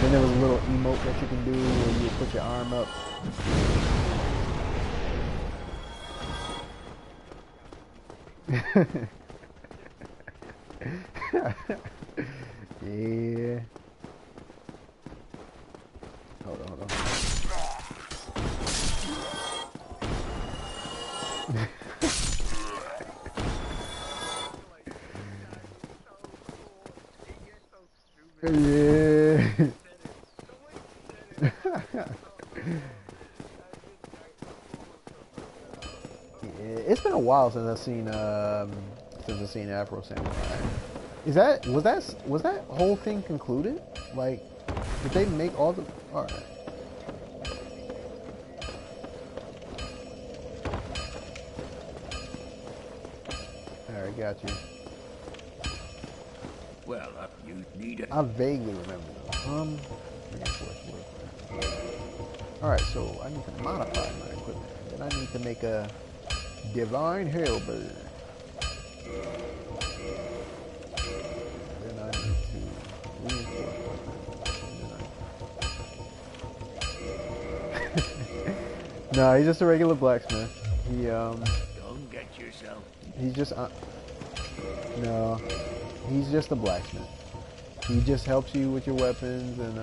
Then there was a little emote that you can do where you put your arm up. Yeah. Hold on. Yeah. It's been a while since I've seen Afro Samurai. Was that whole thing concluded? Like, did they make all the? All right. All right, got you. Well, you need it. I vaguely remember though. Alright, so I need to modify my equipment. Then I need to make a divine halberd. Then I need to reinforce my No, he's just a regular blacksmith. Don't get yourself. He's just no. He's just a blacksmith. He just helps you with your weapons and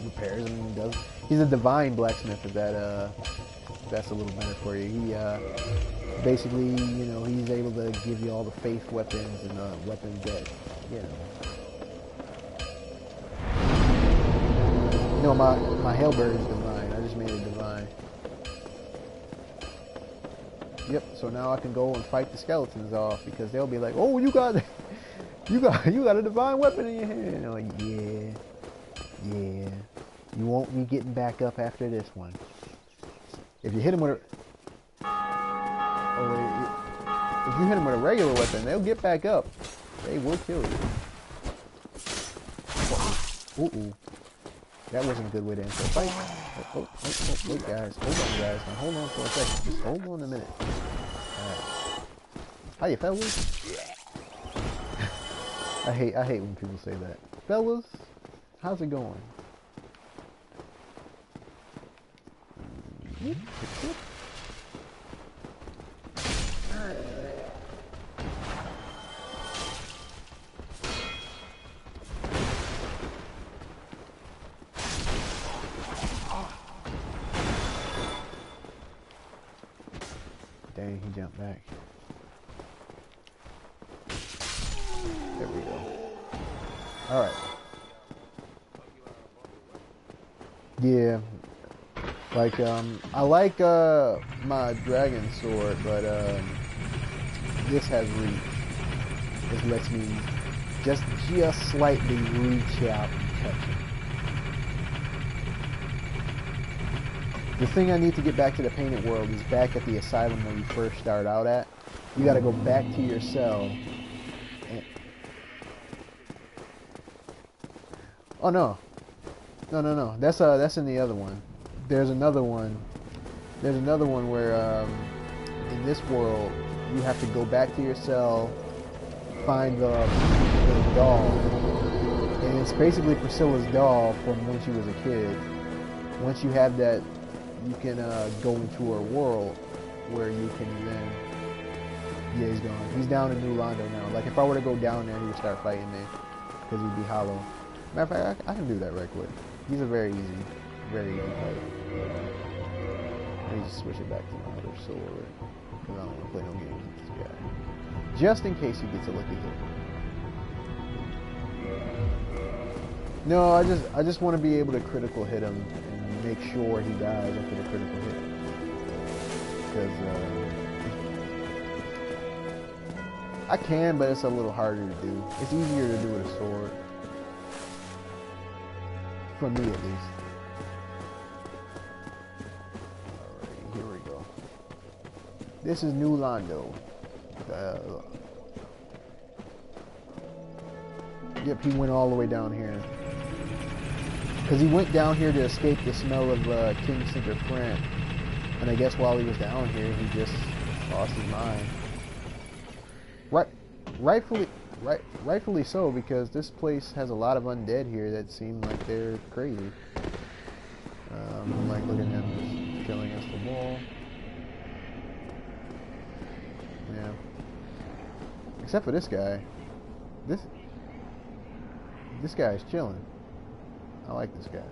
repairs them. He's a divine blacksmith, if that's a little better for you. He basically, he's able to give you all the faith weapons and weapons that, my halberd is divine. I just made it divine. Yep, so now I can go and fight the skeletons off, because they'll be like, oh, you got a divine weapon in your hand. And I'm like, yeah. You won't be getting back up after this one. If you hit them with a regular weapon, they'll get back up. They will kill you. Uh-oh. That wasn't a good way to end the fight. Wait, guys. Hold on, guys. Now, hold on for a second. Just hold on a minute. Alright. How you, fellas? I hate when people say that. fellas. How's it going? Dang, he jumped back. There we go. Alright. Yeah. Like, I like, my dragon sword, but, this has reach. This lets me just slightly reach out and touch it. The thing I need to get back to the painted world is back at the asylum where you first start out at. You gotta go back to your cell. And... Oh no. No. That's in the other one. There's another one. There's another one where in this world you have to go back to your cell, find the doll. And it's basically Priscilla's doll from when she was a kid. Once you have that, you can go into her world where you can then... Yeah, he's gone. He's down in New Londo now. Like, if I were to go down there, he would start fighting me. Because he'd be hollow. Matter of fact, I can do that right quick. He's a very easy fight. Let me just switch it back to my other sword. Because I don't want to play no games with this guy. Just in case he gets a lucky hit. No, I just want to be able to critical hit him and make sure he dies after the critical hit. Because, I can, but it's a little harder to do. It's easier to do with a sword. For me, at least. Alright, here we go. This is New Londo. Yep, he went all the way down here. Because he went down here to escape the smell of King Center Frant. And I guess while he was down here, he just lost his mind. Rightfully so, because this place has a lot of undead here that seem like they're crazy. Like, look at him just killing us the wall. Yeah. Except for this guy. This guy is chilling. I like this guy.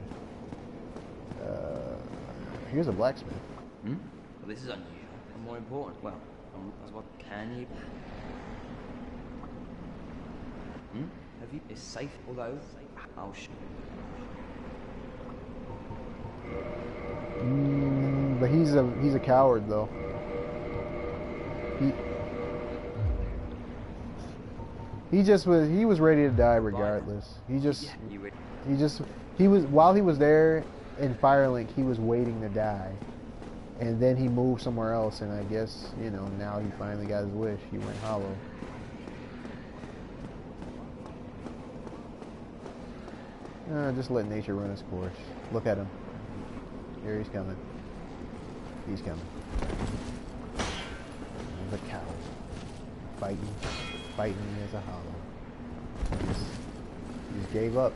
Here's a blacksmith. Well, this is unusual. And more important, well, as what can you... Have you... It's safe, although... I'll shoot. But he's a coward, though. He was ready to die regardless. While he was there in Firelink, he was waiting to die. And then he moved somewhere else, and I guess, you know, now he finally got his wish. He went hollow. Just let nature run its course. Look at him. Here he's coming. He's coming. The cow. Fighting as a hollow. He just gave up.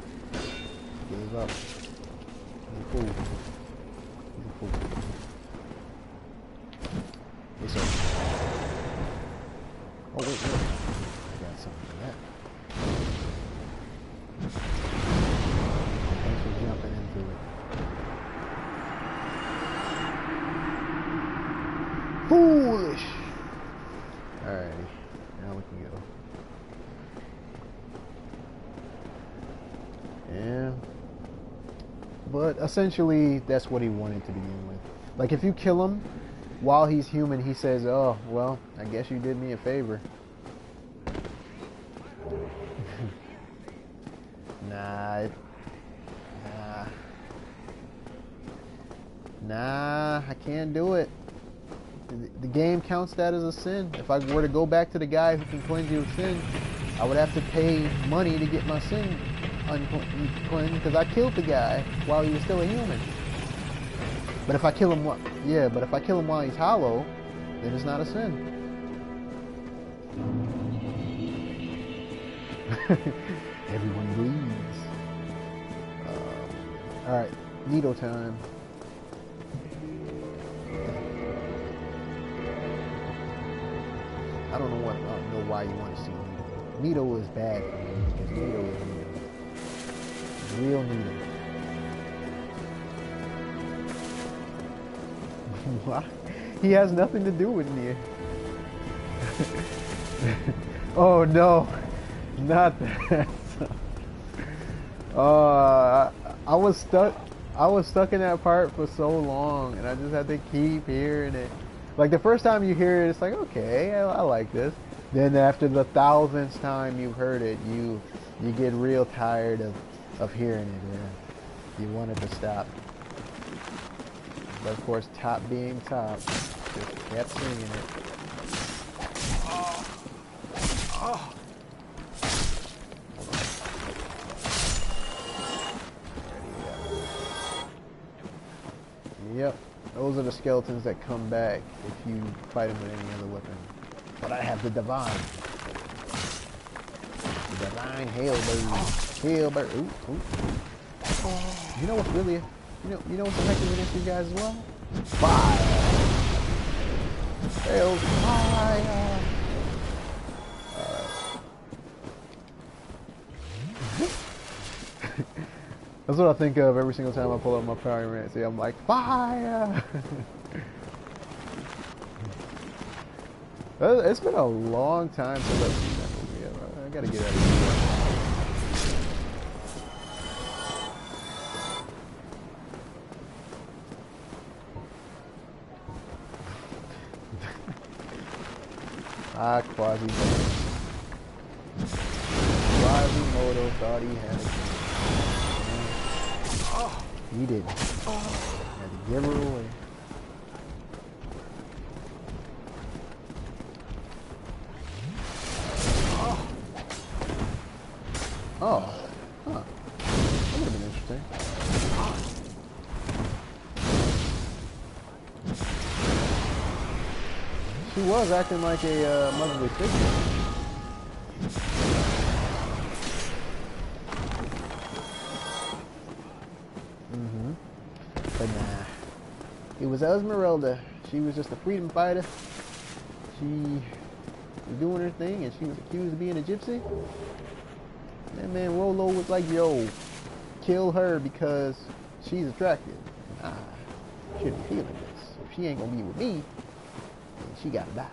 Gave up. He's a fool. He's a fool. Yes, sir. Oh, wait. I got something for that. Thanks for jumping into it. Foolish! Alrighty. Now we can go. Yeah. But essentially, that's what he wanted to begin with. Like, if you kill him while he's human, he says, oh, well, I guess you did me a favor. Nah, I can't do it. The game counts that as a sin. If I were to go back to the guy who can cleanse you of sin, I would have to pay money to get my sin uncleansed because I killed the guy while he was still a human. But if I kill him while he's hollow, then it's not a sin. Everyone bleeds. Alright, needle time. I don't know why you want to see Needle. Needle is bad for me because Needle is Needle. Real Needle. What? He has nothing to do with Nia. Oh no, not that. I was stuck in that part for so long, and I just had to keep hearing it. Like the first time you hear it, it's like, okay, I like this. Then after the 1000th time you've heard it, you get real tired of hearing it, and you want it to stop. But of course, Top being Top, just kept singing it. Yep, those are the skeletons that come back if you fight them with any other weapon. But I have the Divine. The Divine Hailbird. Hailbird. Ooh, ooh. You know what's really, you know what's effective against these guys as well? Fire. Hail fire. That's what I think of every single time I pull up my Power Rant. See, I'm like, fire! It's been a long time since I've seen that movie. I gotta get out of here. Quasimodo. Quasimodo thought he had it. He didn't. Had to give her away. Oh. Huh. That would have been interesting. She was acting like a motherly figure. But nah, it was Esmeralda. She was just a freedom fighter. She was doing her thing, and she was accused of being a gypsy. And man, Rolo was like, "Yo, kill her because she's attractive." Nah, she shouldn't be feeling this. If she ain't gonna be with me, then she gotta die.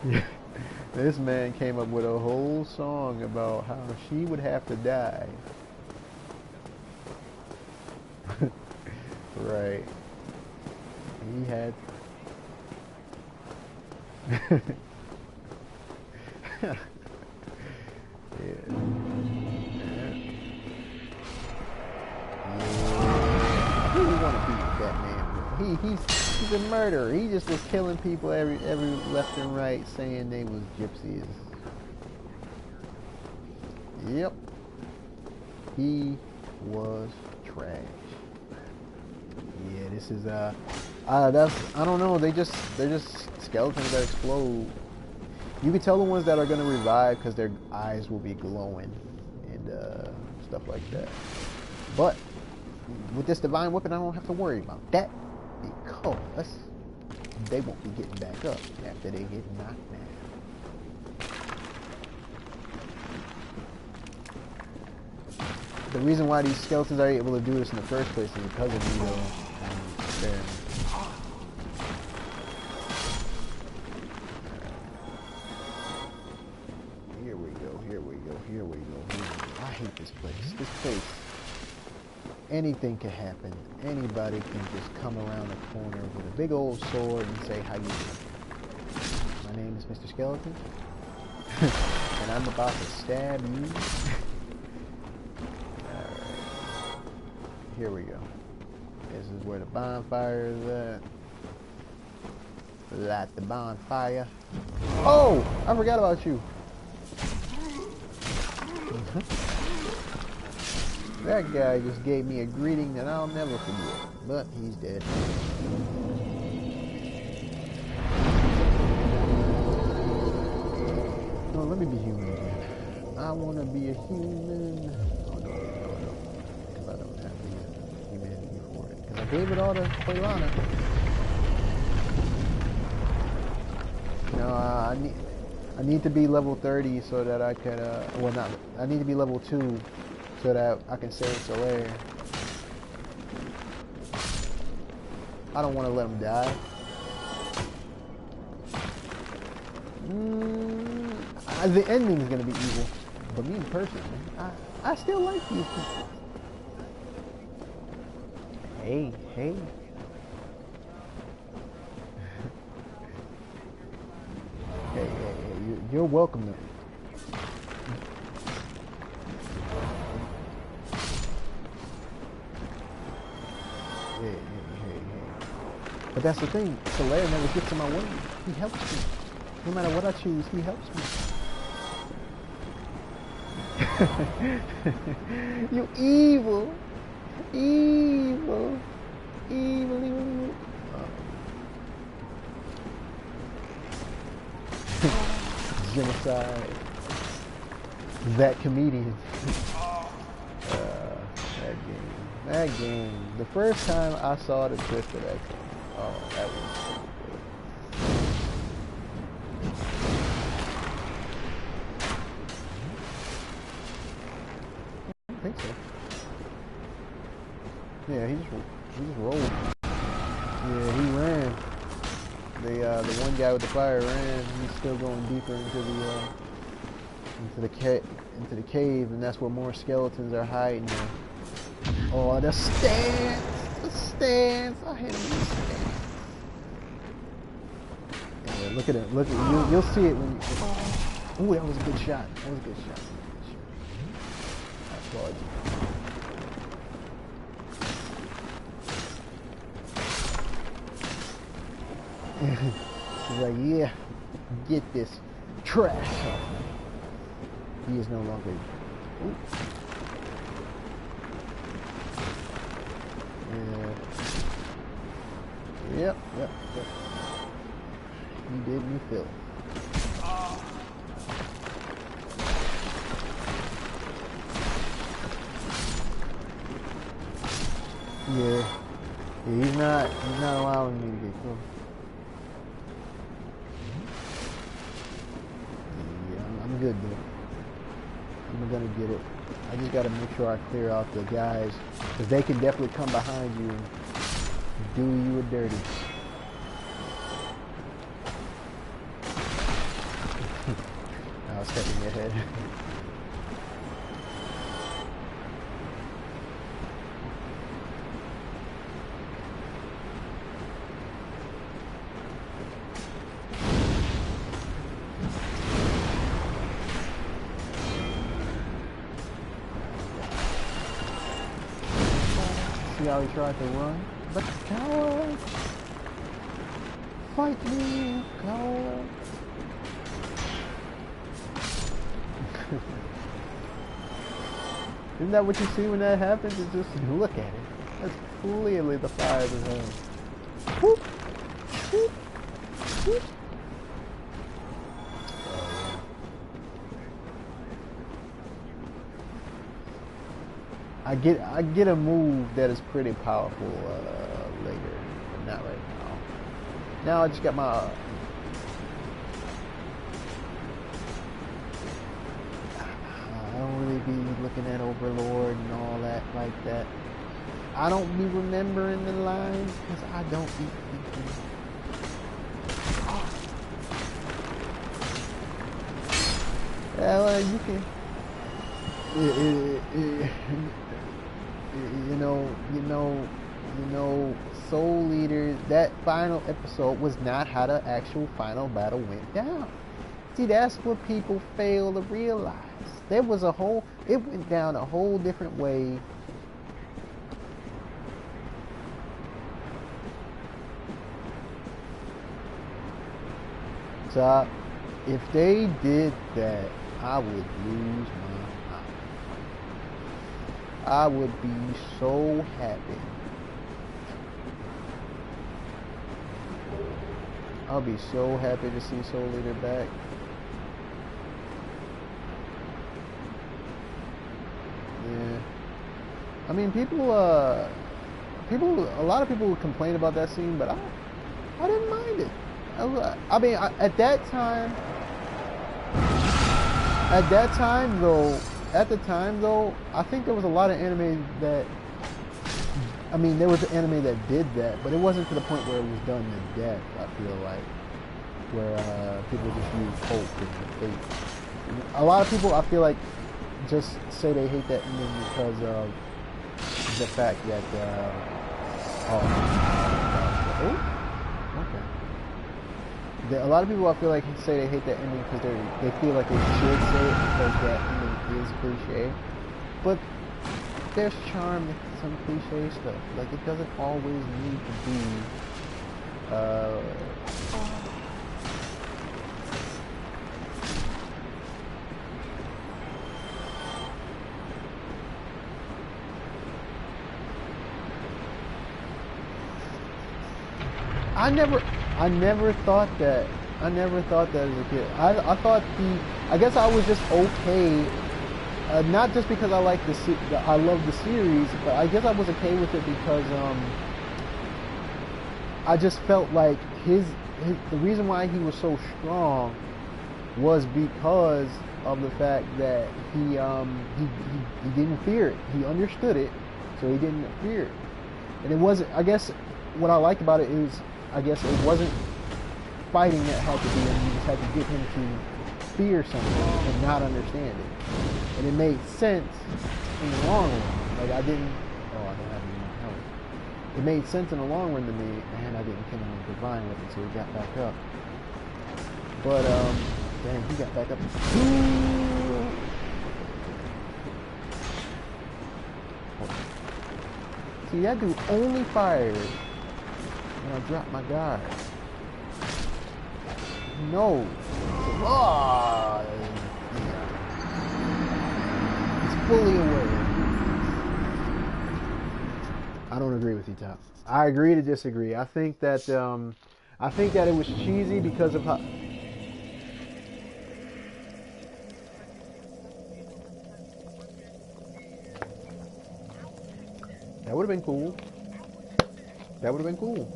Yeah. This man came up with a whole song about how she would have to die. Right. He had... Yeah. Who do you want to be with that man? He's a murderer. He just was killing people every left and right, saying they was gypsies. Yep. He was trash. Yeah, this is that's, I don't know, they're just skeletons that explode. You can tell the ones that are gonna revive because their eyes will be glowing and stuff like that. But with this divine weapon, I don't have to worry about that because they won't be getting back up after they get knocked down. The reason why these skeletons are able to do this in the first place is because of Nito and experiment. Here we go, here we go, here we go, here we go. I hate this place. This place, anything can happen. Anybody can just come around the corner with a big old sword and say, "How you doing? My name is Mr. Skeleton, and I'm about to stab you." Alright. Here we go. This is where the bonfire is at. Light the bonfire. Oh! I forgot about you. That guy just gave me a greeting that I'll never forget, but he's dead. let me be human again. I want to be a human. Oh, no, because I don't have the humanity for it. Because I gave it all to Koilana. No, I need to be level 30 so that I could, well, not, I need to be level 2 so that I can save Solaire. I don't want to let him die. The ending is going to be evil. But me personally, I still like these people. Hey. Hey, you're welcome though. Hey. But that's the thing, Solaire never gets in my way. He helps me. No matter what I choose, he helps me. You evil. Evil. Genocide. That comedian. That game. The first time I saw the twist of that game. Oh, that was so good. I think so. Yeah, he just rolled. Yeah, he ran. The one guy with the fire ran. He's still going deeper into the cave, and that's where more skeletons are hiding now. Oh, the stance! The stance! I hate him in the stance. Yeah, look at it. Look at it. You'll see it when you. Ooh, that was a good shot. That was a good shot. I applaud you. He's like, yeah, get this trash off me. He is no longer. Ooh. Yeah. Yep. You did me feel. Yeah. He's not allowing me to get close. Yeah, I'm good though. I'm gonna get it. I just gotta make sure I clear out the guys, because they can definitely come behind you and do you a dirty. I was stepping your head. See how he tried to run? But coward! Fight me, coward! Isn't that what you see when that happens? It's just, look at it. That's clearly the fire of his hand. Whoop! Whoop! Whoop! I get a move that is pretty powerful later, but not right now. Now I just got my I don't really be looking at Overlord and all that like that. I don't be remembering the lines because I don't be thinking. Yeah, well, you can. You know, Soul Leader, that final episode was not how the actual final battle went down. See, that's what people fail to realize. There was it went down a whole different way. So, if they did that, I would lose my mind. I would be so happy. I'll be so happy to see Soul Leader back. mean, people, a lot of people would complain about that scene, but I didn't mind it. I mean, at that time though, I think there was a lot of anime that, I mean, there was an anime that did that, but it wasn't to the point where it was done to death, I feel like, where people just use hope and fate. A lot of people, I feel like, just say they hate that ending because of the fact that, okay. A lot of people, I feel like, say they hate that ending because they feel like they should say it because that ending is cliche. But there's charm in some cliche stuff. Like, it doesn't always need to be, I never thought that. I never thought that as a kid. I thought I guess I was just okay. Not just because I like I love the series, but I guess I was okay with it because I just felt like the reason why he was so strong was because of the fact that he didn't fear it. He understood it, so he didn't fear it. And it wasn't. I guess what I liked about it is, I guess it wasn't fighting that had to be, and you just had to get him to fear something and not understand it. And it made sense in the long run. Like, I don't have any more health. It made sense in the long run to me, and I didn't kill him with divine weapon, so he got back up. But, dang, he got back up. See, that dude only fired when I dropped my guard. No. Oh, it's fully aware. I don't agree with you, Top. I agree to disagree. I think that it was cheesy because of how. That would have been cool. That would have been cool.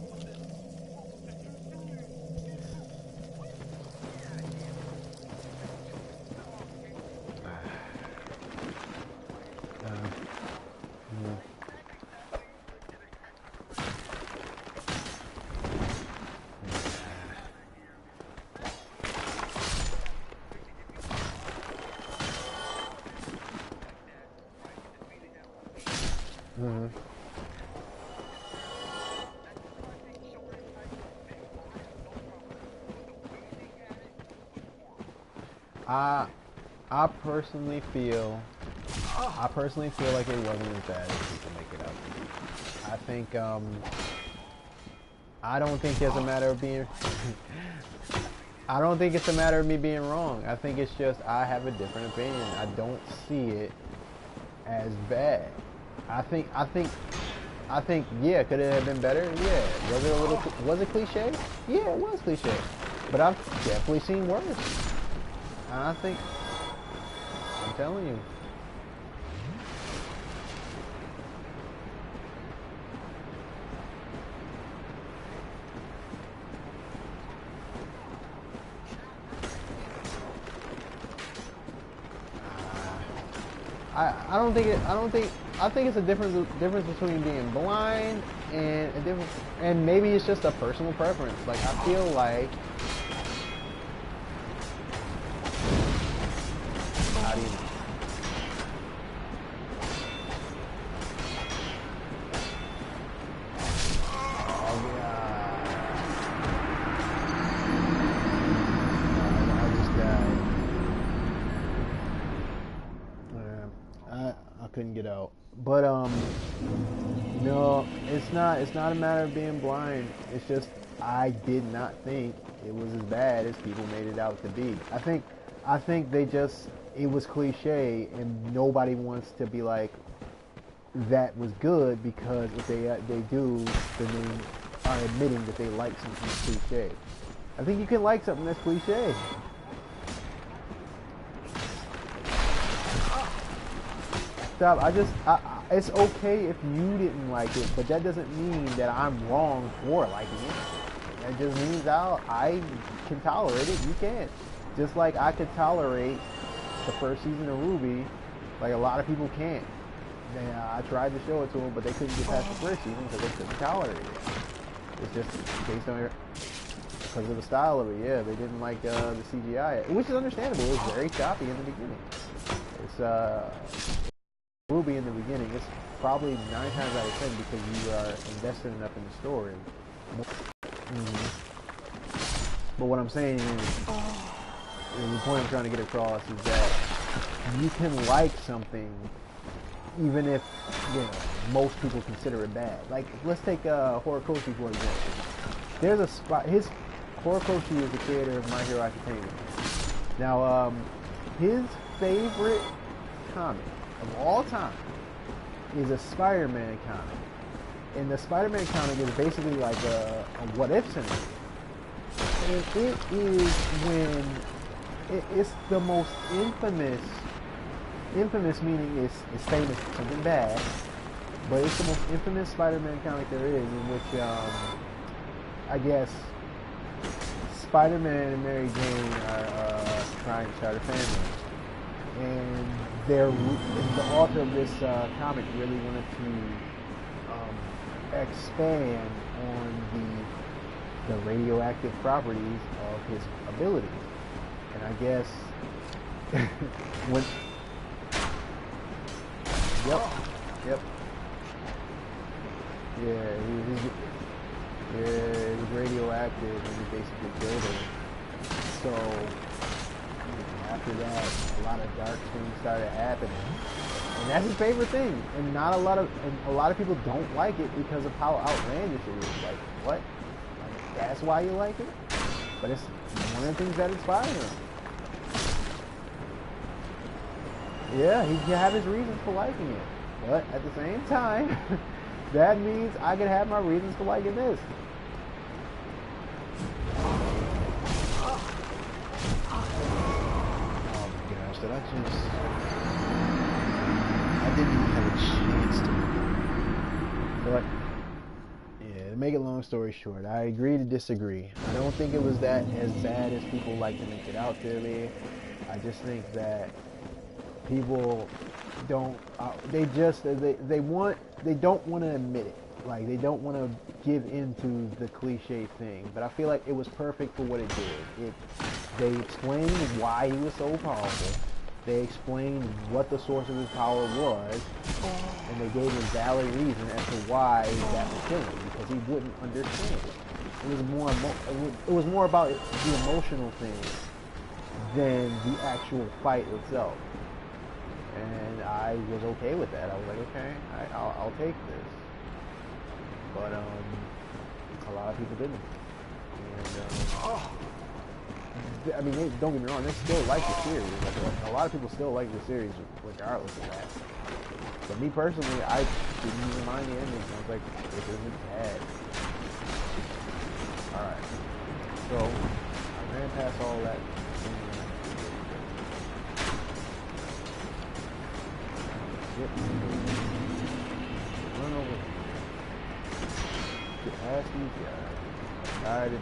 I personally feel like it wasn't as bad as people make it out to be. I think, I don't think it's a matter of being, I don't think it's a matter of me being wrong. I think it's just, I have a different opinion. I don't see it as bad. I think, yeah, could it have been better? Yeah. Was it cliche? Yeah, it was cliche. But I've definitely seen worse. I think, I'm telling you. I think it's a difference between being blind and maybe it's just a personal preference. Like, I feel like, how do you know? Couldn't get out, but no, it's not a matter of being blind. It's just I did not think it was as bad as people made it out to be. I think it was cliche, and nobody wants to be like that was good, because if they do, then they are admitting that they like something cliche. I think you can like something that's cliche. Stop. it's okay if you didn't like it, but that doesn't mean that I'm wrong for liking it. That just means I can tolerate it. You can't. Just like I could tolerate the first season of Ruby, like a lot of people can't. I tried to show it to them, but they couldn't get past the first season because they couldn't tolerate it. It's just based on because of the style of it. Yeah, they didn't like the CGI, which is understandable. It was very choppy in the beginning. It's Ruby in the beginning. It's probably 9 times out of 10 because you are invested enough in the story. But what I'm saying is, the point I'm trying to get across is that you can like something even if, you know, most people consider it bad. Like, let's take Horikoshi for example. There's a spot. Horikoshi is the creator of My Hero Academia. Now, his favorite comic of all time is a Spider-Man comic. And the Spider-Man comic is basically like a what-if scenario. And it is when it's the most infamous meaning it's famous for something bad, but it's the most infamous Spider-Man comic there is, in which I guess Spider-Man and Mary Jane are trying to start a family, and the author of this comic really wanted to expand on the radioactive properties of his abilities, and I guess when Yep. Yeah, he was radioactive and he basically killed him. So after that, a lot of dark things started happening, and that's his favorite thing. And a lot of people don't like it because of how outlandish it is. Like, what? Like, that's why you like it? But it's one of the things that inspired him. Yeah, he can have his reasons for liking it. But at the same time, that means I can have my reasons for liking this. Oh my gosh, I didn't even have a chance to look. But yeah, to make a long story short, I agree to disagree. I don't think it was that as bad as people like to make it out to be. I just think that people don't they don't want to admit it. Like, they don't want to give into the cliche thing, but I feel like it was perfect for what it did. They explained why he was so powerful, they explained what the source of his power was, and they gave a valid reason as to why that was killing, because he wouldn't understand it. It was more about the emotional thing than the actual fight itself. And I was okay with that. I was like, okay, I'll take this. But a lot of people didn't. And I mean, don't get me wrong, they still like the series. Like, a lot of people still like the series regardless of that. But me personally, I didn't even mind the ending. I was like, this isn't bad. Alright. So I ran past all that. Run over. Get past these guys. Tired of them.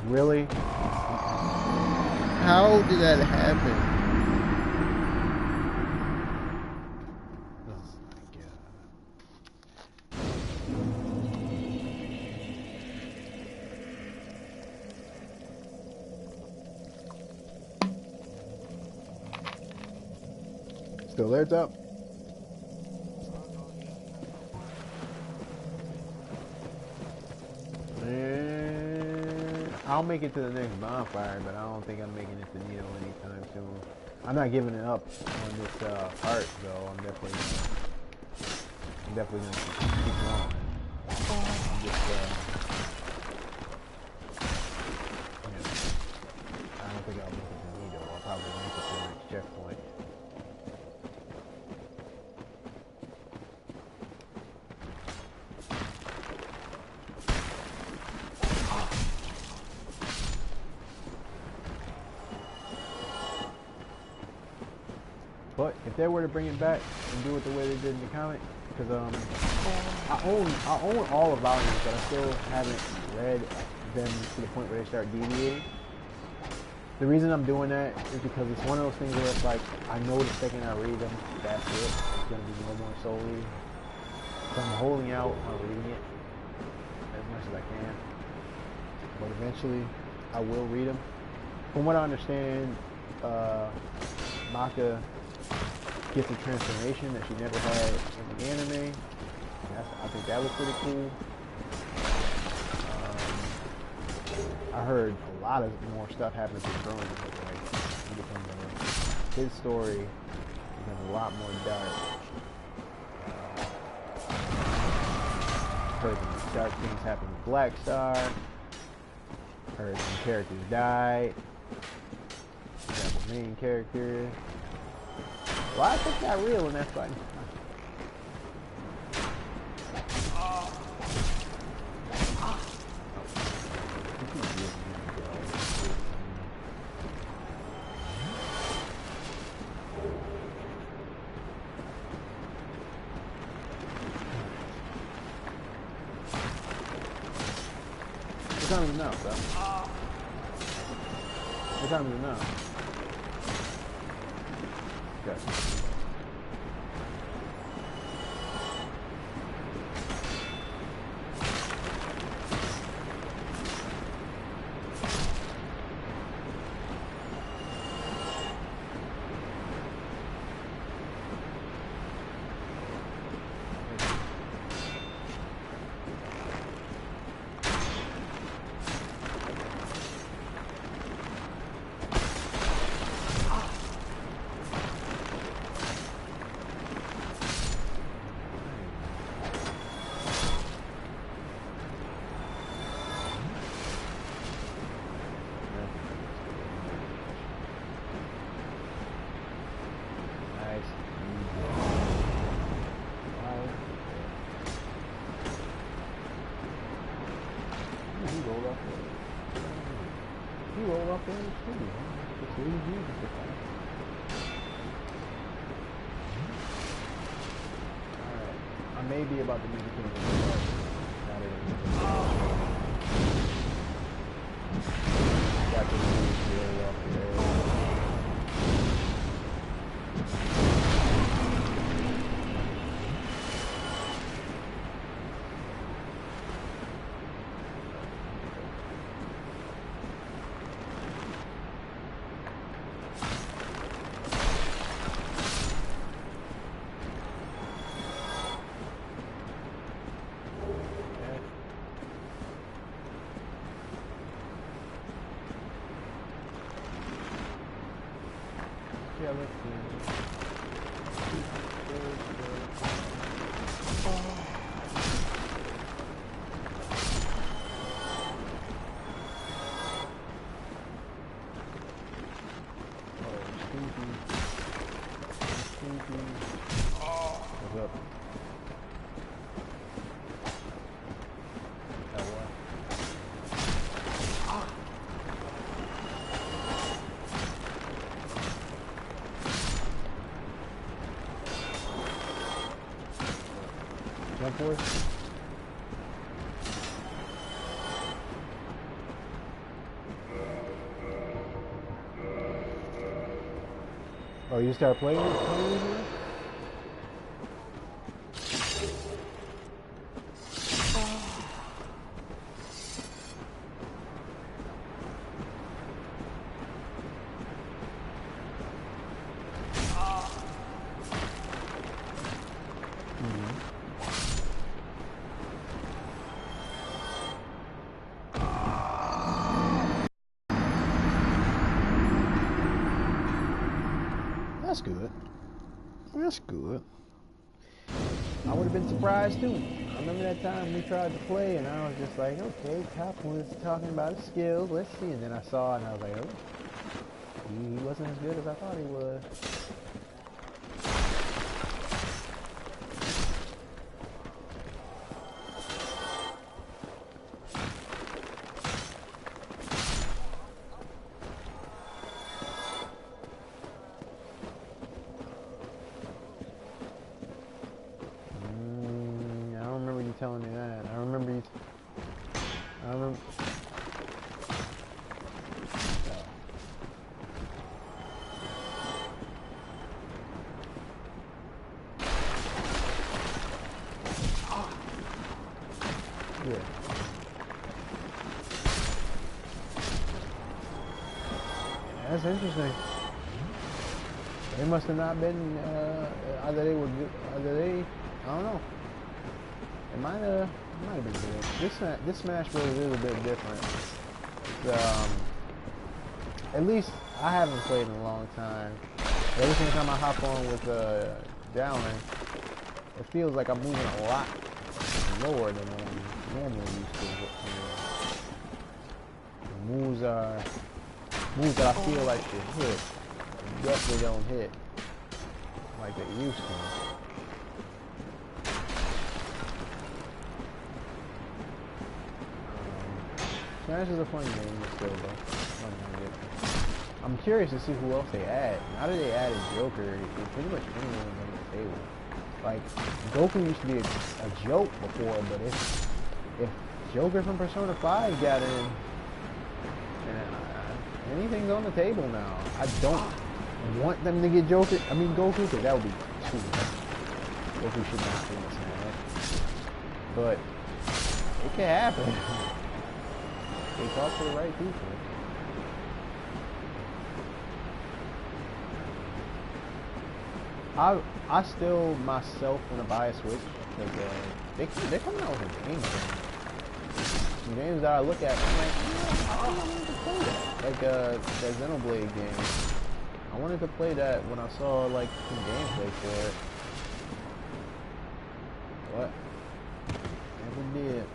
Really? How did that happen? Still there, Top? I'll make it to the next bonfire, but I don't think I'm making it to Nito anytime soon. I'm not giving it up on this part, though. I'm definitely gonna keep going. I'm just, I don't think I'll make it to Nito. I'll probably make it to the next checkpoint. But if they were to bring it back and do it the way they did in the comic, because I own all the volumes, but I still haven't read them to the point where they start deviating. The reason I'm doing that is because it's one of those things where it's like, I know the second I read them, that's it. It's going to be no more soul reading. So I'm holding out on reading it as much as I can. But eventually, I will read them. From what I understand, Maka gets a transformation that she never had in the anime. I think that was pretty cool. I heard a lot of more stuff happens with Ronan. Like, his story becomes a lot more dark. Heard some dark things happen with Black Star. Heard some characters died. The main character. A lot of stuff got real in that fight. What time is it now, bro? What time is it now? Okay. I may be about to make it to the got the news really off there. Yeah, let's see. What's up? Jump for it. Oh, you start playing here? That's good. That's good. I would have been surprised too. I remember that time we tried to play and I was just like, okay, Cop was talking about his skills, let's see. And then I saw it and I was like, oh, he wasn't as good as I thought he was. That's interesting. They must have not been, either they were good, I don't know. It might have been good. This Smash Bros. Is a bit different. It's, at least I haven't played in a long time. Every single time I hop on with Dowling, it feels like I'm moving a lot lower than what I'm normally used to. Moves that I feel like should hit, definitely don't hit like they used to. Smash is a fun game still though. I'm curious to see who else they add. Now that they added Joker, it's pretty much anyone on the table. Like, Goku used to be a joke before, but if Joker from Persona 5 got in, anything's on the table now. I don't want them to get Joker. I mean Goku, because that would be too much. Goku should not be in Smash. But it can happen. They talk to the right people. I still myself want to buy a Switch because they're coming out with a game. Some games that I look at, I'm like, I wanted to play that. Like that Xenoblade game. I wanted to play that when I saw like some gameplay for it. What? Never did.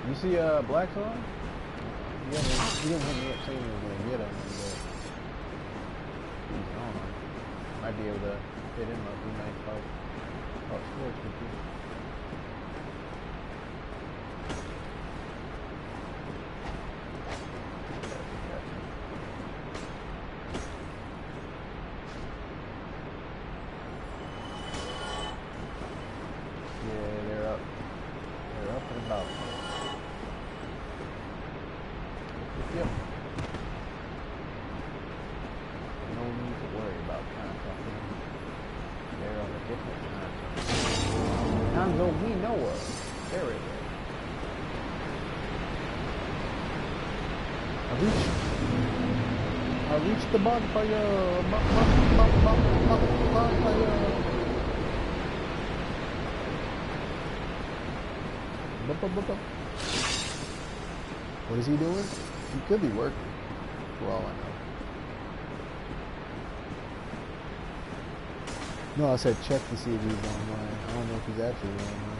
You see Black Swan? He didn't hit me up saying he was going to get him, but I don't know. Might be able to hit him up. He might talk sports with you. Yeah, they're up. They're up and about. Yep. No need to worry about contacting them. They're on a different time zone. Time zone we know of. There it is. I reached the bonfire. Bonfire. What is he doing? He could be working, for all I know. No, I said check to see if he's online. I don't know if he's actually online.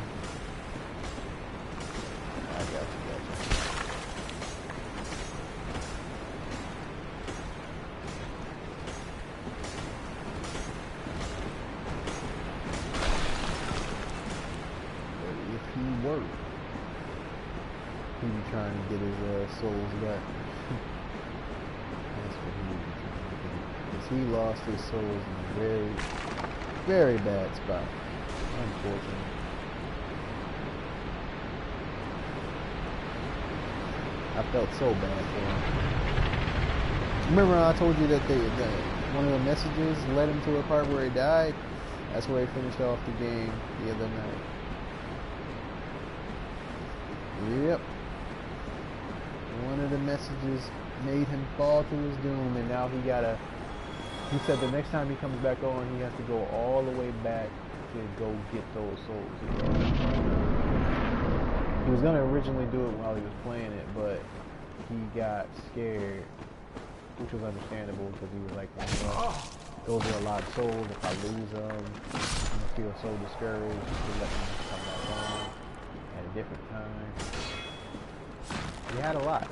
I got you. But if he were, he be trying to get his souls back. That's what he be trying to do. Because he lost his souls in a very, very bad spot. Unfortunately. I felt so bad for him. Remember I told you that one of the messages led him to a part where he died? That's where he finished off the game the other night. Yep. One of the messages made him fall to his doom, and now he said the next time he comes back on, he has to go all the way back to go get those souls again. He was going to originally do it while he was playing it, but he got scared, which was understandable because he was like, well, those are a lot of souls. If I lose them, I'm going to feel so discouraged to let them come back on at a different time. He had a lot.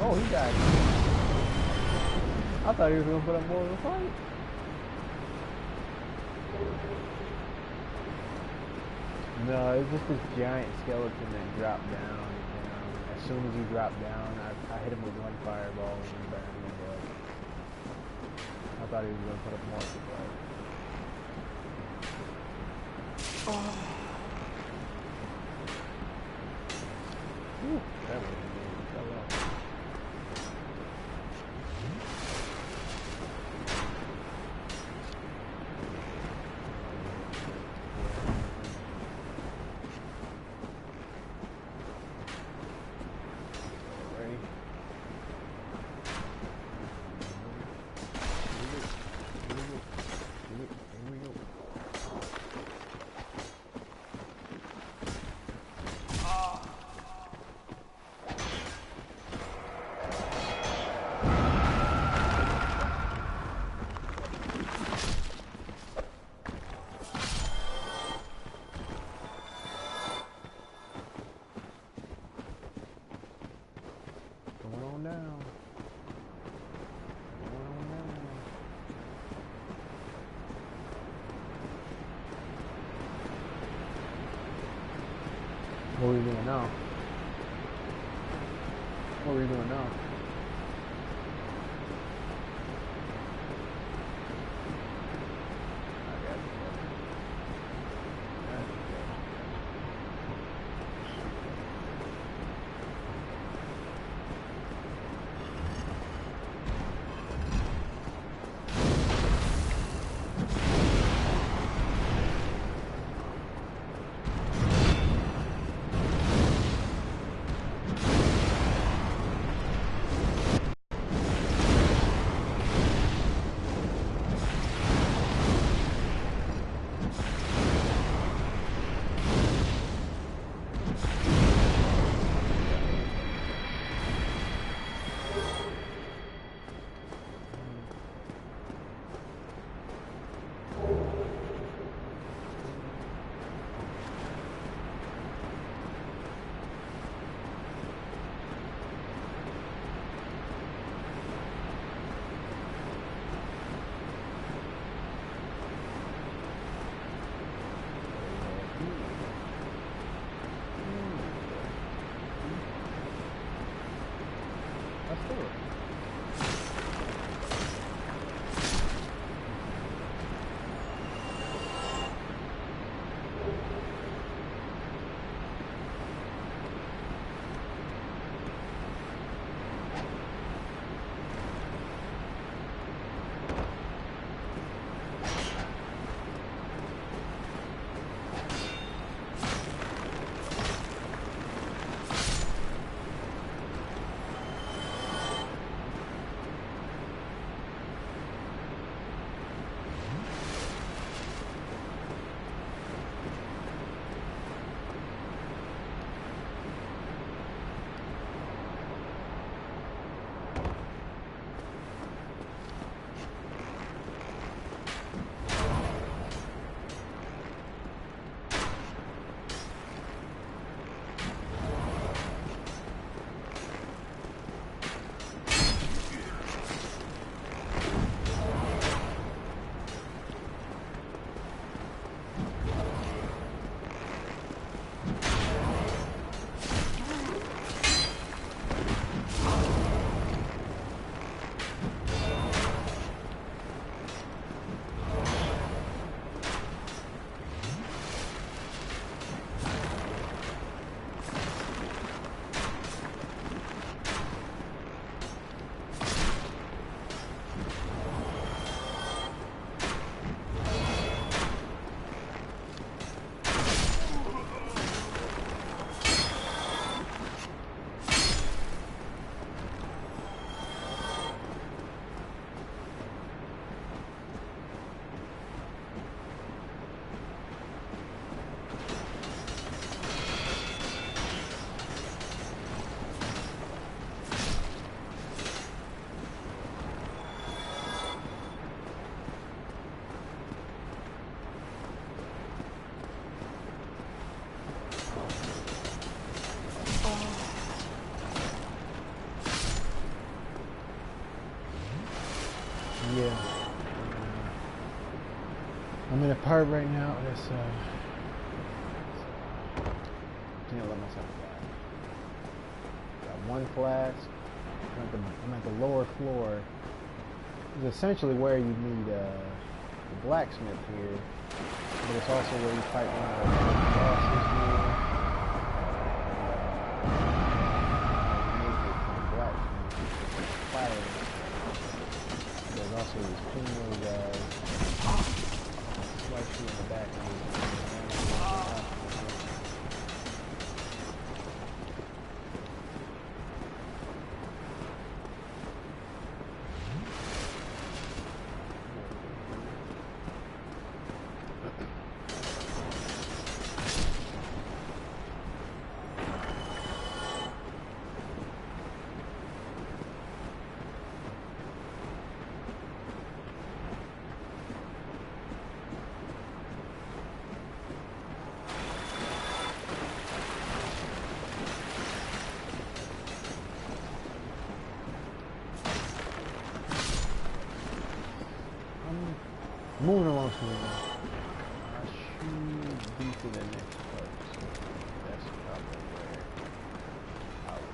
Oh, he died. I thought he was gonna put up more of a fight. No, it's just this giant skeleton that dropped down. And, as soon as he dropped down, I hit him with one fireball and he burned me. But I thought he was gonna put up more of a fight. Oh. Ooh, that was really fell off. What are we doing now? What are we doing now? I'm in a part right now that's can't let myself die. Got one flask. I'm at the lower floor. It's essentially where you meet the blacksmith here, but it's also where you fight one of the bosses here. Make it to the blacksmith, which is fire. There's also these pinwheel guys. Slice you in the back of you. Moving along smoothly. I should be to the next part, so that's probably where I'll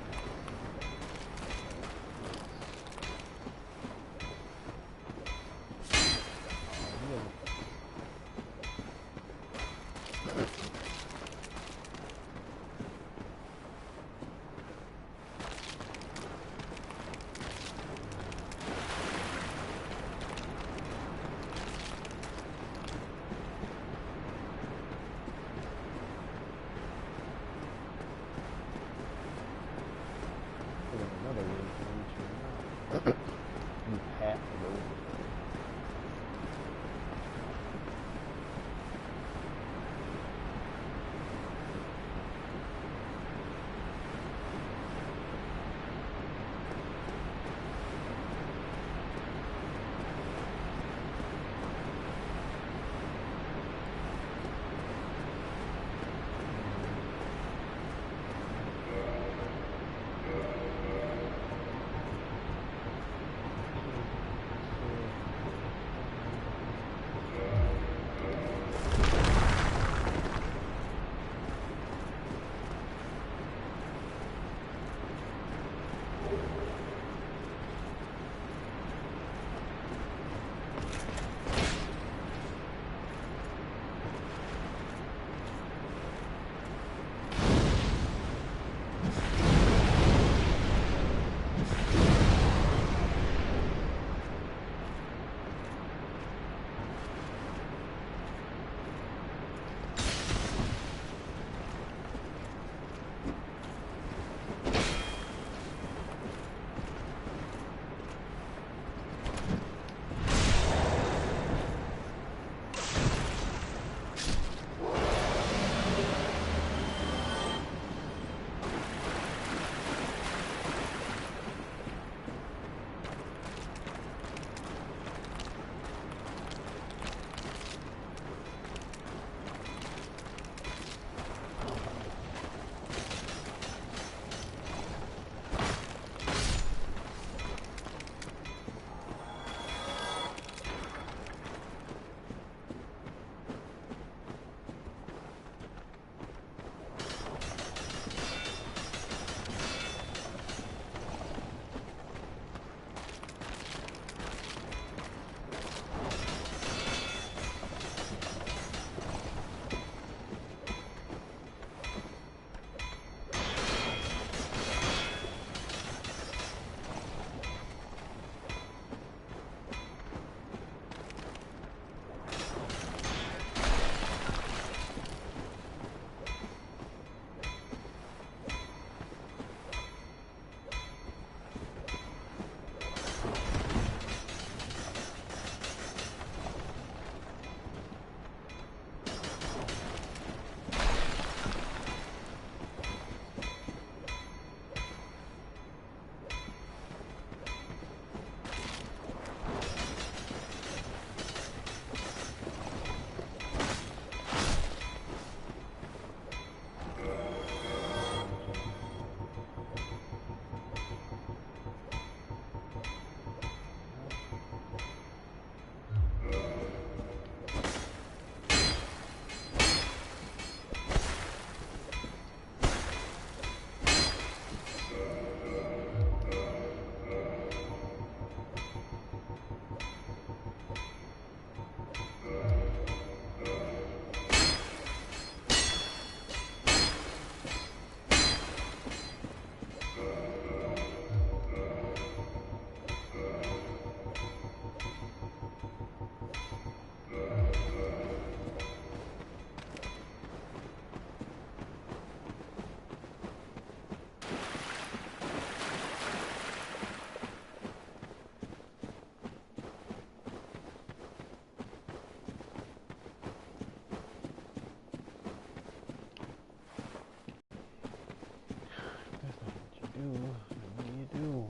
What do you do?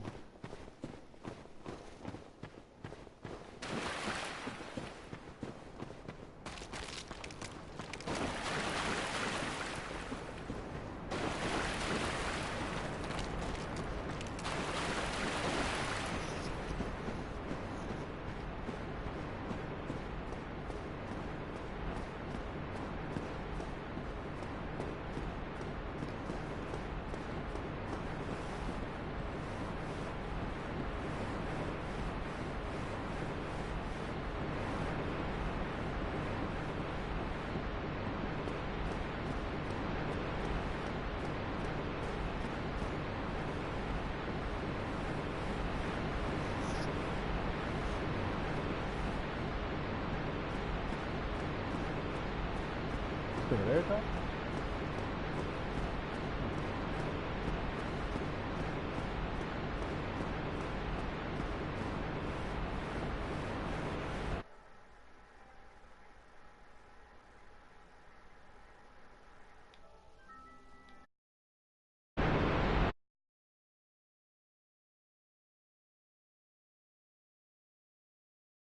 Over there, top?